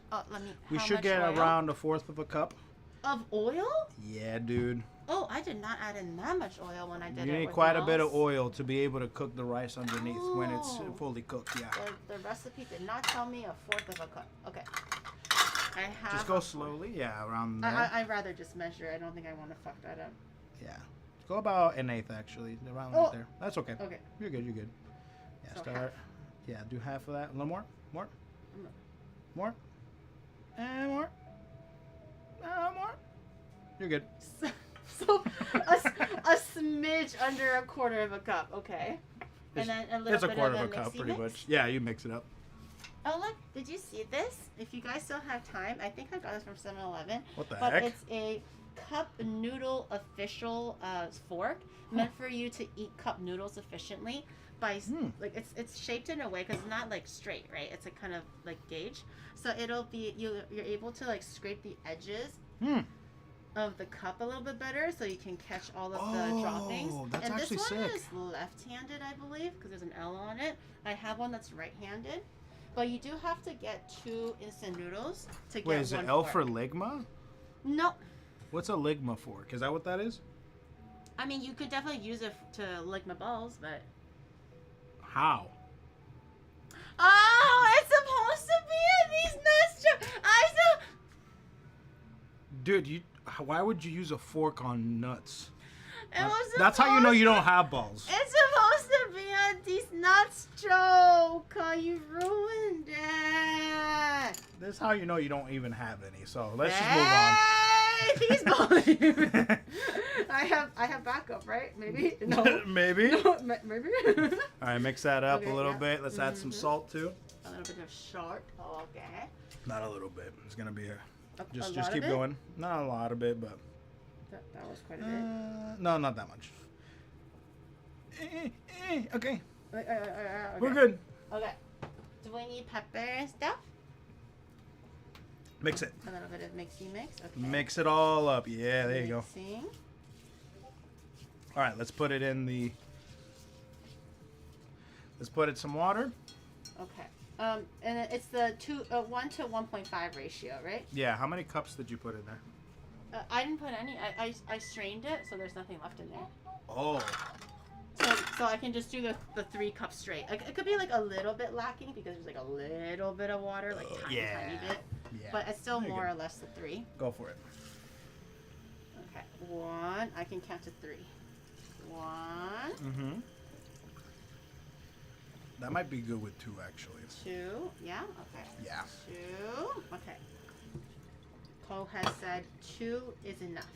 We how should much get oil? around 1/4 of a cup. Of oil? Yeah, dude. Oh, I did not add in that much oil when I did it. You need with quite a bit mouse. of oil to be able to cook the rice underneath when it's Oh. fully cooked. Yeah. The recipe did not tell me 1/4 of a cup. Okay. I have. Just go slowly. Yeah, around there. I'd rather just measure. I don't think I want to fuck that up. Yeah. Go about 1/8 actually. Around Oh. right there. That's okay. Okay. You're good. You're good. Yeah. So start. half. Yeah. Do half of that. A little more. More. More. And more. More. You're good. So a smidge under a quarter of a cup. Okay. And then a little It's a bit quarter of of a cup, pretty mix. much. Yeah, you mix it up. Oh look, did you see this? If you guys still have time, I think I got this from 7-Eleven. What the but heck? It's a cup noodle official fork meant for you to eat cup noodles efficiently by like it's shaped in a way because it's not like straight, right? It's a kind of like gauge, so it'll be you're able to like scrape the edges of the cup a little bit better, so you can catch all of the droppings. That's and actually this one sick. is left-handed, I believe, because there's an L on it. I have one that's right-handed. But you do have to get 2 instant noodles to get one. Wait, is it L fork. for Ligma? No. What's a Ligma fork? Is that what that is? I mean, you could definitely use it to lick my balls, but... How? Oh, it's supposed to be in these nuts. Dude, why would you use a fork on nuts? That's how you know you don't have balls. It's supposed to be on these nuts, joke. You ruined it. That's how you know you don't even have any. So let's just move on. He's balling. I have backup, right? Maybe? No. Maybe. No, maybe. All right, mix that up Okay, a little yeah. bit. Let's add some salt too. A little bit of salt. Okay. Not a little bit. It's gonna be A just lot keep of it? going. Not a lot of it, but That was quite a bit. no, not that much. Okay, Okay. we're good. Okay. Do we need pepper and stuff? Mix it. A little bit of mixy mix. Okay. Mix it all up. Yeah, there you go. Mixing. All right, let's put it in the. Let's put it some water. Okay. And it's the 1 to 1.5 ratio, right? Yeah. How many cups did you put in there? I didn't put any. I strained it, so there's nothing left in there. Oh. So I can just do the 3 cups straight. It could be like a little bit lacking because there's like a little bit of water, like tiny bit. Yeah. But it's still There you more go. or less the 3. Go for it. Okay. 1. I can count to 3. 1. Mm-hmm. That might be good with 2, actually. 2. Yeah. Okay. Yeah. 2. Okay. Cole has said 2 is enough.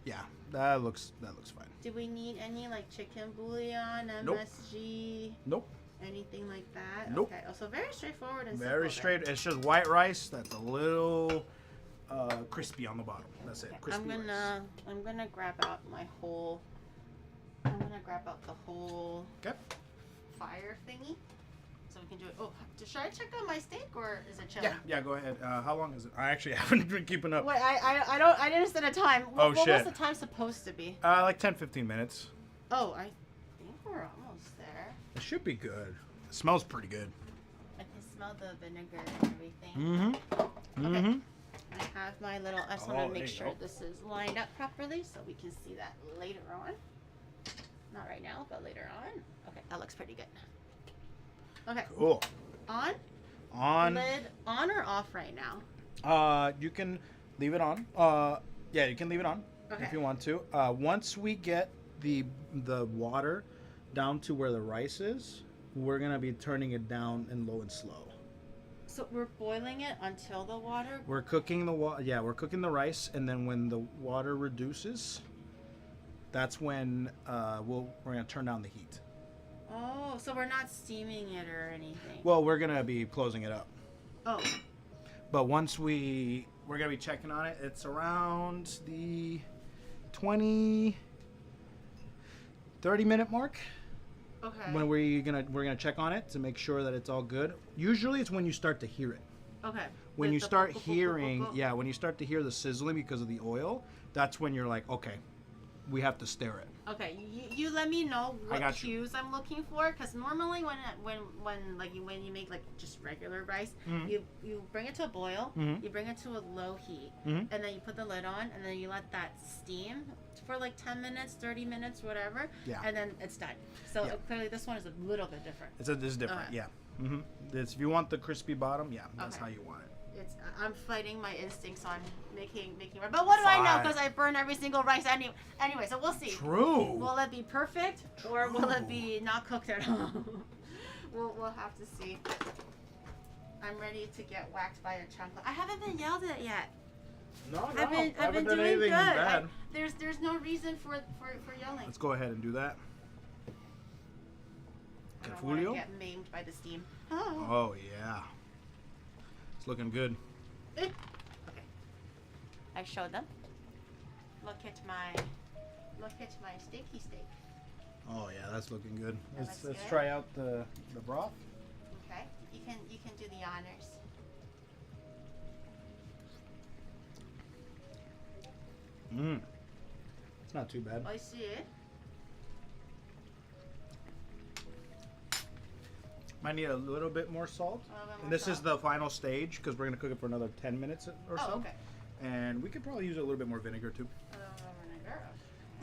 Yeah, that looks fine. Do we need any like chicken bouillon, Nope. MSG, Nope. anything like that? Nope. Okay. Also very straightforward and Very simple straight. It's just white rice that's a little crispy on the bottom. That's it. then. Okay. Crispy rice. I'm gonna grab out my whole. I'm gonna grab out the whole Okay. fire thingy, so we can do it. Oh, should I check out my steak or is it chill? Yeah. Go ahead. How long is it? I actually haven't been keeping up. Wait, I didn't set a time. Oh, what shit. was the time supposed to be? Like 10-15 minutes. Oh, I think we're almost there. It should be good. It smells pretty good. I can smell the vinegar and everything. Mm-hmm. Okay. Mm-hmm. I have my little. I just Oh, want to there make you sure go. this is lined up properly so we can see that later on. Not right now, but later on. Okay, that looks pretty good. Okay, Cool. on. On. Lid on or off right now? You can leave it on. Yeah, you can leave it on Okay. if you want to. Once we get the water down to where the rice is, we're gonna be turning it down and low and slow. So we're boiling it until the water. We're cooking we're cooking the rice, and then when the water reduces, that's when we're gonna turn down the heat. Oh, so we're not steaming it or anything. Well, we're gonna be closing it up. Oh. But once we're gonna be checking on it, it's around the 20-30 minute mark. Okay. When we're gonna check on it to make sure that it's all good. Usually it's when you start to hear it. Okay. When The- you the start boop, boop, boop, boop, hearing, boop. yeah, when you start to hear the sizzling because of the oil, that's when you're like, okay, we have to stir it. Okay, you let me know what got you. cues I'm looking for, because normally when you make like just regular rice, Mhm. you bring it to a boil, Mhm. you bring it to a low heat, Mhm. and then you put the lid on, and then you let that steam for like 10 minutes, 30 minutes, whatever, Yeah. and then it's done. So Yeah. clearly this one is a little bit different. This is different, Okay. yeah. Mm-hmm. If you want the crispy bottom, yeah, that's Okay. how you want it. I'm fighting my instincts on making right. But what do I know? Fine. Because I burn every single rice anyway. So we'll see. True. Will it be perfect or will it True. be not cooked at all? we'll have to see. I'm ready to get whacked by a chocolate. I haven't been yelled at yet. No, I've been done doing anything good. bad. There's no reason for yelling. Let's go ahead and do that. I don't want to Carfulio? get maimed by the steam. Oh yeah, it's looking good. Okay. I showed them. Look at my steaky steak. Oh yeah, that's looking good. That Let's looks good. try out the broth. Okay. You can do the honors. It's not too bad. I see it. Might need a little bit more salt. A little bit more And this is salt. the final stage because we're gonna cook it for another 10 minutes or so. Oh, okay. And we could probably use a little bit more vinegar too. A little vinegar.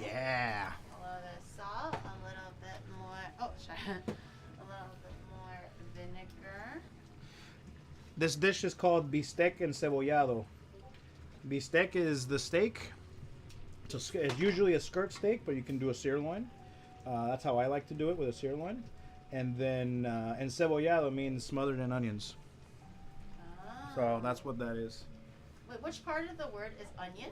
Yeah. A little bit of salt. A little bit more. Oh, sorry. A little bit more vinegar. This dish is called bistec encebollado. Bistec is the steak. It's usually a skirt steak, but you can do a sirloin. That's how I like to do it, with a sirloin. And then encebollado means smothered in onions. So that's what that is. Wait, which part of the word is onion?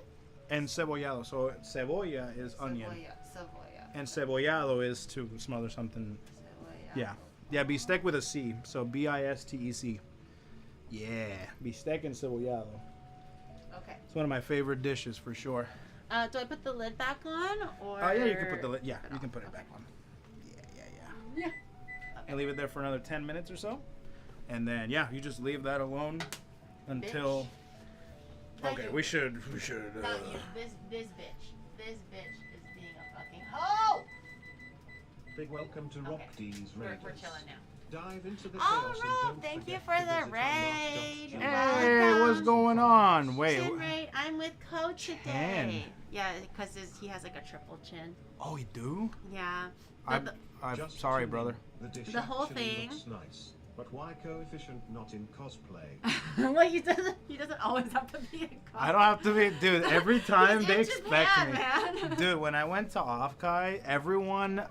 Encebollado. So cebolla is onion. Cebolla. And cebollado is to smother something. Cebolla. Yeah. Yeah, bistec with a C. So B-I-S-T-E-C. Yeah. Bistec encebollado. Okay. It's one of my favorite dishes for sure. Do I put the lid back on, or? Oh yeah, you can put the lid. Yeah, you can put it Okay. back on. Yeah. Yeah. And leave it there for another 10 minutes or so. And then yeah, you just leave that alone until. Not Okay, you. we should. Not you. This bitch. This bitch is being a fucking hoe. Big welcome to Rock Okay. D's We're Raiders. chilling now. Dive into the Oh, chaos and Rob, don't thank you forget for to the visit raid. unlocked.gg. Hey, what's going on? Wait. Chin raid. I'm with Coach today. Chin. Yeah, because he has like a triple chin. Oh, you do? Yeah. I'm Just sorry, to brother. The dish The whole actually thing. looks nice, but why coefficient not in cosplay? Well, he doesn't always have to be a cop. I don't have to be, dude. Every time He's they in expect Japan, me, man. dude. When I went to Offkai, everyone,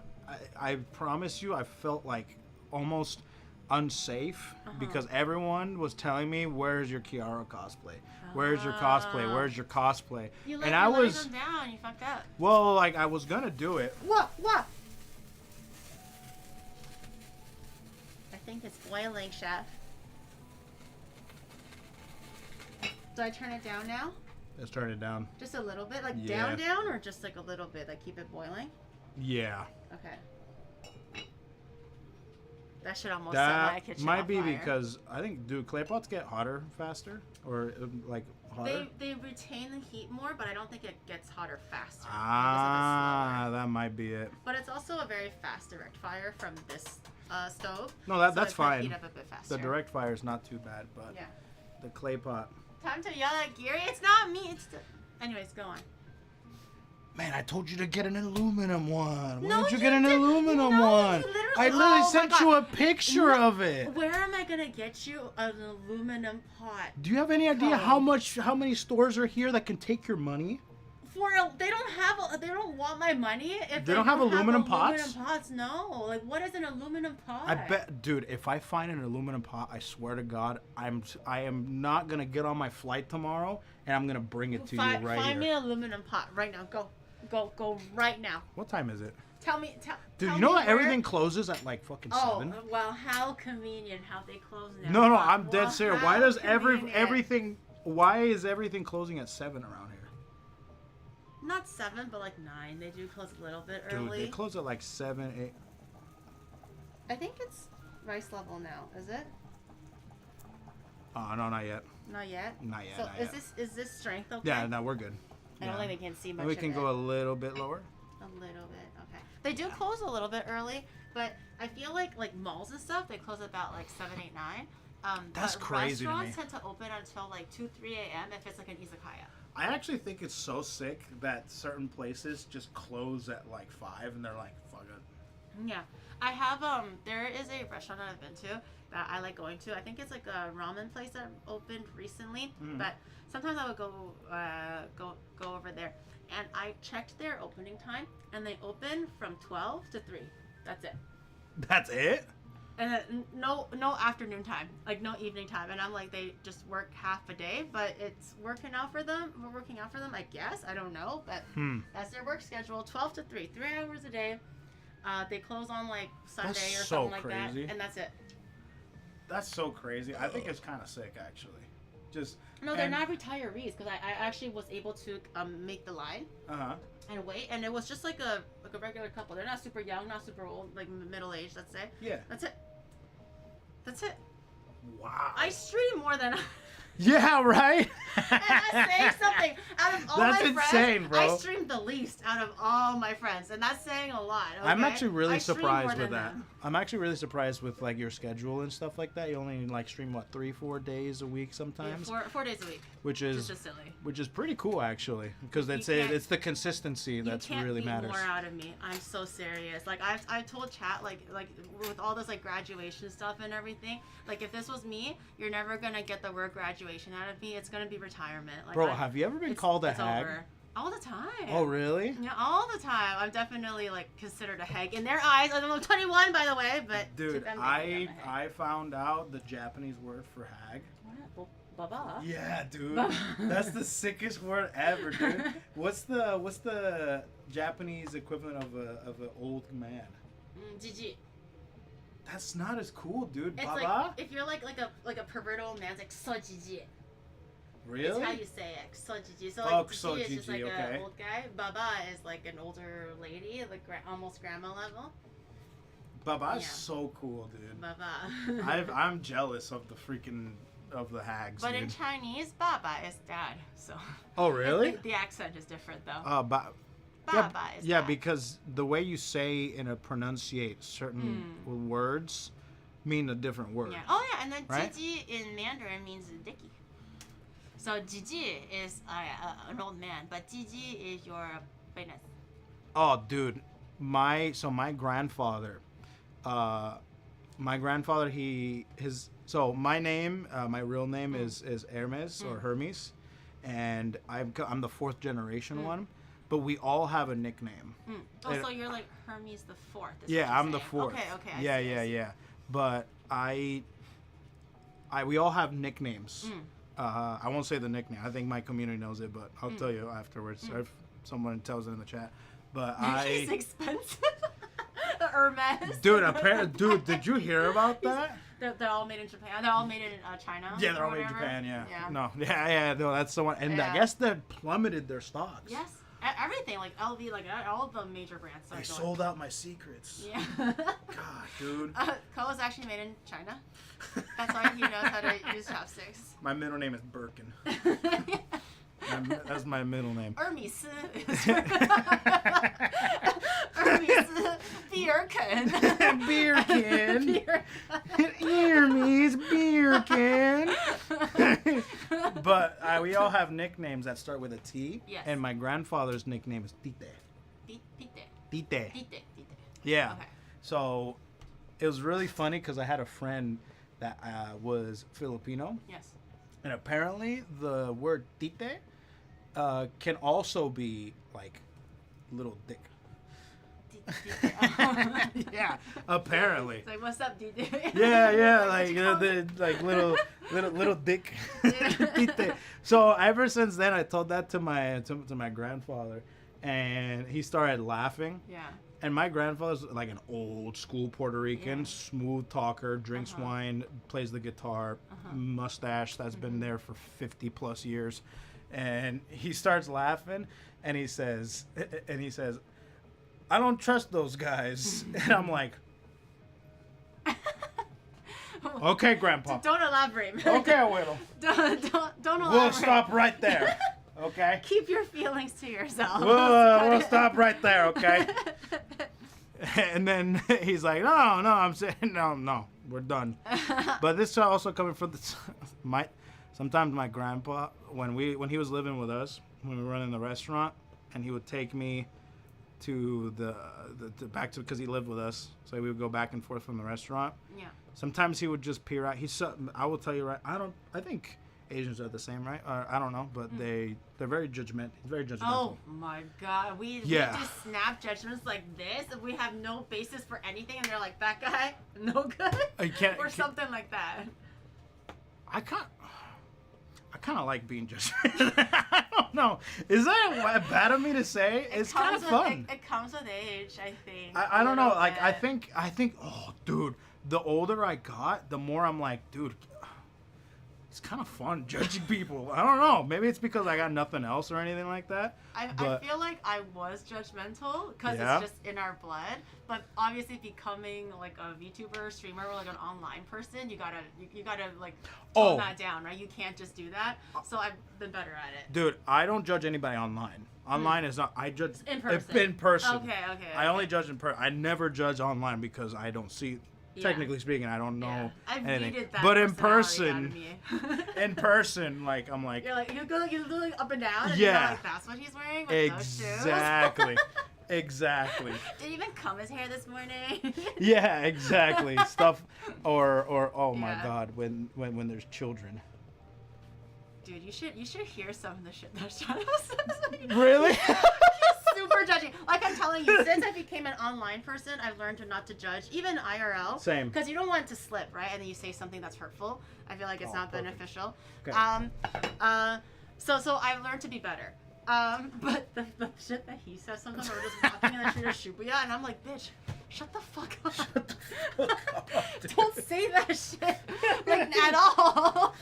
I promise you, I felt like almost unsafe because everyone was telling me, "Where's your Kiara cosplay? Where's your cosplay? Where's your cosplay?" You And I letting was, them down. You fucked up. well, like I was gonna do it. What? I think it's boiling, chef. Do I turn it down now? Let's turn it down. Just a little bit? Like Yeah. down, or just like a little bit? Like keep it boiling? Yeah. Okay. That should almost set my That kitchen might on be fire. because I think, do clay pots get hotter faster, or like hotter? They retain the heat more, but I don't think it gets hotter faster. Maybe it's a bit Ah, slower. that might be it. But it's also a very fast direct fire from this stove. No, so that's it could fine. Heat up a bit faster. The direct fire is not too bad, but Yeah. the clay pot. Time to yell at Giri. It's not me. It's the. Anyways, go on. Man, I told you to get an aluminum one. Why No, did you you get an didn't. aluminum No, you one? literally- I literally Oh my sent God. you a picture of it. Where am I gonna get you an aluminum pot? Do you have any idea Oh. how many stores are here that can take your money? They don't want my money. If They don't have aluminum pots? Aluminum pots, no. Like, what is an aluminum pot? I bet, dude, if I find an aluminum pot, I swear to God, I am not gonna get on my flight tomorrow, and I'm gonna bring it to you right Find me here. an aluminum pot right now. Go right now. What time is it? Tell me. Dude, tell you know me that where- everything closes at like fucking Oh 7? well, how convenient how they close now. No, Huh? I'm dead Well, serious. how Why does convenient. everything? Why is everything closing at 7 around here? Not 7, but like 9. They do close a little bit Dude, early. they close at like 7, 8. I think it's rice level now. Is it? Oh no, not yet. Not yet. Not yet. So not is yet. this strength okay? Yeah, no, we're good. I don't think they can see much. And we of can it. go a little bit lower. A little bit, okay. They do close a little bit early, but I feel like malls and stuff, they close about like 7, 8, 9. That's but crazy to me. Restaurants tend to open until like 2, 3 a.m. if it's like an izakaya. I actually think it's so sick that certain places just close at like 5, and they're like, "Fuck it." Yeah, I have there is a restaurant that I've been to that I like going to. I think it's like a ramen place that opened recently, but sometimes I would go over there, and I checked their opening time, and they open from 12 to 3. That's it. That's it? And then no afternoon time, like no evening time. And I'm like, they just work half a day, but it's working out for them. We're working out for them, I guess. I don't know, but that's their work schedule. 12 to 3, 3 hours a day. They close on like Sunday That's or so something like crazy. that, and that's it. That's so crazy. I think it's kind of sick, actually. Just No, they're not retirees because I actually was able to make the line and wait, and it was just like a regular couple. They're not super young, not super old, like middle aged. Let's say. Yeah. That's it. That's it. Wow. I stream more than. Yeah, right? And that's saying something. Out of all That's my friends, insane, bro. I streamed the least out of all my friends, and that's saying a lot. Okay? I'm actually really I stream surprised more with than that. them. I'm actually really surprised with like your schedule and stuff like that. You only like stream what 3-4 days a week sometimes, Yeah, 4 days a week. which It's is just silly. which is pretty cool actually, because You it's can't- it's the consistency that's you can't really beat matters. more out of me. I'm so serious. Like I've told chat like with all this like graduation stuff and everything. Like if this was me, you're never gonna get the word graduation out of me. It's gonna be retirement. Like, Bro, have you ever been called a it's hag? over. All the time. Oh really? Yeah, all the time. I'm definitely like considered a hag in their eyes. I'm 21 by the way, but to Dude, them, they think I'm a hag. I found out the Japanese word for hag. Baba. Yeah, dude. That's the sickest word ever, dude. What's the Japanese equivalent of an old man? Gigi. That's not as cool, dude. It's Baba? like if you're like a pervert old man, it's like so Gigi. Really? It's how you say it. So Gigi. So Oh, like Gigi is just Gigi, like okay. an old guy. Baba is like an older lady, like almost grandma level. Baba is Yeah. so cool, dude. Baba. I'm jealous of the freaking of the hags, But dude. in Chinese, Baba is dad. So. Oh, really? The accent is different though. Yeah, Baba is yeah, dad. because the way you say and pronunciate certain words mean a different word. Yeah. Oh yeah, and then Right? Gigi in Mandarin means dicky. So Gigi is an old man, but Gigi is your penis. Oh, dude, my grandfather, so my name, my real name is Hermes or Hermes, and I'm the 4th generation one, but we all have a nickname. Oh, And- so you're like Hermes the 4th. is Yeah, what I'm you're the saying. 4th. Okay. I Yeah, see. yeah. But we all have nicknames. I won't say the nickname. I think my community knows it, but I'll tell you afterwards. Or if someone tells it in the chat. But He's expensive. The Hermes. Dude, did you hear about that? They're all made in Japan. They're all made in China. Yeah, they're or all made in whatever. Japan. Yeah. Yeah. No, that's the one. And I Yeah. guess they plummeted their stocks. Yes. Everything like LV, like all the major brands. They Going. sold out my secrets. Yeah. God, dude. Ko is actually made in China. That's why he knows how to use chopsticks. My middle name is Birkin. That's my middle name. Hermes. Hermes Birkin. Birkin. Hermes Birkin. But we all have nicknames that start with a T. Yes. And my grandfather's nickname is Tite. Tite. Tite. Yeah. Okay. So it was really funny because I had a friend that was Filipino. Yes. And apparently the word Tite can also be like little dick. Yeah, apparently. It's like, what's up, dude? Yeah, like like little dick. Tite. So ever since then, I told that to my grandfather, and he started laughing. Yeah. And my grandfather's like an old school Puerto Rican, Yeah. smooth talker, drinks wine, plays the guitar, mustache that's been there for 50 plus years. And he starts laughing and he says, I don't trust those guys. And I'm like, okay, Grandpa. Don't elaborate. Okay, Abuelo. Don't elaborate. We'll stop right there. Okay? Keep your feelings to yourself. We'll stop right there, okay? And then he's like, no, I'm saying, no, we're done. But this is also coming from sometimes my grandpa, when he was living with us, when we were running the restaurant, and he would take me to back to, because he lived with us, so we would go back and forth from the restaurant. Yeah. Sometimes he would just peer out. I will tell you right, I think Asians are the same, right? I don't know, but they're very judgmental. Very judgmental. Oh my god, we do snap judgments like this, and we have no basis for anything, and they're like, that guy, no good, or something like that. I kind of like being judgmental. I don't know. Is that bad of me to say? It's kind of fun. It comes with age, I think. I don't know. Like I think. Oh, dude. The older I got, the more I'm like, dude. It's kind of fun judging people. I don't know. Maybe it's because I got nothing else or anything like that. I feel like I was judgmental because it's just in our blood. But obviously, becoming like a VTuber, streamer, or like an online person, you gotta like tone that down, right? You can't just do that. So I've been better at it. Dude, I don't judge anybody online. Online is not. I judge in person. In person. Okay. I only judge in person. I never judge online because I don't see. Technically speaking, I don't know anything. But in person, like I'm like. You're like you go like up and down. And you're like, that's what he's wearing. With Exactly. Exactly. Did he even comb his hair this morning? Yeah, exactly. Stuff or oh my god, when there's children. Dude, you should hear some of the shit that Shadow says. Really? Super judging. Like I'm telling you, since I became an online person, I've learned to not to judge, even IRL. Same. Because you don't want it to slip, right? And then you say something that's hurtful. I feel like it's not beneficial. Okay. So I've learned to be better. But the shit that he says sometimes, we're just walking in the street of Shibuya, and I'm like, bitch, shut the fuck up. Shut the fuck up, dude. Don't say that shit, like, at all.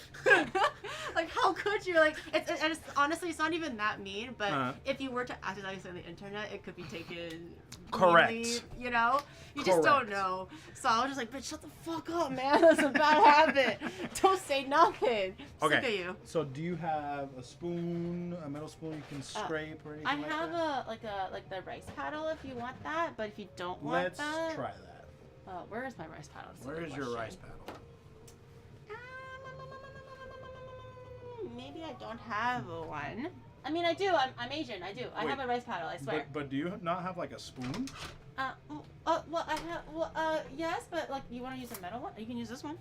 Like, how could you? Like, it's honestly, it's not even that mean, but if you were to act like on the internet, it could be taken correct. Meanly, you know? You just don't know. So I was just like, bitch, shut the fuck up, man. That's a bad habit. Don't say nothing. Okay. Sick of you. So do you have a spoon, a metal spoon you can scrape or anything I like have that? like the rice paddle if you want that, but if you don't want that. Let's try that. Where is my rice paddle? Where is your rice paddle? Maybe I don't have one. I mean, I do. I'm Asian. I do. I have a rice paddle. I swear. But do you not have like a spoon? Well, I have. Well, yes, but like, you want to use a metal one? You can use this one.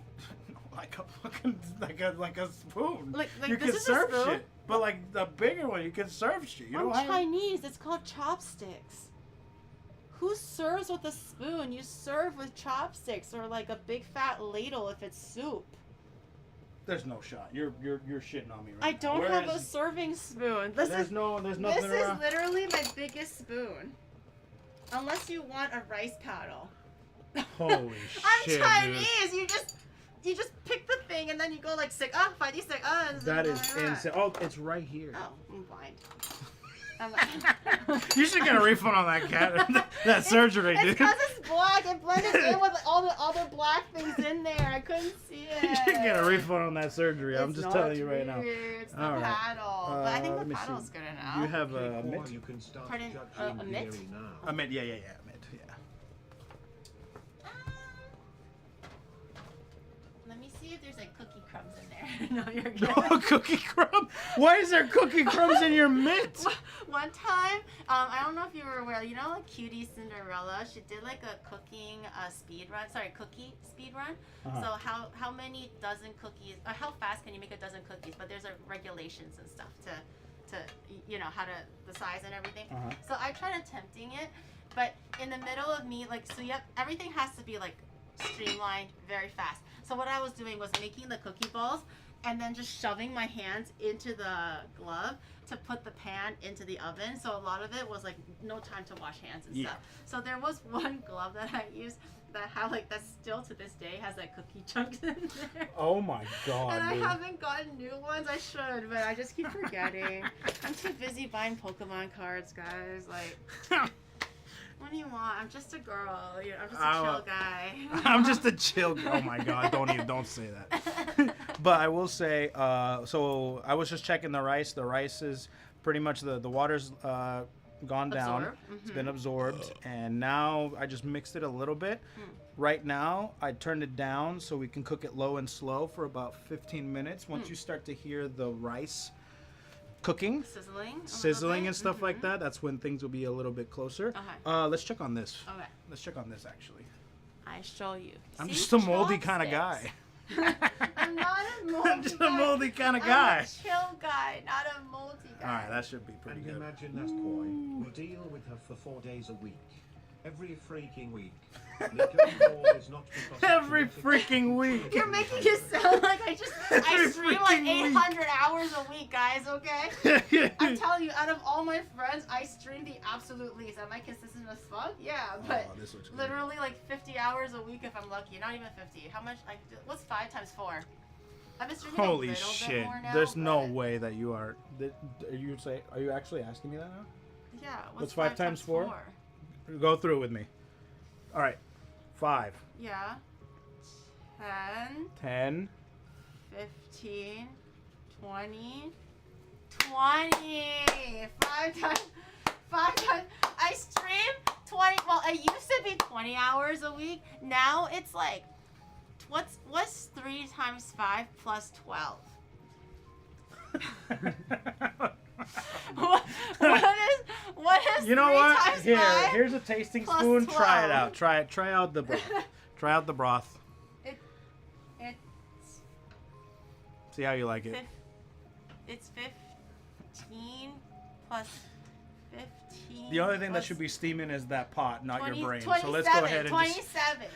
Like a fucking like a spoon. Like you this can is serve a spoon. shit. But like the bigger one, you can serve shit. You I'm Chinese. It's called chopsticks. Who serves with a spoon? You serve with chopsticks or like a big fat ladle if it's soup. There's no shot. You're shitting on me right I now. don't have a serving spoon. There's nothing This around. is literally my biggest spoon. Unless you want a rice paddle. Holy shit, I'm Chinese. Dude. You just pick the thing and then you go like sick. That is insane. Oh, it's right here. Oh, I'm blind. You should get a refund on that surgery, dude. It's because it's black. It blended in with all the other black things in there. I couldn't see it. You should get a refund on that surgery. I'm just telling you right now. It's the paddle. But I think the paddle's good enough. Do you have a mitt? You can start Pardon? judging A mitt? Giri now. A mitt, yeah, mitt, yeah. Let me see if there's like cookie crumbs in there. No, you're good. No, cookie crumb? Why is there cookie crumbs in your mitt? One time, I don't know if you were aware, you know, like Cutie Cinderella, she did like a cooking cookie speed run. So how many dozen cookies, or how fast can you make a dozen cookies? But there's regulations and stuff to you know, how to, the size and everything. So I tried attempting it, but in the middle of me, like, so everything has to be like streamlined very fast. So what I was doing was making the cookie balls and then just shoving my hands into the glove to put the pan into the oven. So a lot of it was like no time to wash hands and stuff. So there was one glove that I used that that still to this day has like cookie chunks in there. Oh my god. And dude. I haven't gotten new ones. I should, but I just keep forgetting. I'm too busy buying Pokemon cards, guys. Like, what do you want? I'm just a girl. I'm just a chill guy. I'm just a chill guy. Oh my god, don't say that. But I will say, so I was just checking the rice. The rice is pretty much the water's gone down. It's been absorbed, and now I just mixed it a little bit. Right now, I turned it down so we can cook it low and slow for about 15 minutes. Once you start to hear the rice cooking, sizzling and stuff like that, that's when things will be a little bit closer. Let's check on this. Okay. Let's check on this actually. I show you. I'm just a moldy kind of guy. I'm not a moldy I'm just a guy. moldy kind of I'm guy. a chill guy, not a moldy guy. All right, that should be pretty And good. imagine that boy. We deal with her for 4 days a week. Every freaking week. Nico's call is not because Every it's freaking week. You're making it sound like I Every stream like freaking week. 800 hours a week, guys, okay? I'm telling you, out of all my friends, I stream the absolute least. Am I consistent as fuck? Yeah, but Oh, this looks good. literally like 50 hours a week if I'm lucky. Not even 50. How much? Like, what's 5 times 4? I've been streaming Holy a little shit! bit more now, There's no but- way that you are. Are you actually asking me that now? Yeah, What's 5 times 4? Go through it with me. All right. 5. Yeah. 10, 10. 15, 20, 20. 5 times. I stream 20. Well, it used to be 20 hours a week. Now it's like, what's 3 times 5 plus 12? What is You know 3 what? times 5? Here's a tasting plus spoon. Try it 12. out. Try out the broth. Try out the broth. It's See how you like it. It's 15 plus 15. The only thing that plus should be steaming is that pot, not 20 your brain. 27, So let's go ahead and 27.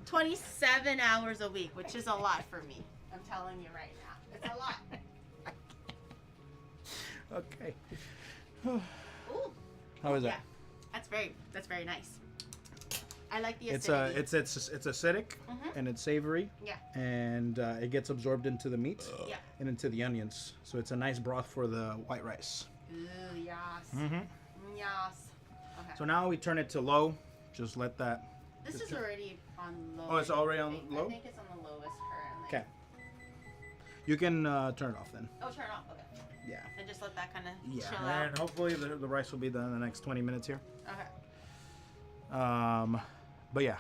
27 hours a week, which is a lot for me. I'm telling you right now. It's a lot. Okay. Ooh. How is Yeah. that? That's very nice. I like the It's acidity. it's acidic Mhm. and it's savory. Yeah. And it gets absorbed into the meat Yeah. and into the onions. So it's a nice broth for the white rice. Ooh, yes. Mm-hmm. Yes. Okay. So now we turn it to low. Just let that. This is already on low. Oh, it's already on low? I think it's on the lowest currently. Okay. You can turn it off then. Oh, turn it off. Okay. Yeah. And just let that kind of Yeah. chill out. And hopefully the rice will be done in the next 20 minutes here. Okay. But yeah.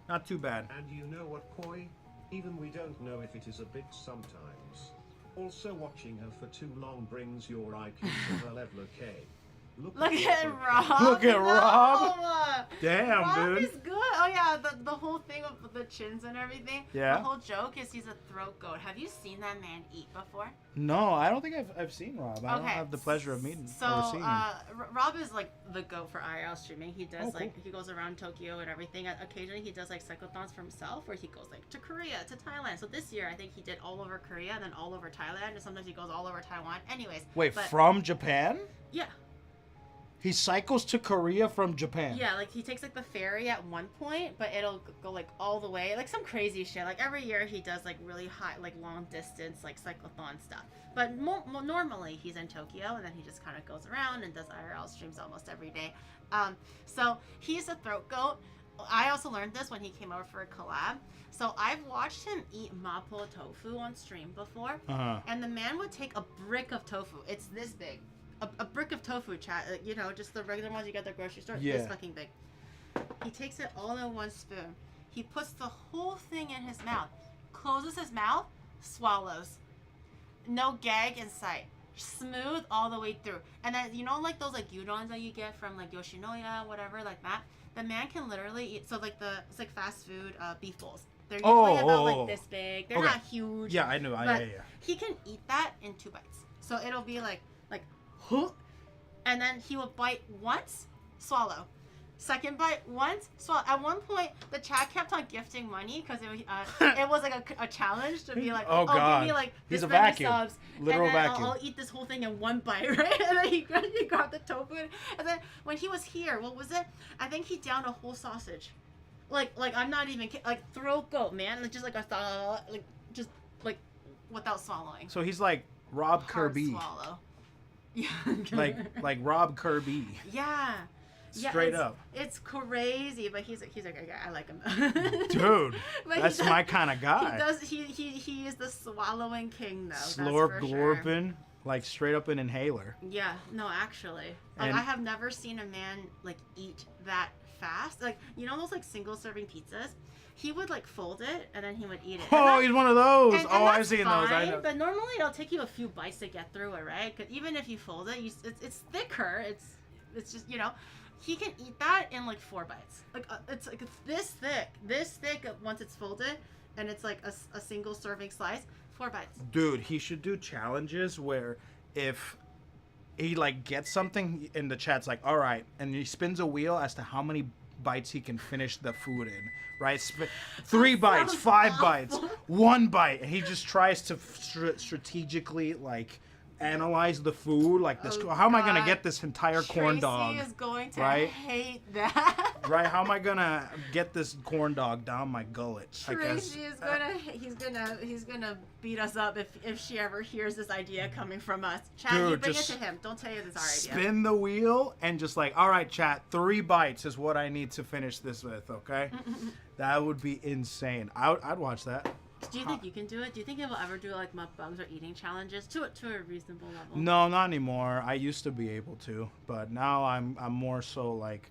Not too bad. And you know what, Koi? Even we don't know if it is a bit sometimes. Also, watching her for too long brings your IQ to her level of K. Look your at level of K. Rob. Look at Rob. No. Damn, Rob dude. is good. Oh yeah, the whole thing of the chins and everything. Yeah. The whole joke is he's a throat goat. Have you seen that man eat before? No, I don't think I've seen Rob. I don't Okay. have the pleasure of meeting So or seeing him. Rob is like the goat for IRL streaming. He does Oh, like cool. he goes around Tokyo and everything. Occasionally he does like cyclothons for himself, where he goes like to Korea, to Thailand. So this year I think he did all over Korea and then all over Thailand, and sometimes he goes all over Taiwan. Anyways. Wait, but, from Japan? yeah. He cycles to Korea from Japan. Yeah, like he takes like the ferry at one point, but it'll go like all the way, like some crazy shit. Like every year he does like really high, like long distance, like cyclothon stuff. But normally he's in Tokyo, and then he just kind of goes around and does IRL streams almost every day. So he's a throat goat. I also learned this when he came over for a collab. So I've watched him eat mapo tofu on stream before, Uh-huh. and the man would take a brick of tofu. It's this big. A brick of tofu, chat. You know, just the regular ones you get at the grocery store. Yeah. This fucking big. He takes it all in one spoon. He puts the whole thing in his mouth. Closes his mouth. Swallows. No gag in sight. Smooth all the way through. And then, you know, like those like udons that you get from like Yoshinoya, whatever, like that. The man can literally eat. So like it's like fast food beef bowls. They're usually about like this big. They're Okay. not huge. Yeah, I know. But Yeah. he can eat that in 2 bites. So it'll be like, and then he will bite once, swallow. Second bite once, swallow. At one point, the chat kept on gifting money because it was like a challenge to be like, Oh, God. give me like He's this a many vacuum. subs, Literal and then vacuum. I'll eat this whole thing in one bite, right? And then he grabbed the tofu, and then when he was here, what was it? I think he downed a whole sausage. Like I'm not even like throat goat, man. Like just like like without swallowing. So he's like Rob Hard Kirby. swallow. Yeah. like Rob Kirby. Yeah. Straight up. It's crazy, but he's a good guy. I like him. Dude, But he that's does- my kind of guy. He is the swallowing king though. Slurp that's for sure. glorping, like straight up an inhaler. Yeah, no, actually. Like, And- I have never seen a man like eat that fast. Like, you know those like single serving pizzas? He would like fold it and then he would eat it. And Oh, that- he's one of those. and Oh, I've that's seen those. I fine, know. But normally it'll take you a few bites to get through it, right? Because even if you fold it, it's thicker. It's just, you know. he can eat that in like 4 bites. Like it's this thick once it's folded, and it's like a single serving slice. 4 bites. Dude, he should do challenges where if he like gets something in the chat's like, all right, and he spins a wheel as to how many bites he can finish the food in, right? 3 bites, 5 bites, 1 bite, and he just tries to strategically like analyze the food like this. How am I gonna get this entire corn dog? Tracy is going to right? hate that. Right? How am I gonna get this corn dog down my gullet? Tracy is he's gonna beat us up if she ever hears this idea coming from us. Chat, Dude, you bring it just to him. Don't tell you this is our idea. Spin the wheel and just like, all right, chat, 3 bites is what I need to finish this with. Okay, that would be insane. I'd watch that. Do you think you can do it? Do you think you will ever do like mukbangs or eating challenges to a reasonable level? No, not anymore. I used to be able to, but now I'm more so like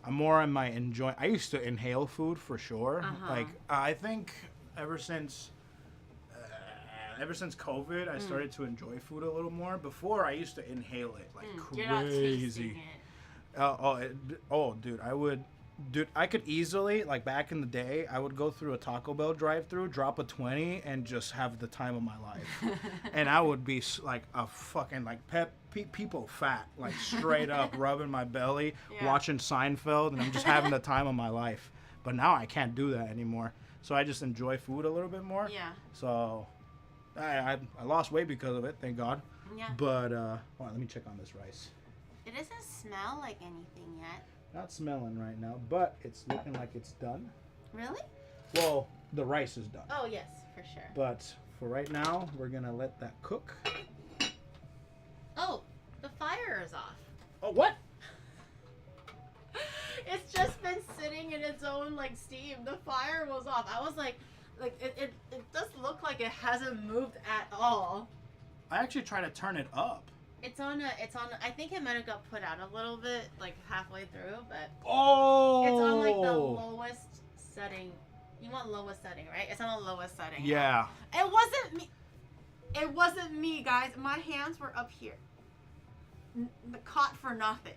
I'm more in my enjoy. I used to inhale food for sure. Like I think ever since COVID, I started to enjoy food a little more. Before I used to inhale it like You're not tasting it. Dude, I would. Dude, I could easily, like back in the day, I would go through a Taco Bell drive-thru, drop a 20, and just have the time of my life. And I would be like a fucking like people fat, like straight up rubbing my belly, watching Seinfeld, and I'm just having the time of my life. But now I can't do that anymore. So I just enjoy food a little bit more. Yeah. So I lost weight because of it, thank God. Yeah. But hold on, let me check on this rice. It doesn't smell like anything yet. Not smelling right now, but it's looking like it's done. Really? Well, the rice is done. Oh, yes, for sure. But for right now, we're going to let that cook. Oh, the fire is off. Oh, what? It's just been sitting in its own, like, steam. The fire was off. I was like it does look like it hasn't moved at all. I actually tried to turn it up. It's on, I think it might have got put out a little bit, like, halfway through, but... Oh! It's on, like, the lowest setting. You want lowest setting, right? It's on the lowest setting. Yeah. It wasn't me. It wasn't me, guys. My hands were up here. Caught for nothing.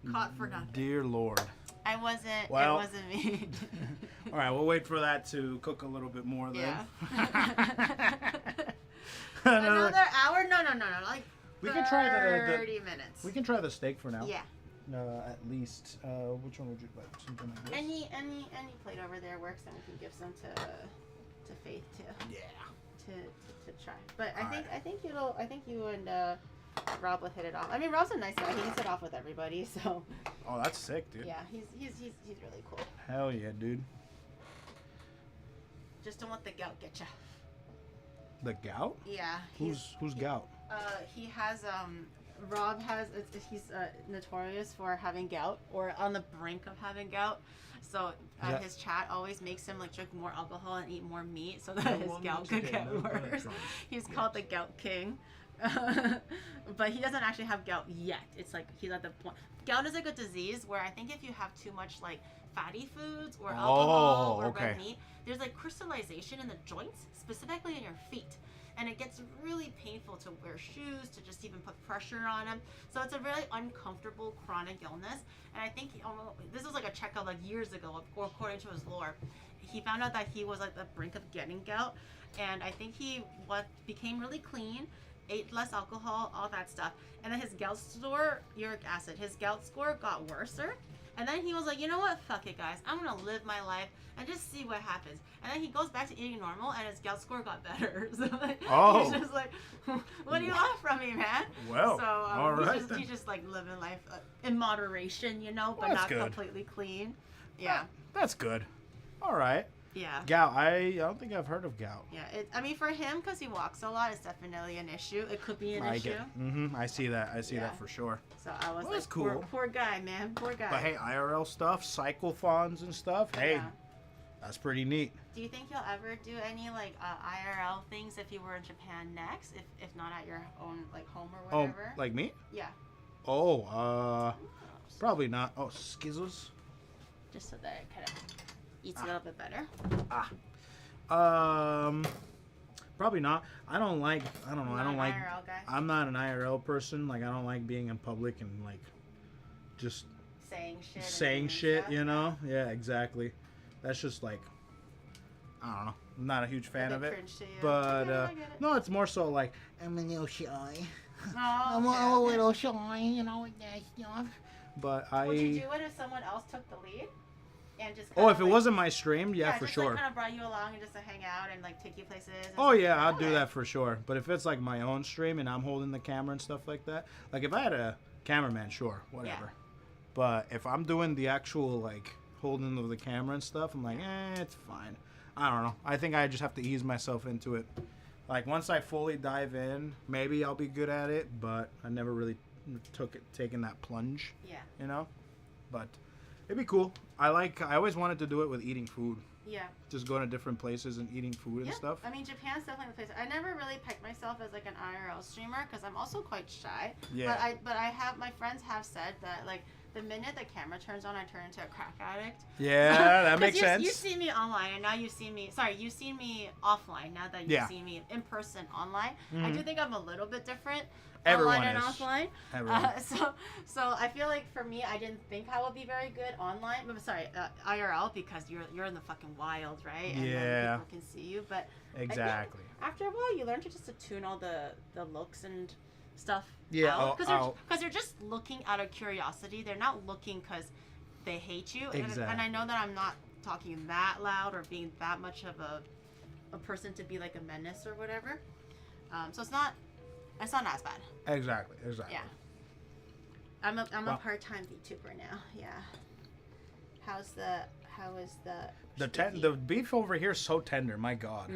Caught for nothing. Dear Lord. I wasn't, well, it wasn't me. All right, we'll wait for that to cook a little bit more then. Yeah. Another hour? No. Like, we can try the 30 minutes. We can try the steak for now. Yeah. At least. Which one would you like? Something like this? Any plate over there works, and we can give some to Faith too. Yeah. To try. But I think you and Rob will hit it off. I mean, Rob's a nice guy. He hits it off with everybody. So. Oh, that's sick, dude. Yeah, he's really cool. Hell yeah, dude. Just don't let the gout get you. The gout? Yeah. Who's gout? He has Rob has he's notorious for having gout or on the brink of having gout. So his chat always makes him like drink more alcohol and eat more meat so that his gout could get worse. He's called the gout king. But he doesn't actually have gout yet. It's like he's at the point. Gout is like a disease where I think if you have too much like fatty foods or alcohol or red meat, there's like crystallization in the joints, specifically in your feet. And it gets really painful to wear shoes, to just even put pressure on them. So it's a really uncomfortable chronic illness. And I think this was like a checkup like years ago, according to his lore. He found out that he was at the brink of getting gout. And I think he became really clean, ate less alcohol, all that stuff. And then his gout score, uric acid, his gout score got worser. And then he was like, you know what? Fuck it, guys. I'm going to live my life and just see what happens. And then he goes back to eating normal, and his gout score got better. So like, he's just like, what do you want from me, man? Well, so all right. He's just like living life in moderation, you know, but not completely clean. Yeah. That's good. All right. Yeah. Gout. I don't think I've heard of gout. Yeah. I mean, for him, because he walks a lot, it's definitely an issue. It could be an issue. I see that. I see that for sure. So I was that's like, cool. Poor guy, man. Poor guy. But hey, IRL stuff, cyclothons and stuff. Hey, that's pretty neat. Do you think you'll ever do any like IRL things if you were in Japan next? If not at your own like home or whatever? Oh, like me? Yeah. Oh, probably not. Oh, skizzles. Just so that it kind of eats a little bit better. Probably not. I don't like. I don't know. I don't like. IRL guy? I'm not an IRL person. Like I don't like being in public and like just saying shit. Saying shit, you know? Yeah, exactly. That's just like, I don't know. I'm not a huge fan of it. Cringe to you. But I get it. no, it's more so like I'm a little shy. Oh, I'm okay. a little shy, you know, with that stuff. But Would you do it if someone else took the lead? And just if it wasn't my stream, yeah, for just, sure. Like, kind of brought you along and just to hang out and like take you places. And Oh yeah, I'll do Okay. that for sure. But if it's like my own stream and I'm holding the camera and stuff like that, like if I had a cameraman, sure, whatever. Yeah. But if I'm doing the actual like holding of the camera and stuff, I'm like, it's fine. I don't know. I think I just have to ease myself into it. Like once I fully dive in, maybe I'll be good at it. But I never really taken that plunge. Yeah. You know. But it'd be cool. I always wanted to do it with eating food. Yeah. Just going to different places and eating food and stuff. I mean, Japan's definitely the place. I never really pegged myself as like an IRL streamer because I'm also quite shy. Yeah. But I have my friends have said that like the minute the camera turns on, I turn into a crack addict. Yeah, that makes sense. You see me online, and now you see me. Sorry, you see me offline. Now that you see me in person online, I do think I'm a little bit different. Everyone online and is. offline. Everyone. So I feel like for me, I didn't think I would be very good online. But sorry, IRL because you're in the fucking wild, right? And then people can see you, but exactly. After a while, you learn to just attune all the looks and stuff. Yeah, because they're just looking out of curiosity. They're not looking because they hate you. Exactly. And I know that I'm not talking that loud or being that much of a person to be like a menace or whatever. So it's not as bad. Exactly. Yeah. I'm a part-time VTuber now. Yeah. How is the beef over here is so tender? My God.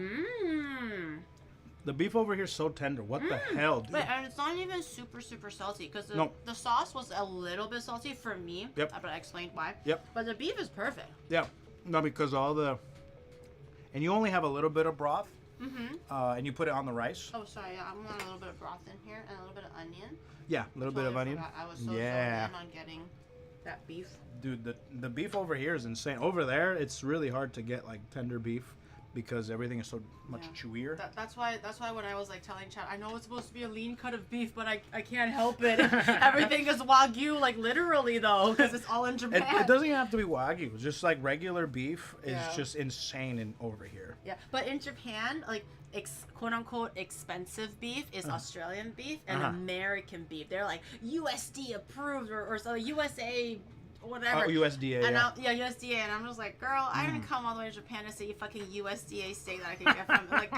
The beef over here is so tender. What the hell, dude? But and it's not even super salty because the sauce was a little bit salty for me. Yep. But I explained why. Yep. But the beef is perfect. Yeah. No, because and you only have a little bit of broth. And you put it on the rice. Oh, sorry. Yeah, I'm gonna a little bit of broth in here and a little bit of onion. Yeah, a little bit of onion. I was so zoned in on getting that beef. Dude, the beef over here is insane. Over there, it's really hard to get like tender beef because everything is so much chewier. That's why when I was like telling Chad, I know it's supposed to be a lean cut of beef, but I can't help it. Everything is Wagyu, like literally though, because it's all in Japan. It doesn't even have to be Wagyu. It's just like regular beef is just insane over here. Yeah, but in Japan, like quote unquote expensive beef is Australian beef and American beef. They're like USD approved or so USA. Whatever. Oh, USDA. And USDA, and I'm just like, girl, I didn't come all the way to Japan to see fucking USDA steak that I can get from like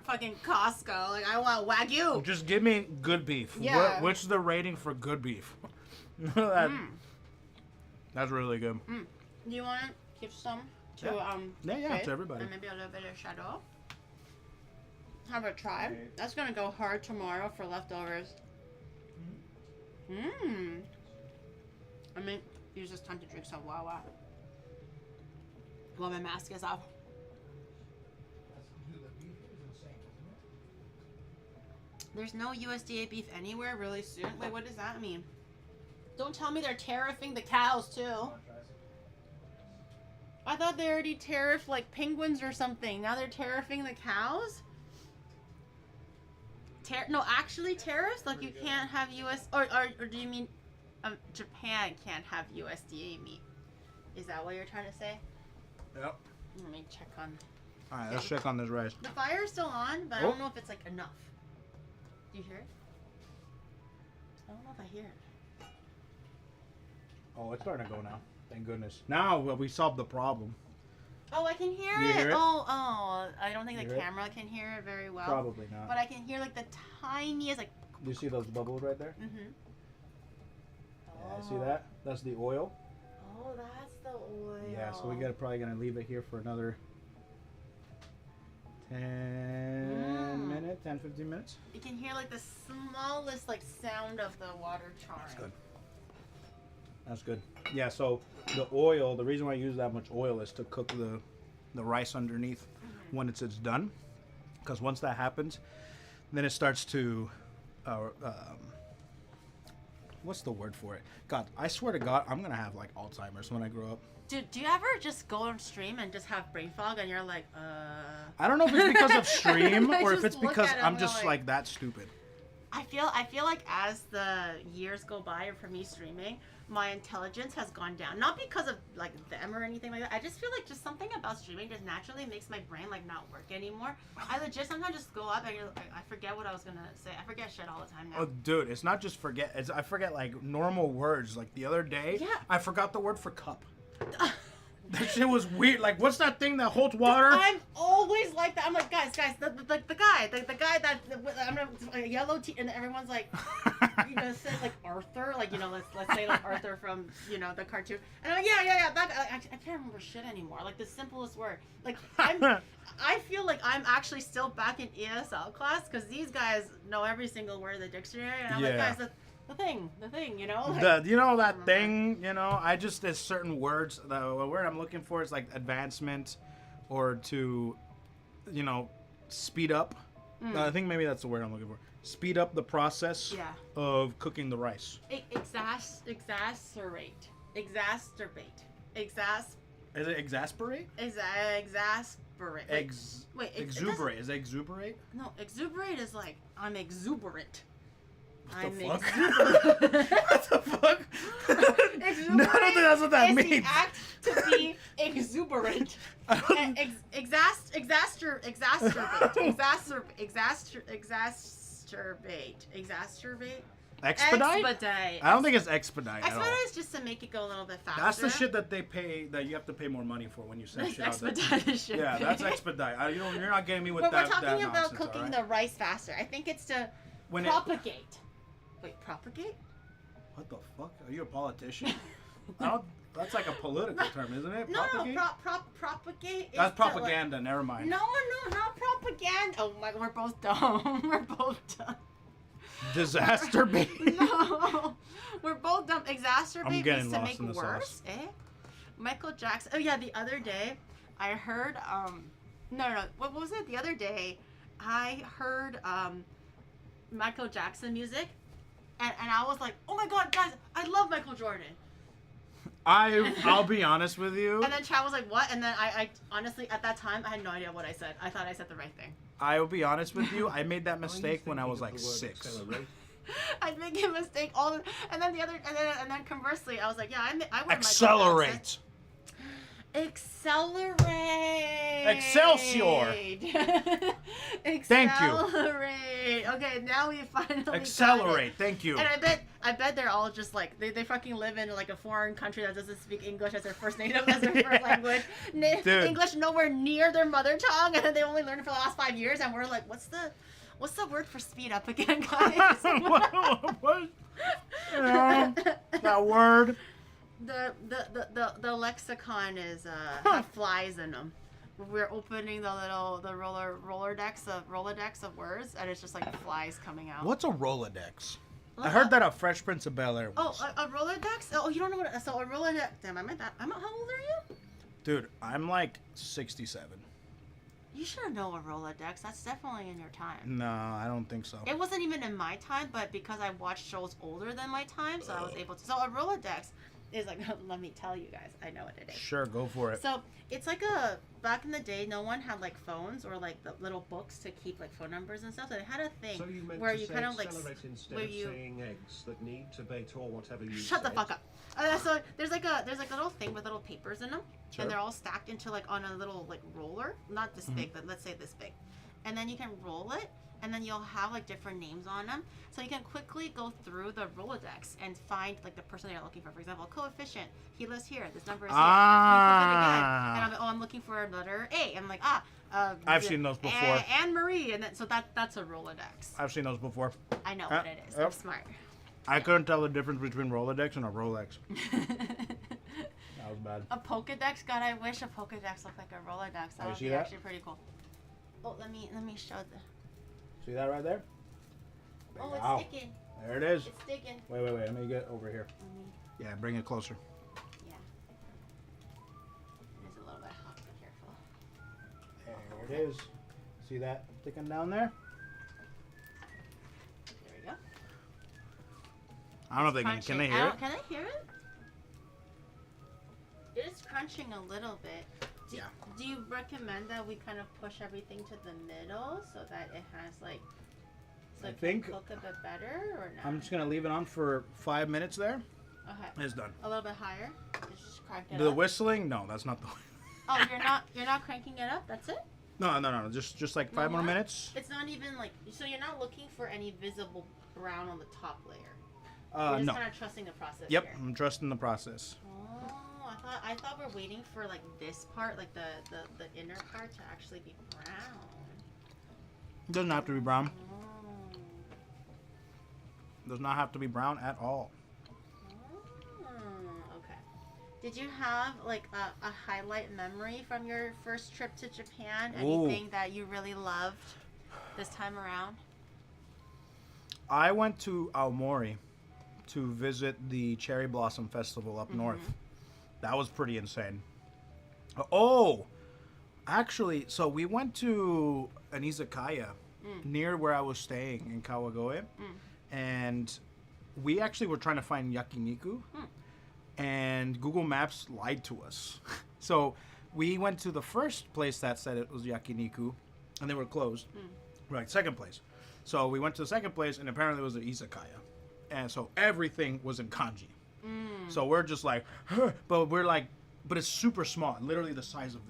fucking Costco. Like, I want Wagyu. Just give me good beef. Yeah. What's the rating for good beef? That's really good. Do you want to give some to to everybody. And maybe a little bit of shadow. Have a try. That's gonna go hard tomorrow for leftovers. I mean, use this time to drink some Wawa. While my mask is off. There's no USDA beef anywhere really soon. Wait, what does that mean? Don't tell me they're tariffing the cows too. I thought they already tariffed like penguins or something. Now they're tariffing the cows? No, actually tariffs? Like you can't have US or do you mean Japan can't have USDA meat? Is that what you're trying to say? Yep. Let me check on. Alright, let's check on this rice. The fire is still on, but I don't know if it's like enough. Do you hear it? I don't know if I hear it. Oh, it's starting to go now. Thank goodness. Now we solved the problem. Oh, I can hear You it. hear it? Oh, I don't think You the hear it? camera can hear it very well. Probably not. But I can hear like the tiniest like. Do you see those bubbles right there? Yeah, see that? That's the oil. Oh, that's the oil. Yeah, so we probably gonna leave it here for another 10 minutes, 10, 15 minutes. You can hear like the smallest like sound of the water charring. That's good. That's good. Yeah, so the oil, the reason why I use that much oil is to cook the rice underneath when it's done. Because once that happens, then it starts to, what's the word for it? God, I swear to God, I'm going to have like Alzheimer's when I grow up. Dude, do you ever just go on stream and just have brain fog and you're like, I don't know if it's because of stream or if just it's look because at it I'm and just go like that stupid. I feel like as the years go by for me streaming, my intelligence has gone down. Not because of like them or anything like that. I just feel like just something about streaming just naturally makes my brain like not work anymore. I legit sometimes just go up and I forget what I was gonna say. I forget shit all the time now. Oh, dude, it's not just forget. I forget like normal words. Like the other day, I forgot the word for cup. That shit was weird. Like, what's that thing that holds water? I'm always like that. I'm like, guys, the guy that I'm a yellow tee, and everyone's like, you know, says like Arthur, like, you know, let's say like Arthur from, you know, the cartoon, and I'm like, yeah, that I can't remember shit anymore. Like the simplest word. Like I feel like I'm actually still back in ESL class because these guys know every single word of the dictionary, and I'm like, guys, the thing, you know? Like, that thing, you know, there's certain words, the word I'm looking for is like advancement or to, you know, speed up. I think maybe that's the word I'm looking for. Speed up the process of cooking the rice. Exacerbate. Is it exasperate? Exasperate. Exuberate. Is it exuberate? No, exuberate is like, I'm exuberant. What the fuck? No, I don't think that's what that means. It's the act to be exuberant. Exacerbate. Expedite? I don't think it's expedite at all. Expedite is just to make it go a little bit faster. That's the shit that they pay, that you have to pay more money for when you send shit out there. Expedite shit. Yeah, that's expedite. You're not getting me with that. But we're talking that about nonsense, cooking the rice faster. I think it's to propagate. Wait, propagate? What the fuck? Are you a politician? That's like a political term, isn't it? No, propagate? Propagate. That's propaganda. Never mind. No, not propaganda. Oh my, we're both dumb. We're both dumb. Disaster bait. No, we're both dumb. Exacerbate means to make worse. Eh? Michael Jackson. Oh yeah, the other day I heard. No. What was it? The other day I heard Michael Jackson music, and I was like, oh my god, guys, I love Michael Jordan. I'll be honest with you. And then Chad was like, what? And then I honestly, at that time, I had no idea what I said. I thought I said the right thing. I will be honest with you. I made that mistake when I was like 6. I'd make a mistake and then and then conversely, I was like, yeah, I would accelerate. Accelerate. Excelsior. Thank you. Accelerate. Okay, now we finally accelerate. Thank you. And I bet they're all just like they fucking live in like a foreign country that doesn't speak English as their first first language. English nowhere near their mother tongue, and then they only learned it for the last 5 years. And we're like, what's the word for speed up again, guys? what? That word. The lexicon is have flies in them. We're opening the Rolodex of words, and it's just like flies coming out. What's a Rolodex? I heard that a Fresh Prince of Bel-Air was. Oh, a Rolodex? Oh, you don't know what? So a Rolodex. Damn, how old are you? Dude, I'm like 67. You should know a Rolodex. That's definitely in your time. No, I don't think so. It wasn't even in my time, but because I watched shows older than my time, so I was able to. So a Rolodex is like, let me tell you guys, I know what it is. Sure, go for it. So it's like back in the day, no one had like phones or like the little books to keep like phone numbers and stuff. So they had a thing where you kind of like saying eggs that need to bait or whatever you shut the fuck up. So there's like a little thing with little papers in them, and they're all stacked into like on a little like roller, not this big, but let's say this big, and then you can roll it. And then you'll have like different names on them, so you can quickly go through the Rolodex and find like the person that you're looking for. For example, coefficient. He lives here. This number is here. And I'm like, I'm looking for letter A. I'm like, I've seen those before. Anne Marie, and then so that's a Rolodex. I've seen those before. I know what it is. I'm smart. I couldn't tell the difference between Rolodex and a Rolex. That was bad. A Pokedex? God, I wish a Pokedex looked like a Rolodex. That would be actually pretty cool. Oh, let me show the. See that right there? Oh, it's sticking. There it is. It's sticking. Wait. Let me get over here. Yeah, bring it closer. Yeah. It's a little bit hot. Be careful. There it is. See that sticking down there? There we go. I don't know if they can. Can they hear it? Can they hear it? It is crunching a little bit. Do you recommend that we kind of push everything to the middle so that it has like, so it can cook a bit better, or not? I'm just gonna leave it on for 5 minutes there, Okay. It's done. A little bit higher. Just crank it The up. whistling? No, that's not the. Oh, you're not cranking it up. That's it. No. Just like 5 more minutes. It's not even like so. You're not looking for any visible brown on the top layer. You're just No. kind of trusting the process. Yep, Here. I'm trusting the process. Oh, I thought we're waiting for like this part, like the inner part, to actually be brown. It doesn't have to be brown. Oh. Does not have to be brown at all. Okay. Did you have like a highlight memory from your first trip to Japan? Anything that you really loved this time around? I went to Aomori to visit the Cherry Blossom Festival up north. That was pretty insane. Oh, actually, so we went to an izakaya near where I was staying in Kawagoe, and we actually were trying to find yakiniku, and Google Maps lied to us. So we went to the first place that said it was yakiniku, and they were closed. We're like, second place. So we went to the second place, and apparently it was an izakaya. And so everything was in kanji. So we're just like, huh, but it's super small, literally the size of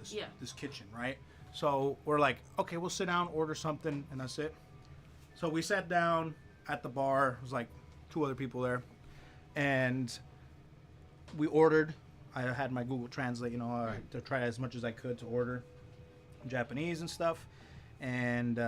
this kitchen, right? So we're like, okay, we'll sit down, order something, and that's it. So we sat down at the bar. It was like 2 other people there, and we ordered. I had my Google Translate, to try as much as I could to order Japanese and stuff, and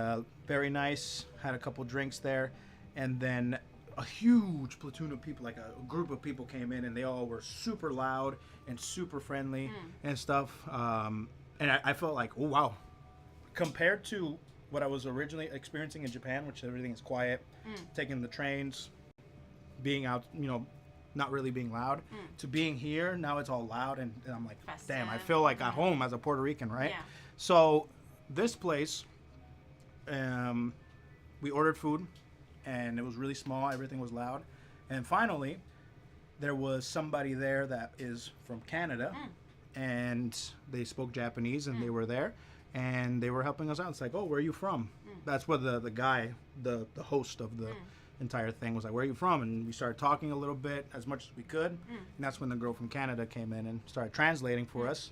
very nice. Had a couple drinks there, and then a huge platoon of people, like a group of people came in, and they all were super loud and super friendly and stuff. And I felt like, oh, wow. Compared to what I was originally experiencing in Japan, which everything is quiet, taking the trains, being out, not really being loud, to being here, now it's all loud, and I'm like, Festive. damn, I feel like at home as a Puerto Rican, right? Yeah. So this place, we ordered food, and it was really small, everything was loud. And finally, there was somebody there that is from Canada, and they spoke Japanese, and they were there, and they were helping us out. It's like, oh, where are you from? That's what the guy, the host of the entire thing was like, where are you from? And we started talking a little bit, as much as we could, and that's when the girl from Canada came in and started translating for us.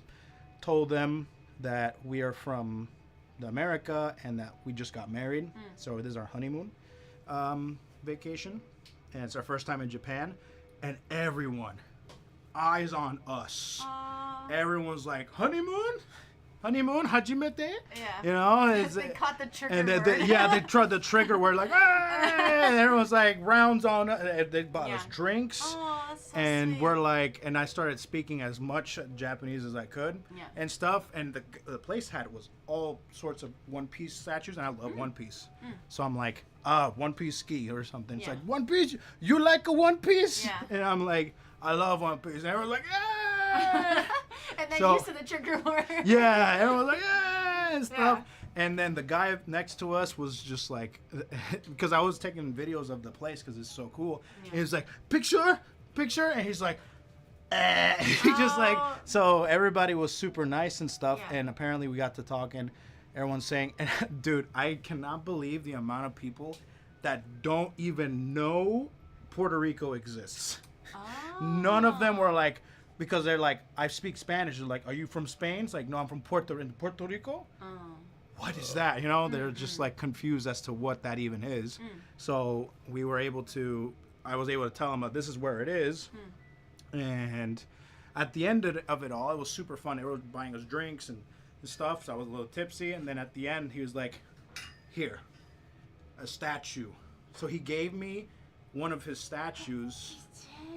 Told them that we are from America and that we just got married, so this is our honeymoon vacation, and it's our first time in Japan, and everyone, eyes on us. Everyone's like, honeymoon, hajimete. It's, they caught the trigger and word. they tried the trigger word, like, and everyone's like, rounds on us. They bought us drinks. Oh, that's so And sweet. we're like, and I started speaking as much Japanese as I could and stuff. And the place was all sorts of One Piece statues, and I love One Piece. So I'm like, One Piece ski or something. It's like, One Piece, you like a One Piece? Yeah. And I'm like, I love One Piece. And everyone's like, yeah. And then So- used to the trigger word. Yeah, everyone was like, yeah, and stuff. And then the guy next to us was just like, because I was taking videos of the place because it's so cool. And he was like, picture, and he's like, he just like, so everybody was super nice and stuff. Yeah. And apparently we got to talking. Everyone's saying, dude, I cannot believe the amount of people that don't even know Puerto Rico exists. None of them were like, because they're like, I speak Spanish. They're like, are you from Spain? It's like, no, I'm from Puerto Rico. What is that? They're just like confused as to what that even is. So I was able to tell them, this is where it is. And at the end of it all, it was super fun. They were buying us drinks and stuff. So I was a little tipsy. And then at the end, he was like, here, a statue. So he gave me one of his statues.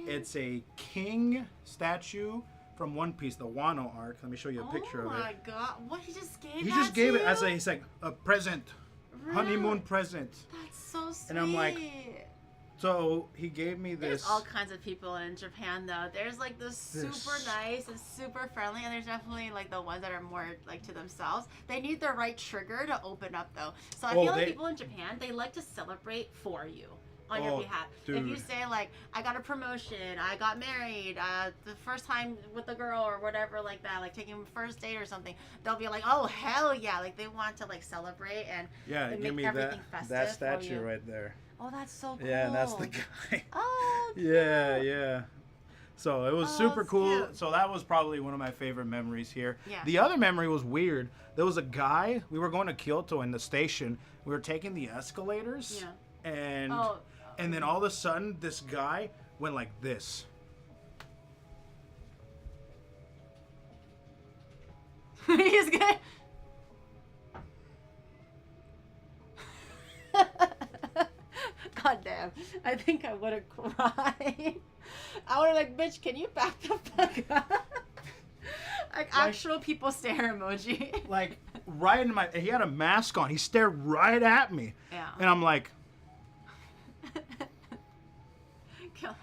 It's a king statue from One Piece, the Wano arc. Let me show you a picture of it. Oh my god! What, he just gave He that just gave to it as you? he's like a present, honeymoon present. That's so sweet. And I'm like, so he gave me There's this. all kinds of people in Japan though. There's like the super nice and super friendly, and there's definitely like the ones that are more like to themselves. They need the right trigger to open up though. So I feel like people in Japan, they like to celebrate for you. On your behalf. Dude. If you say like, I got a promotion, I got married, the first time with a girl or whatever like that, like taking a first date or something, they'll be like, oh hell yeah, like they want to like celebrate and give make me everything that festive statue for you. right there. Oh, that's so cool. Yeah, and that's the guy. Oh, cute. Yeah. So it was Oh, super that's cool. cute. So that was probably one of my favorite memories here. Yeah. The other memory was weird. There was a guy, we were going to Kyoto in the station. We were taking the escalators. Yeah. And Oh. and then all of a sudden this guy went like this. He's good. God damn. I think I would have cried. I would have like, bitch, can you back the fuck up? Like actual people stare emoji. Like right in my, he had a mask on. He stared right at me. Yeah. And I'm like,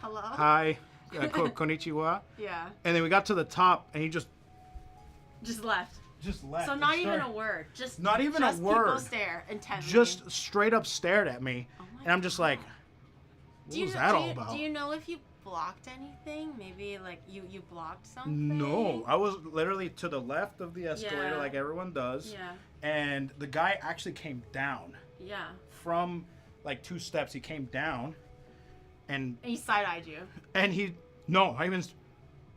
Hello? hi, konnichiwa. Yeah. And then we got to the top and he just left. left. So and not even started- a word. Just Not even just a word. People stare intently. just straight up stared at me. Oh my And I'm just like, God. what was that all about? Do you know if you blocked anything? Maybe like you blocked something? No, I was literally to the left of the escalator Yeah. like everyone does. Yeah. And the guy actually came down Yeah. from like 2 steps. He came down and And he side-eyed you. he, no, I even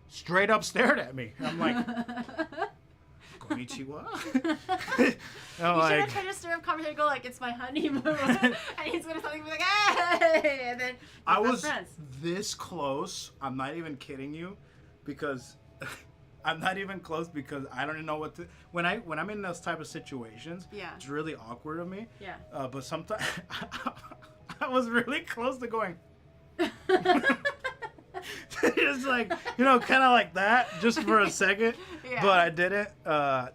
straight up stared at me. And I'm like, konnichiwa? I'm You should like, have tried to stir up conversation and go like, it's my honeymoon. And he's going to something be like, hey! And then I you're was best friends. this close. I'm not even kidding you, because I'm not even close because I don't even know what to. When I'm in those type of situations, Yeah. it's really awkward of me. Yeah. But sometimes I was really close to going. Just like, you know, kind of like that, just for a second. Yeah. But I didn't,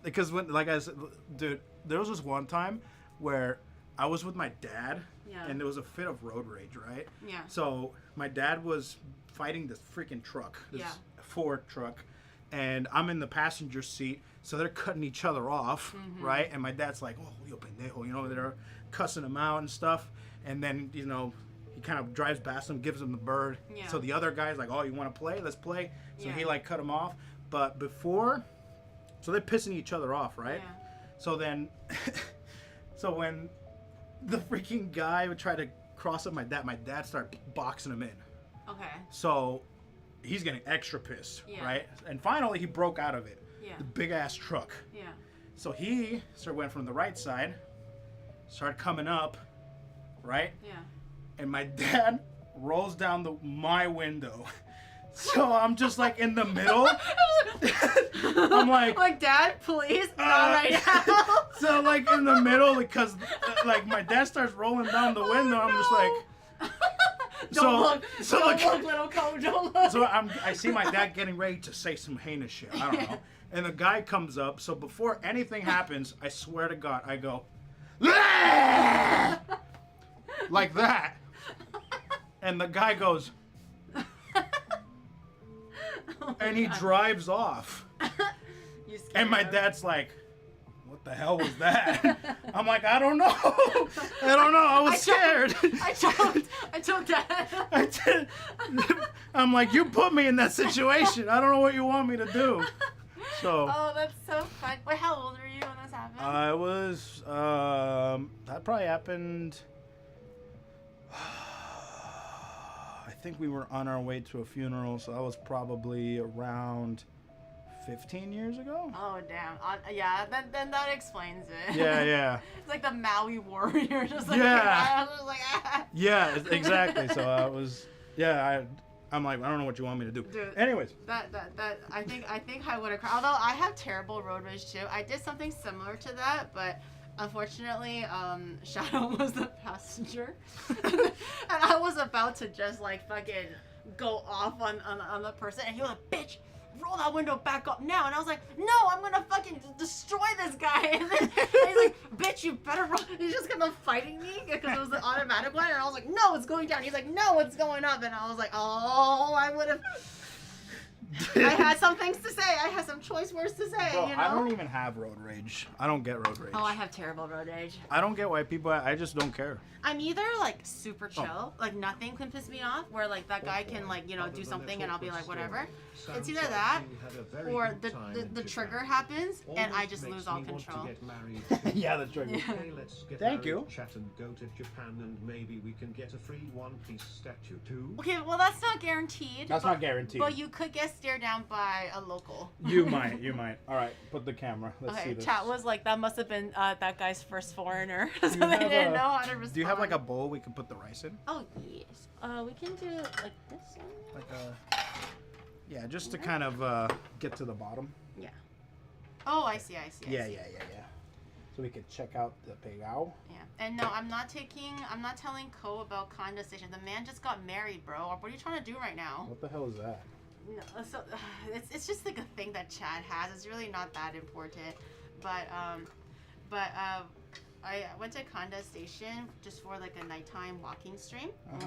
because when, like I said, dude, there was this one time where I was with my dad, Yeah. and there was a fit of road rage, right? Yeah. So my dad was fighting this freaking truck, this Yeah. Ford truck, and I'm in the passenger seat, so they're cutting each other off, Mm-hmm. right? And my dad's like, "Oh, yo pendejo," you know, they're cussing him out and stuff, and then, you know, he kind of drives past him, gives him the bird. Yeah. So the other guy's like, "Oh, you want to play? Let's play." So Yeah. he like cut him off, but before, so they're pissing each other off, right? Yeah. So then, so when the freaking guy would try to cross up my dad started boxing him in. Okay. So he's getting extra pissed, Yeah. right? And finally he broke out of it. Yeah. The big ass truck. Yeah. So he went from the right side, started coming up, right? Yeah. And my dad rolls down my window. So I'm just like in the middle. I'm like, Dad, please, not right now. so like in the middle, because like my dad starts rolling down the window. I'm just like, Don't look. so Don't like, look, little coach. Don't look. so I see my dad getting ready to say some heinous shit. I don't know. And the guy comes up. So before anything happens, I swear to God, I go, "Ah!" like that. And the guy goes, Oh and he God. drives off. You scared And my him. dad's like, "What the hell was that?" I'm like, "I don't know. I don't know. I was scared." I told Dad. I did. I'm like, "You put me in that situation. I don't know what you want me to do." So Oh, that's so fun. Wait, how old were you when this happened? I was, that probably happened, I think we were on our way to a funeral, so that was probably around 15 years ago. Oh damn. Yeah, then that explains it. Yeah. It's like the Maui warrior, just like Yeah. I was like, ah. Yeah, exactly. So I was, I'm like, I don't know what you want me to do. Dude. Anyways. That I think I would have cried. Although I have terrible road rage too. I did something similar to that, but unfortunately, Shadow was the passenger, and I was about to just like fucking go off on the person, and he was like, "Bitch, roll that window back up now." And I was like, "No, I'm gonna fucking destroy this guy." And then he's like, "Bitch, you better roll." He's just kind of fighting me because it was the automatic one, and I was like, "No, it's going down." He's like, "No, it's going up," and I was like, "Oh, I would have." I had some things to say. I had some choice words to say. Bro, You know. I don't even have road rage. I don't get road rage. Oh, I have terrible road rage. I don't get white people. I just don't care. I'm either like super chill, like nothing can piss me off, where like that guy can like do something and I'll be like whatever. It's either that or the trigger happens and I just lose all control. Yeah, the trigger. Okay, let's get Thank you. married, chat and go to Japan and maybe we can get a free One Piece statue too. Okay, well that's not guaranteed. That's not guaranteed. But you could get stared down by a local. You might. All right, put the camera. Let's see Okay, this. chat was like that must have been that guy's first foreigner, so you they have didn't a- know how to respond. Do you have like a bowl we can put the rice in? Oh yes. We can do like this one. Like a. Yeah, just to kind of get to the bottom. Yeah. Oh, I see. Yeah. So we could check out the pegao. Yeah. And no, I'm not telling Ko about condensation. The man just got married, bro. What are you trying to do right now? What the hell is that? No, so it's just like a thing that Chad has. It's really not that important. But I went to Conda Station just for like a nighttime walking stream. And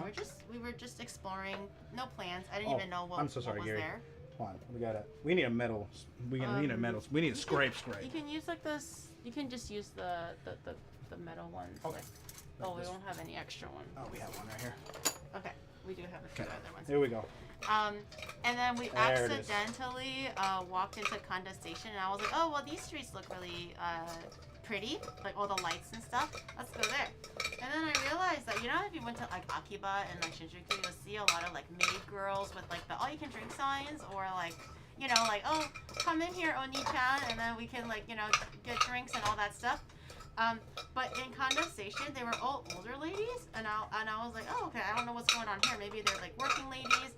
we were just exploring, no plans. I didn't even know what, I'm so sorry, what was Gary. there. Hold on, we need a metal. We need a metal. We need a scrape. You can use like this. You can just use the metal ones. Okay. Like, oh, we don't have any extra ones. Oh, we have one right here. Okay, we do have a few other ones. Here we go. And then we There it is. accidentally walked into Conda Station, and I was like, oh, well, these streets look really pretty, like all the lights and stuff. Let's go there. And then I realized that, if you went to like Akiba and like Shinjuku, you'll see a lot of like maid girls with like the all-you-can-drink signs, or like, like, oh, come in here, Oni-chan, and then we can like, get drinks and all that stuff. But in Conda Station, they were all older ladies, and I was like, oh, okay, I don't know what's going on here. Maybe they're like working ladies.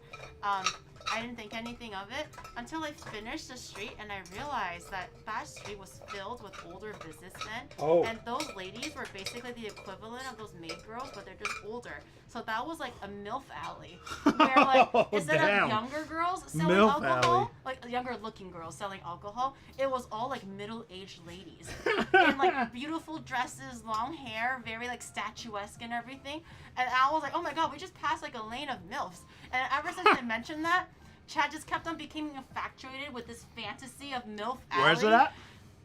I didn't think anything of it until I finished the street, and I realized that street was filled with older businessmen. Oh. And those ladies were basically the equivalent of those maid girls, but they're just older. So that was like a MILF alley, where like instead Damn. of younger girls selling MILF alcohol, alley. like younger looking girls selling alcohol, it was all like middle-aged ladies in like beautiful dresses, long hair, very like statuesque and everything. And I was like, oh my god, we just passed like a lane of MILFs. And ever since I mentioned that, Chad just kept on becoming infatuated with this fantasy of MILF alley. Where's it at?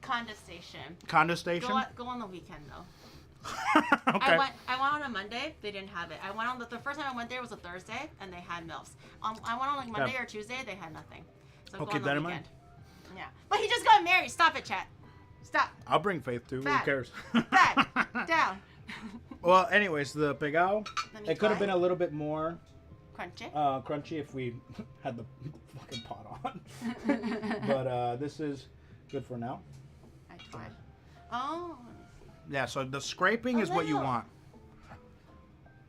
Conda Station. Conda Station. Go on the weekend though. Okay. I went on a Monday. They didn't have it. I went on the first time I went there was a Thursday, and they had MILFs. I went on like Monday or Tuesday. They had nothing. So I'll go keep on the that in weekend. mind. Yeah, but he just got married. Stop it, chat. Stop. I'll bring Faith too. Bad. Who cares? Bad. Down. Well, anyways, the pegao. Let me It could have try. been a little bit more Crunchy. crunchy if we had the fucking pot on. But this is good for now. I tried. Oh. Yeah, so the scraping is what you little. want.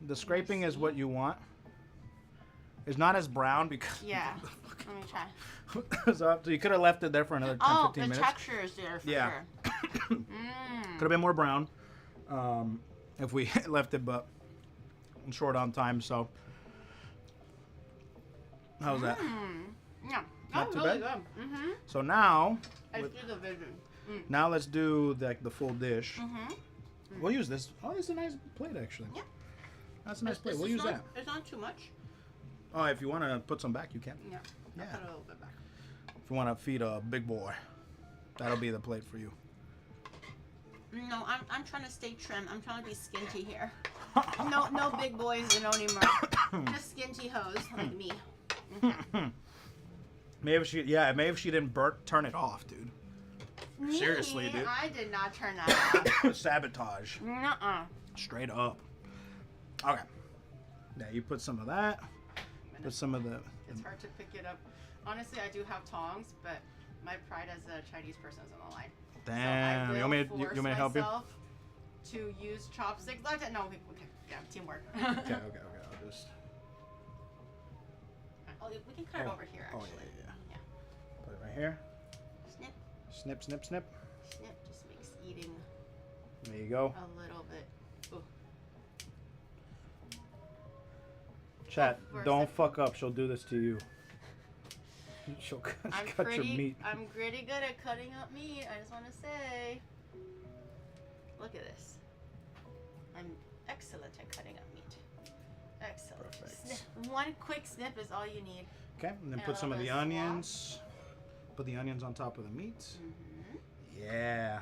The scraping is what you want. It's not as brown because... Yeah. Let me try. so you could have left it there for another 10, Oh, 15 the minutes. texture is there for Yeah. sure. Could have been more brown if we left it, but I'm short on time, so... How's that? Yeah. Not too really bad? good. Mm-hmm. So now... I see the vision. Now let's do the full dish. Mm-hmm. We'll use this. Oh, this is a nice plate, actually. Yeah. That's a nice plate. It's We'll use not, that. It's not too much. Oh, if you want to put some back, you can. Yeah. Yeah. I'll put a little bit back. If you want to feed a big boy, that'll be the plate for you. No, I'm trying to stay trim. I'm trying to be skinty here. No big boys in Onimart. Just skinty hoes like me. Okay. Maybe if she didn't turn it off, dude. Seriously, Me? dude. I did not turn that off. Sabotage. Nuh-uh. Straight up. Okay. Yeah, you put some of that. Put some of the... It's hard to pick it up. Honestly, I do have tongs, but my pride as a Chinese person is on the line. Damn. So I You will want me force to help you? myself to use chopsticks. No, okay, yeah, teamwork. Okay. I'll just... Oh, we can cut it over here, Oh, actually. yeah. Put it right here. Snip, Snip, snip, snip. snip. Just makes eating There you go. a little bit. Ooh. Chat, For a don't second. fuck up. She'll do this to you. She'll cut your meat. I'm pretty good at cutting up meat. I just want to say. Look at this. I'm excellent at cutting up meat. Excellent. Perfect. Snip. One quick snip is all you need. Okay, and then And put a some of the little bit of onions. Put the onions on top of the meat. Mm-hmm. Yeah.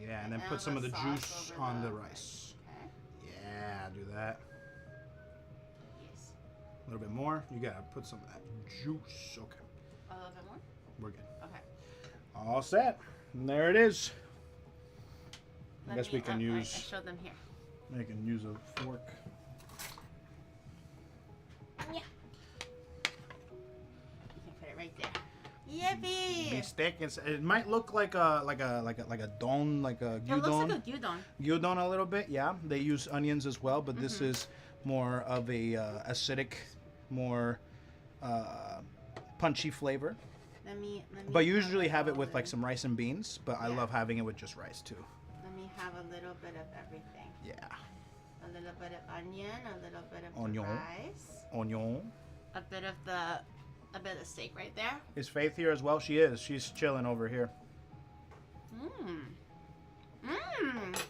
Yeah, and then And put some of the sauce juice over on the the rice. Okay. Yeah, do that. Yes. A little bit more. You gotta put some of that juice. Okay, A little bit more? we're good. Okay. All set. And there it is. I Let guess me- we can I use. showed them here. We can use a fork. Yeah. You can put it right there. Yippee! Be stick. It might look like a don, like a It looks gyudon. like a gyudon. Gyudon a little bit. Yeah, they use onions as well, but this is more of a acidic, more punchy flavor. Let me But you usually have it all with like in. some rice and beans, but I Yeah. love having it with just rice too. Let me have a little bit of everything. Yeah. A little bit of onion, a little bit of Onion. the rice, Onion. a bit of the steak right there. Is Faith here as well? She is. She's chilling over here. Mmm. Mmm.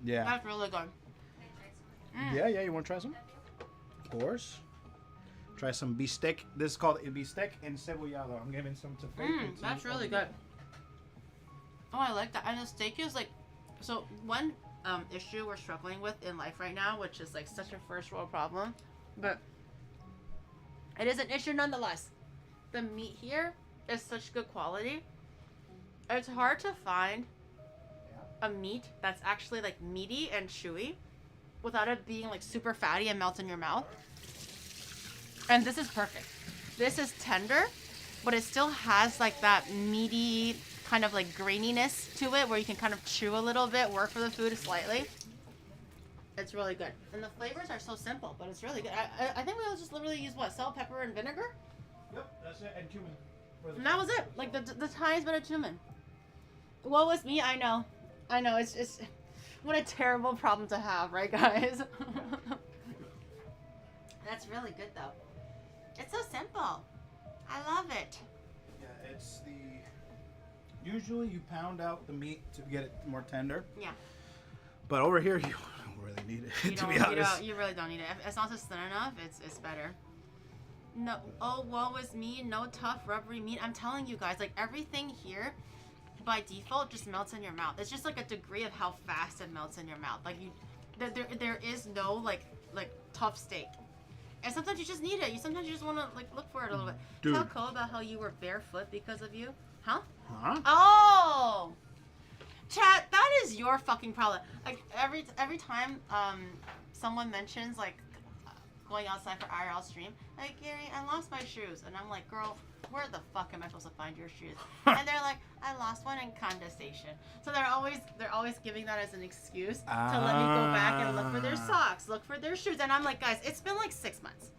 Yeah. That's really good. Yeah, you want to try some? Of course. Try some bistec. This is called bistec encebollado. I'm giving some to Faith. and some That's really Oni. good. Oh, I like that. And the steak is like, so one issue we're struggling with in life right now, which is like such a first world problem, but it is an issue nonetheless. The meat here is such good quality. It's hard to find a meat that's actually like meaty and chewy without it being like super fatty and melts in your mouth. And this is perfect. This is tender, but it still has like that meaty kind of like graininess to it where you can kind of chew a little bit, work for the food slightly. It's really good. And the flavors are so simple, but it's really good. I think we'll just literally use what? Salt, pepper, and vinegar? Yep, that's it. And cumin. And that was it. Like the tiniest bit of cumin. What was me? I know. It's what a terrible problem to have, right, guys? That's really good though. It's so simple. I love it. Yeah, it's the. Usually you pound out the meat to get it more tender. Yeah. But over here, you don't really need You it, to don't, be honest. you really don't need it. If it's not just thin enough, it's better. No, oh, woe is me. No tough, rubbery meat. I'm telling you guys, like everything here, by default, just melts in your mouth. It's just like a degree of how fast it melts in your mouth. Like there is no like tough steak. And sometimes you just need it. Sometimes you just want to like look for it a little bit. Dude. Tell Cole about how you were barefoot because of you, huh? Huh? Oh, chat, that is your fucking problem. Like every time someone mentions like going outside for IRL stream, like Gary, I lost my shoes, and I'm like, girl, where the fuck am I supposed to find your shoes? And they're like, I lost one in condensation. So they're always giving that as an excuse to let me go back and look for their socks, look for their shoes, and I'm like, guys, it's been like 6 months.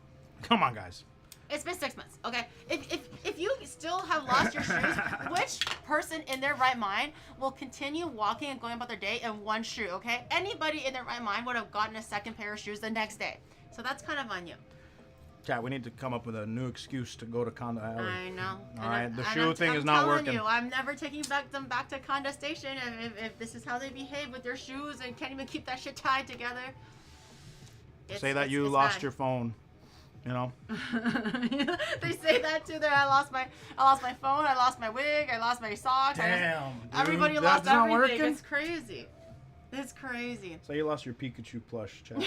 Come on, guys. It's been 6 months, okay? If you still have lost your shoes, which person in their right mind will continue walking and going about their day in one shoe, okay? Anybody in their right mind would have gotten a second pair of shoes the next day. So that's kind of on you. Chat, we need to come up with a new excuse to go to Condo Alley. I know. All right, the shoe thing is not working. You, I'm never taking them back to Conda Station if this is how they behave with their shoes and can't even keep that shit tied together. Say that you lost your phone. You know. They say that too. There, I lost my phone. I lost my wig. I lost my socks. Damn, dude, Everybody that's lost not everything. working? It's crazy. It's crazy. So you lost your Pikachu plush, chat.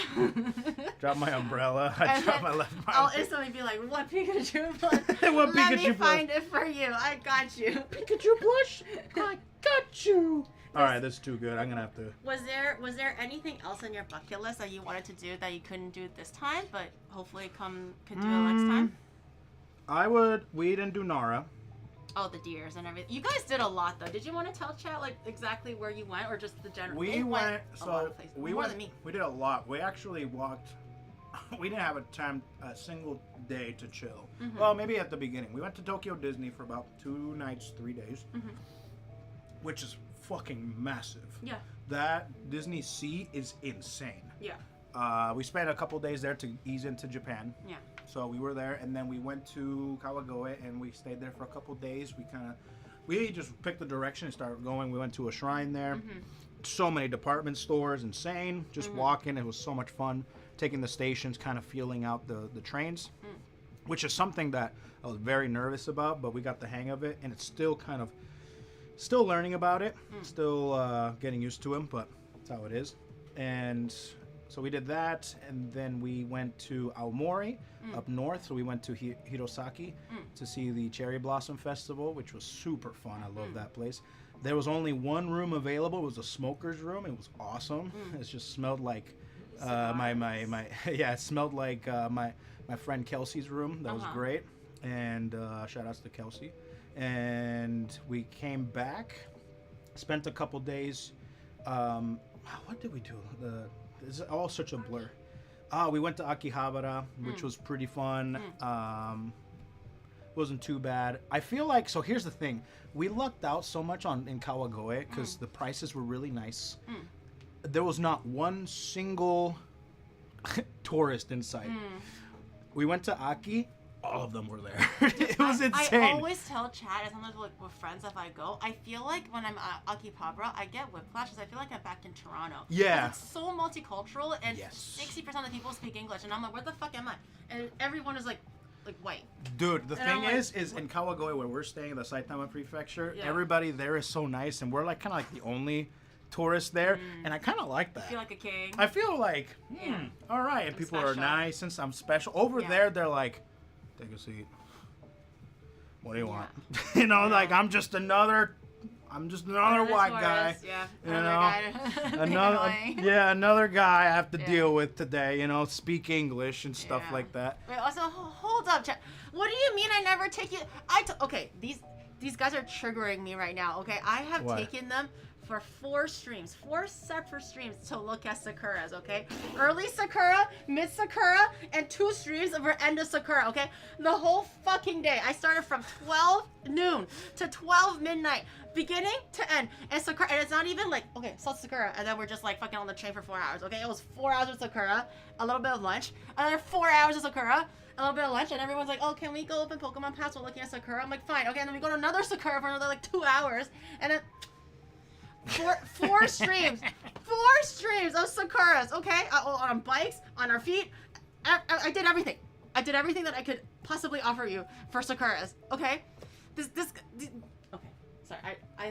Drop my umbrella. I And dropped then my left. I'll instantly be like, "What Pikachu plush? What Let me Pikachu plush? find it for you. I got you." Pikachu plush. I got you. All right, that's too good. I'm gonna have to. Was there anything else on your bucket list that you wanted to do that you couldn't do this time, but hopefully could do it next time? We didn't do Nara. Oh, the deers and everything. You guys did a lot though. Did you want to tell chat like exactly where you went or just the general? We They went. a lot So of places. we More went. than me. We did a lot. We actually walked. We didn't have a single day to chill. Mm-hmm. Well, maybe at the beginning. We went to Tokyo Disney for about 2 nights, 3 days, which is fucking massive. Yeah. That Disney Sea is insane. Yeah. We spent a couple days there to ease into Japan. Yeah. So we were there, and then we went to Kawagoe, and we stayed there for a couple days. We just picked the direction and started going. We went to a shrine there. so many department stores, insane. Just walking, it was so much fun. Taking the stations, kind of feeling out the trains, which is something that I was very nervous about, but we got the hang of it, and it's still still learning about it, still getting used to it, but that's how it is. And so we did that, and then we went to Aomori up north. So we went to Hirosaki to see the Cherry Blossom Festival, which was super fun. I love that place. There was only one room available. It was a smoker's room. It was awesome. It just smelled like it smelled like my friend Kelsey's room. That was great. And shout outs to Kelsey. And we came back, spent a couple days. What did we do? It's all such a blur. We went to Akihabara, which was pretty fun. Wasn't too bad. I feel like, so here's the thing. We lucked out so much in Kawagoe because the prices were really nice. There was not one single tourist in sight. We went to Aki. All of them were there. It was insane. I always tell Chad, and sometimes with friends if I go, I feel like when I'm at Akihabara, I get whiplash because I feel like I'm back in Toronto. Yeah. It's so multicultural, and 60% of the people speak English, and I'm like, where the fuck am I? And everyone is like white. Dude, the thing is in Kawagoe, where we're staying in the Saitama Prefecture, everybody there is so nice, and we're like kind of like the only tourists there, and I kind of like that. I feel like a king. I feel like, all right, and people are nice, since I'm special. Over there, they're like, take a seat. What do you want? You know, like I'm just another white guy. Yeah. You know, another guy I have to deal with today. You know, speak English and stuff like that. Wait, also hold up, Chad. What do you mean I never take you? Okay, these guys are triggering me right now. Okay, I have taken them for 4 separate streams to look at Sakuras, okay? Early Sakura, mid Sakura, and 2 streams of end of Sakura, okay? The whole fucking day. I started from 12 noon to 12 midnight, beginning to end. And Sakura, and it's not even like, okay, so Sakura, and then we're just like fucking on the train for 4 hours, okay? It was 4 hours of Sakura, a little bit of lunch, another 4 hours of Sakura, a little bit of lunch, and everyone's like, oh, can we go open Pokemon Pass while looking at Sakura? I'm like, fine, okay, and then we go to another Sakura for another like 2 hours, and then four streams of Sakuras, okay? On bikes, on our feet. I did everything. I did everything that I could possibly offer you for Sakuras, okay? This okay. Sorry, I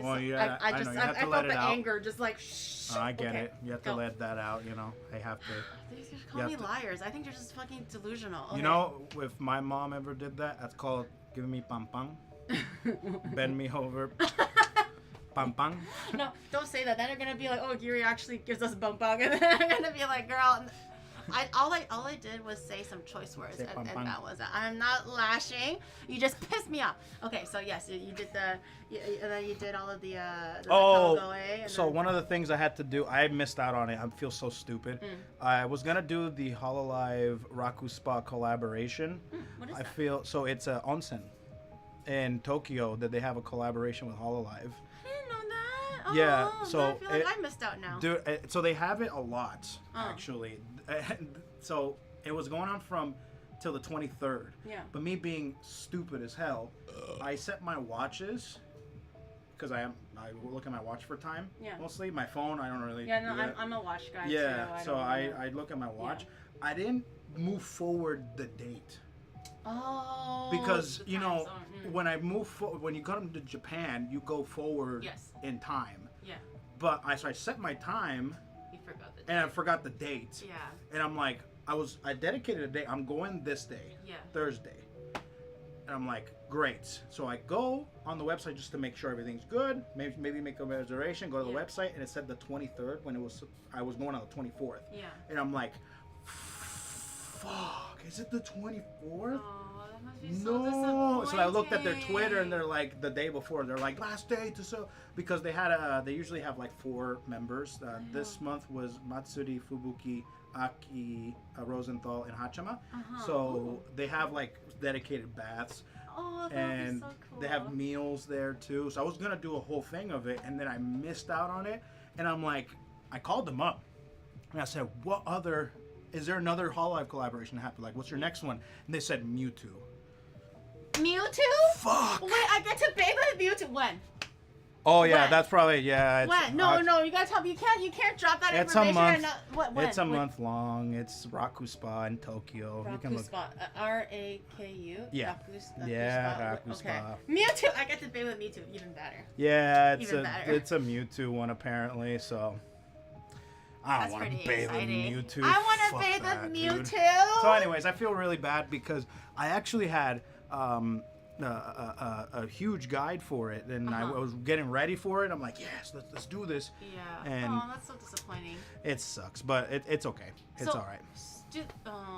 felt the anger, just like shh. I get it. You have to let that out, you know. I have to. They just call me liars. I think they're just fucking delusional. Okay. You know, if my mom ever did that, that's called giving me pam pam. Bend me over. Pam pam. No, don't say that. Then they're gonna be like, oh, Giri actually gives us bum bum, and then I'm gonna be like, girl. All I did was say some choice words, and that was it. I'm not lashing. You just pissed me off. Okay, so yes, you did and then you did all of the so one of the things I had to do, I missed out on it. I feel so stupid. I was gonna do the Hololive Raku Spa collaboration. What is I that? feel so it's a onsen in Tokyo that they have a collaboration with Hololive. Yeah, so I feel like I missed out now. Dude, so they have it a lot, actually. So it was going on from till the 23rd. Yeah. But me being stupid as hell, I set my watches because I look at my watch for time. Yeah. Mostly my phone. I don't really. Yeah, no, I'm a watch guy. Yeah. Too. So I look at my watch. Yeah. I didn't move forward the date. Oh. Because you know, when I move when you come to Japan, you go forward in time. Yeah. But I set my time. You forgot the date. And I forgot the date. Yeah. And I'm like, I dedicated a day. I'm going this day. Yeah. Thursday. And I'm like, great. So I go on the website just to make sure everything's good. Maybe make a reservation. Go to the website, and it said the 23rd when I was going on the 24th. Yeah. And I'm like, fuck, is it the 24th? Oh, that must be so disappointing. So I looked at their Twitter, and they're like, the day before, they're like, last day to sell, because they usually have like 4 members. This month was Matsuri, Fubuki, Aki, Rosenthal, and Hachima. So they have like dedicated baths. Oh, and so cool. They have meals there too. So I was gonna do a whole thing of it, and then I missed out on it. And I'm like, I called them up, and I said, is there another Hololive collaboration happening? Like, what's your next one? And they said Mewtwo. Mewtwo? Fuck. Wait, I get to bathe with Mewtwo when? Oh yeah, When? that's probably it's, When? No, you gotta tell me. You can't drop that It's a information. month. And not, when? It's a month long. It's Raku Spa in Tokyo. You can Raku look. Spa. RAKU. Yeah. Raku Yeah, Spa. Raku Spa. Mewtwo. I get to be with Mewtwo. Even better. Yeah, Even better. it's a Mewtwo one apparently. So I That's don't want to pretty bathe with exciting. Mewtwo. I want to Fuck bathe that, with dude. Mewtwo. So, anyways, I feel really bad because I actually had a huge guide for it, and I was getting ready for it. I'm like, yes, let's do this. Yeah. And oh, that's so disappointing. it sucks, but it's okay. It's all right.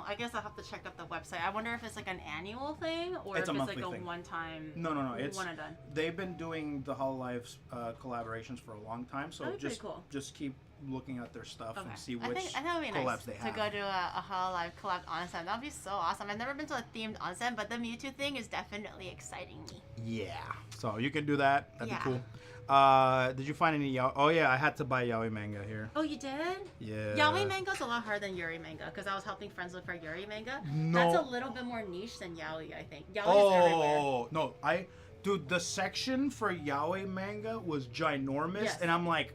I guess I'll have to check out the website. I wonder if it's like an annual thing or It's a if it's monthly like a thing. one-time. No. It's one and done. They've been doing the Hololive collaborations for a long time, so That'd be pretty cool. just keep looking at their stuff and see I which think that would be collabs nice they to have. go to a Hololive collab onsen. That would be so awesome. I've never been to a themed onsen, but the Mewtwo thing is definitely exciting me. Yeah, so you can do that. That'd Yeah. be cool. Did you find any Oh yeah, I had to buy yaoi manga here. Oh, you did? Yeah. Yaoi manga's a lot harder than Yuri manga because I was helping friends look for Yuri manga. No. That's a little bit more niche than Yaoi, I think. Yaoi is everywhere. Oh no, dude, the section for yaoi manga was ginormous, Yes. and I'm like,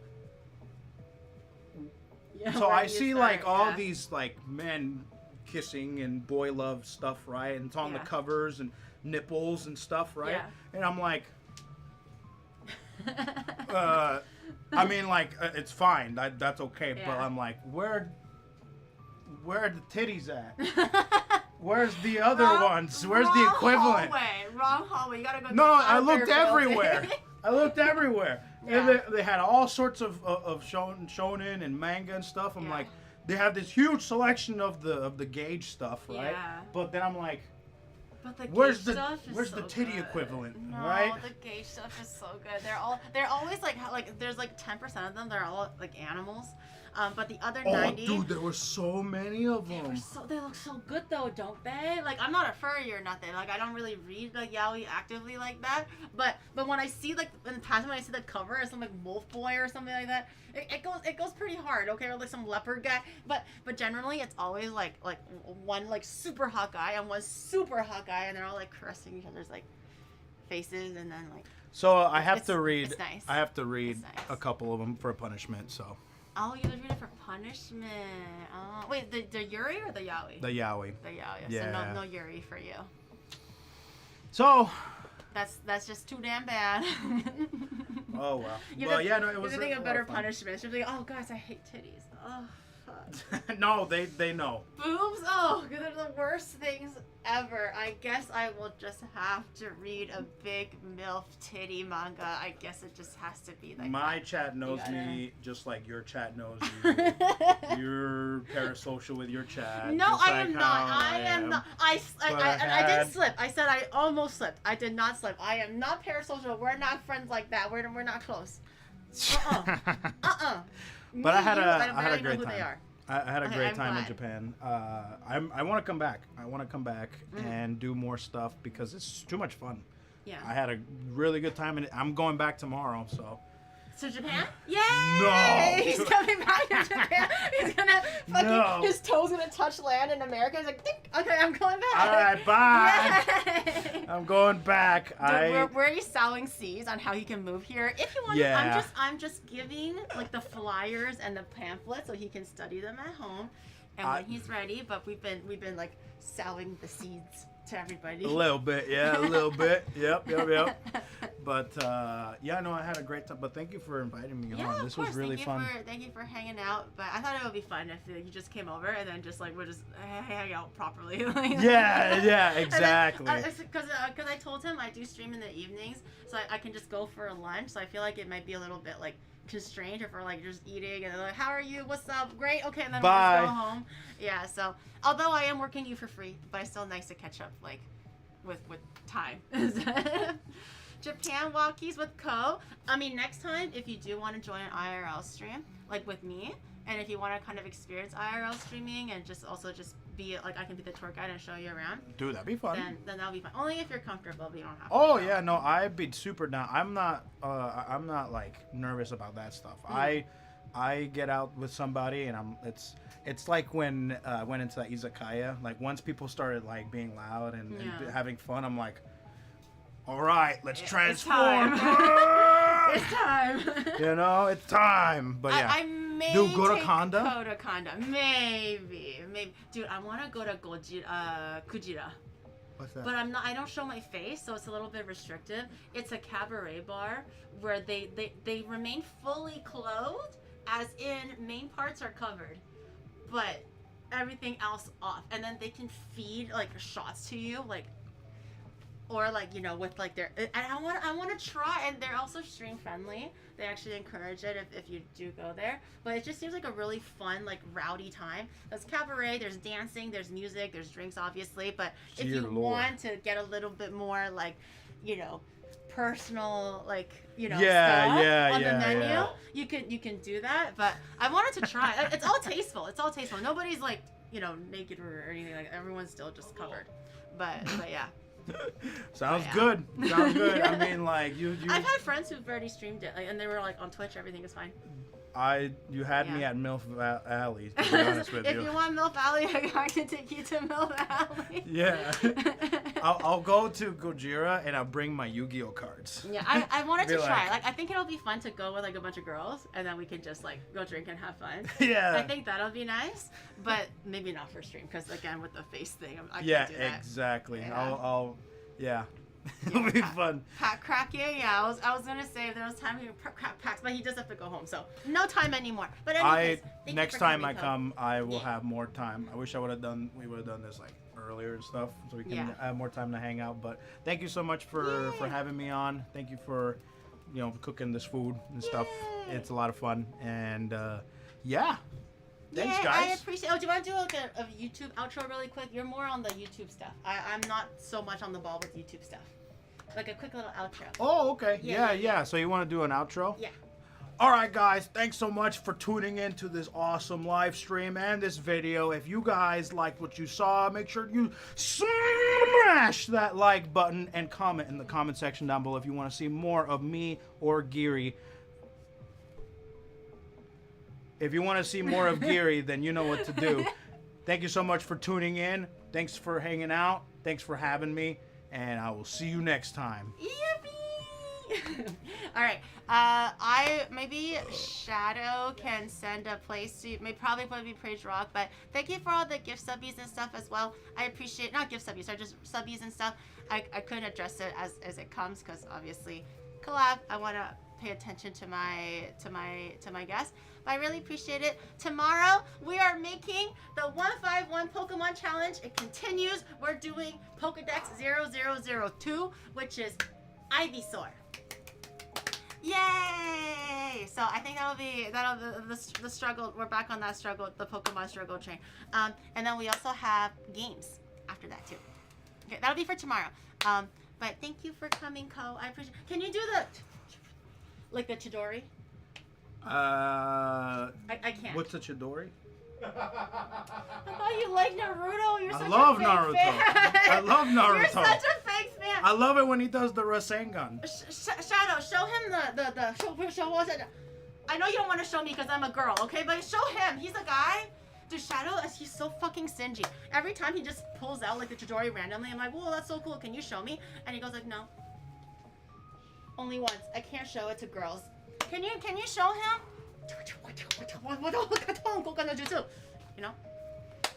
Yeah, so where I do you see start? like all Yeah. these like men kissing and boy love stuff, right? And it's on the Yeah. covers and nipples and stuff, right? Yeah. And I'm like, I mean, like it's fine, that's okay, but Yeah. I'm like, where are the titties at? Where's the other ones? Where's the Wrong equivalent? Wrong hallway. You gotta go. No, to the I other looked building. everywhere. I looked everywhere. Yeah. And they had all sorts of shonen and manga and stuff. I'm Yeah. like, they have this huge selection of the gauge stuff, right? Yeah. But then I'm like, But the Where's gauge the- stuff is where's so the titty good. equivalent, No, right? the gauge stuff is so good. They're always like there's like 10% of them. They're all like animals. But the other 90. dude, there were so many of them. They look so good though, don't they? Like I'm not a furry or nothing. Like I don't really read like yaoi actively like that. But when I see like in the past when I see the cover of some like wolf boy or something like that, it goes pretty hard. Okay, or like some leopard guy. But generally it's always like one like super hot guy and one super hot guy, and they're all like caressing each other's like faces, and then like. So I have It's- to read. it's nice. I have to read It's nice. a couple of them for punishment. So Oh, you would read it for punishment. Oh, wait, the Yuri or the Yaoi? the yaoi. The Yaoi. Yeah. So no Yuri for you. So. That's just too damn bad. Oh wow. You Well, know- yeah, no, it was. You think a of lot better of fun. punishments. You're like, oh guys, I hate titties. Oh fuck. No, they know. Boobs? Oh, they're the worst things ever. I guess I will just have to read a big MILF titty manga. I guess it just has to be like My chat knows gotta- me just like your chat knows you. You're parasocial with your chat. No, just I like am how not. I am not. I had- did slip. I said I almost slipped. I did not slip. I am not parasocial. We're not friends like that. We're not close. But I had a barely great know who they time. are. I had a Okay, great I'm time in glad. Japan. I want to come back. I want to come back Mm-hmm. and do more stuff because it's too much fun. Yeah. I had a really good time, and I'm going back tomorrow. So To Japan? Yay! No! He's coming back to Japan. He's gonna fucking No. his toes gonna touch land in America. He's like, Dink. Okay, I'm going back. all right, bye. Yay! I'm going back. Dude, we're already sowing seeds on how he can move here. If you want, Yeah. I'm just giving like the flyers and the pamphlets so he can study them at home, and when he's ready. But we've been like sowing the seeds to everybody. A little bit, yeah, a little bit. Yep. But yeah, no, I had a great time. But thank you for inviting me Yeah, on. of This course. was really fun. Thank you for hanging out. But I thought it would be fun if you just came over and then just like we're just hang out properly. Yeah, exactly. Because I told him I do stream in the evenings, so I can just go for a lunch. So I feel like it might be a little bit like constrained if we're like just eating and they're like, how are you? What's up? Great. Okay, and then Bye. we'll just go home. Yeah. So although I am working you for free, but it's still nice to catch up like with time. Japan walkies with Ko. I mean, next time, if you do want to join an IRL stream, like with me, and if you want to kind of experience IRL streaming and just be like, I can be the tour guide and show you around, Dude, that'd be fun. then that'll be fun. Only if you're comfortable, but you don't have Oh to. yeah, no, I'd be super down. I'm not like nervous about that stuff. I get out with somebody and it's like when I went into that Izakaya. Like once people started like being loud and Yeah. having fun, I'm like, all right, let's It's transform. time. time. It's time. You know, it's time. But yeah. I may Do go to take Kanda? Go to Kanda. Maybe. Dude, I want to go to Kujira. What's that? But I don't show my face, so it's a little bit restrictive. It's a cabaret bar where they remain fully clothed, as in main parts are covered, but everything else off. And then they can feed like shots to you, like, or like, you know, with like their, and I want to try, and they're also stream friendly. They actually encourage it if you do go there. But it just seems like a really fun, like, rowdy time. There's cabaret, there's dancing, there's music, there's drinks, obviously. But if Dear you Lord. want to get a little bit more, like, you know, personal, like, you know, Yeah, stuff yeah, on yeah, the menu, yeah. you can do that. But I wanted to try. It's all tasteful. It's all tasteful. Nobody's like, you know, naked or anything like that. Everyone's still just covered. But yeah. Sounds Yeah. good. Sounds good. Yeah. I mean, like you. I've had friends who've already streamed it, like, and they were like on Twitch. Everything is fine. You had me Yeah. at MILF Alley. To be honest with If you want MILF Alley, I can take you to MILF Alley. Yeah. I'll go to Gojira and I'll bring my Yu-Gi-Oh cards. Yeah, I wanted Be to try. like- Like, I think it'll be fun to go with like a bunch of girls, and then we can just like go drink and have fun. Yeah. I think that'll be nice, but maybe not for stream, because again with the face thing, I Yeah, can't do that. exactly. Yeah. Yeah. It'll be fun. Pack cracking, yeah. I was gonna say if there was time he would crack packs, but he does have to go home, so no time anymore. But anyways, thank you Next for time coming, I Ko. come, I will Yeah. have more time. I wish we would have done this like earlier and stuff, so we can Yeah. have more time to hang out. But thank you so much for Yay. having me on. Thank you for cooking this food and stuff. Yay. It's a lot of fun, and yeah. Thanks, Yeah, guys. I appreciate. Oh, do you want to do like a YouTube outro really quick? You're more on the YouTube stuff. I'm not so much on the ball with YouTube stuff. Like a quick little outro. Oh, okay. Yeah, Yeah. So you want to do an outro? Yeah. All right, guys. Thanks so much for tuning in to this awesome live stream and this video. If you guys liked what you saw, make sure you smash that like button and comment in the comment section down below if you want to see more of me or Giri. If you want to see more of Giri, then you know what to do. Thank you so much for tuning in. Thanks for hanging out. Thanks for having me. And I will see you next time. Yippee! All right. Maybe Shadow can send a place to probably be Praise Rock, but thank you for all the gift subbies and stuff as well. I appreciate, not gift subbies, sorry, just subbies and stuff. I couldn't address it as it comes because obviously collab. I want to pay attention to my guests. But I really appreciate it. Tomorrow we are making the 151 Pokemon challenge. It continues. We're doing Pokedex 0002, which is Ivysaur. Yay! So I think that'll be the struggle. We're back on that struggle, the Pokemon struggle train. And then we also have games after that too. Okay, that'll be for tomorrow. But thank you for coming, Ko. I appreciate. Can you do the Chidori? I can't. What's a Chidori? I thought you liked Naruto. You're such I love a fake Naruto. fan. I love Naruto. You're such a fake fan. I love it when he does the Rasengan. Shadow, show him show what was it? I know you don't want to show me because I'm a girl, okay? But show him. He's a guy. Dude, Shadow, he's so fucking stingy. Every time he just pulls out like the Chidori randomly, I'm like, whoa, that's so cool. Can you show me? And he goes like, no. Only once. I can't show it to girls. Can you show him? You know?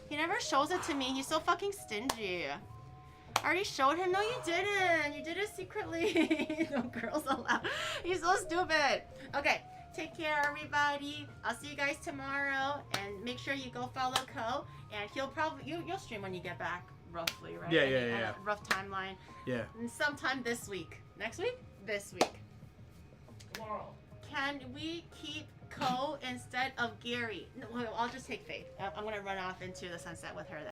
He never shows it to me. He's so fucking stingy. I already showed him. No, you didn't. You did it secretly. No girls allowed. He's so stupid. Okay. Take care, everybody. I'll see you guys tomorrow. And make sure you go follow Ko. And he'll probably... You'll stream when you get back, roughly, right? Yeah. Rough timeline. Yeah. And sometime this week. Next week? This week. Tomorrow. Can we keep Ko instead of Gary? No, I'll just take Faith. I'm going to run off into the sunset with her then.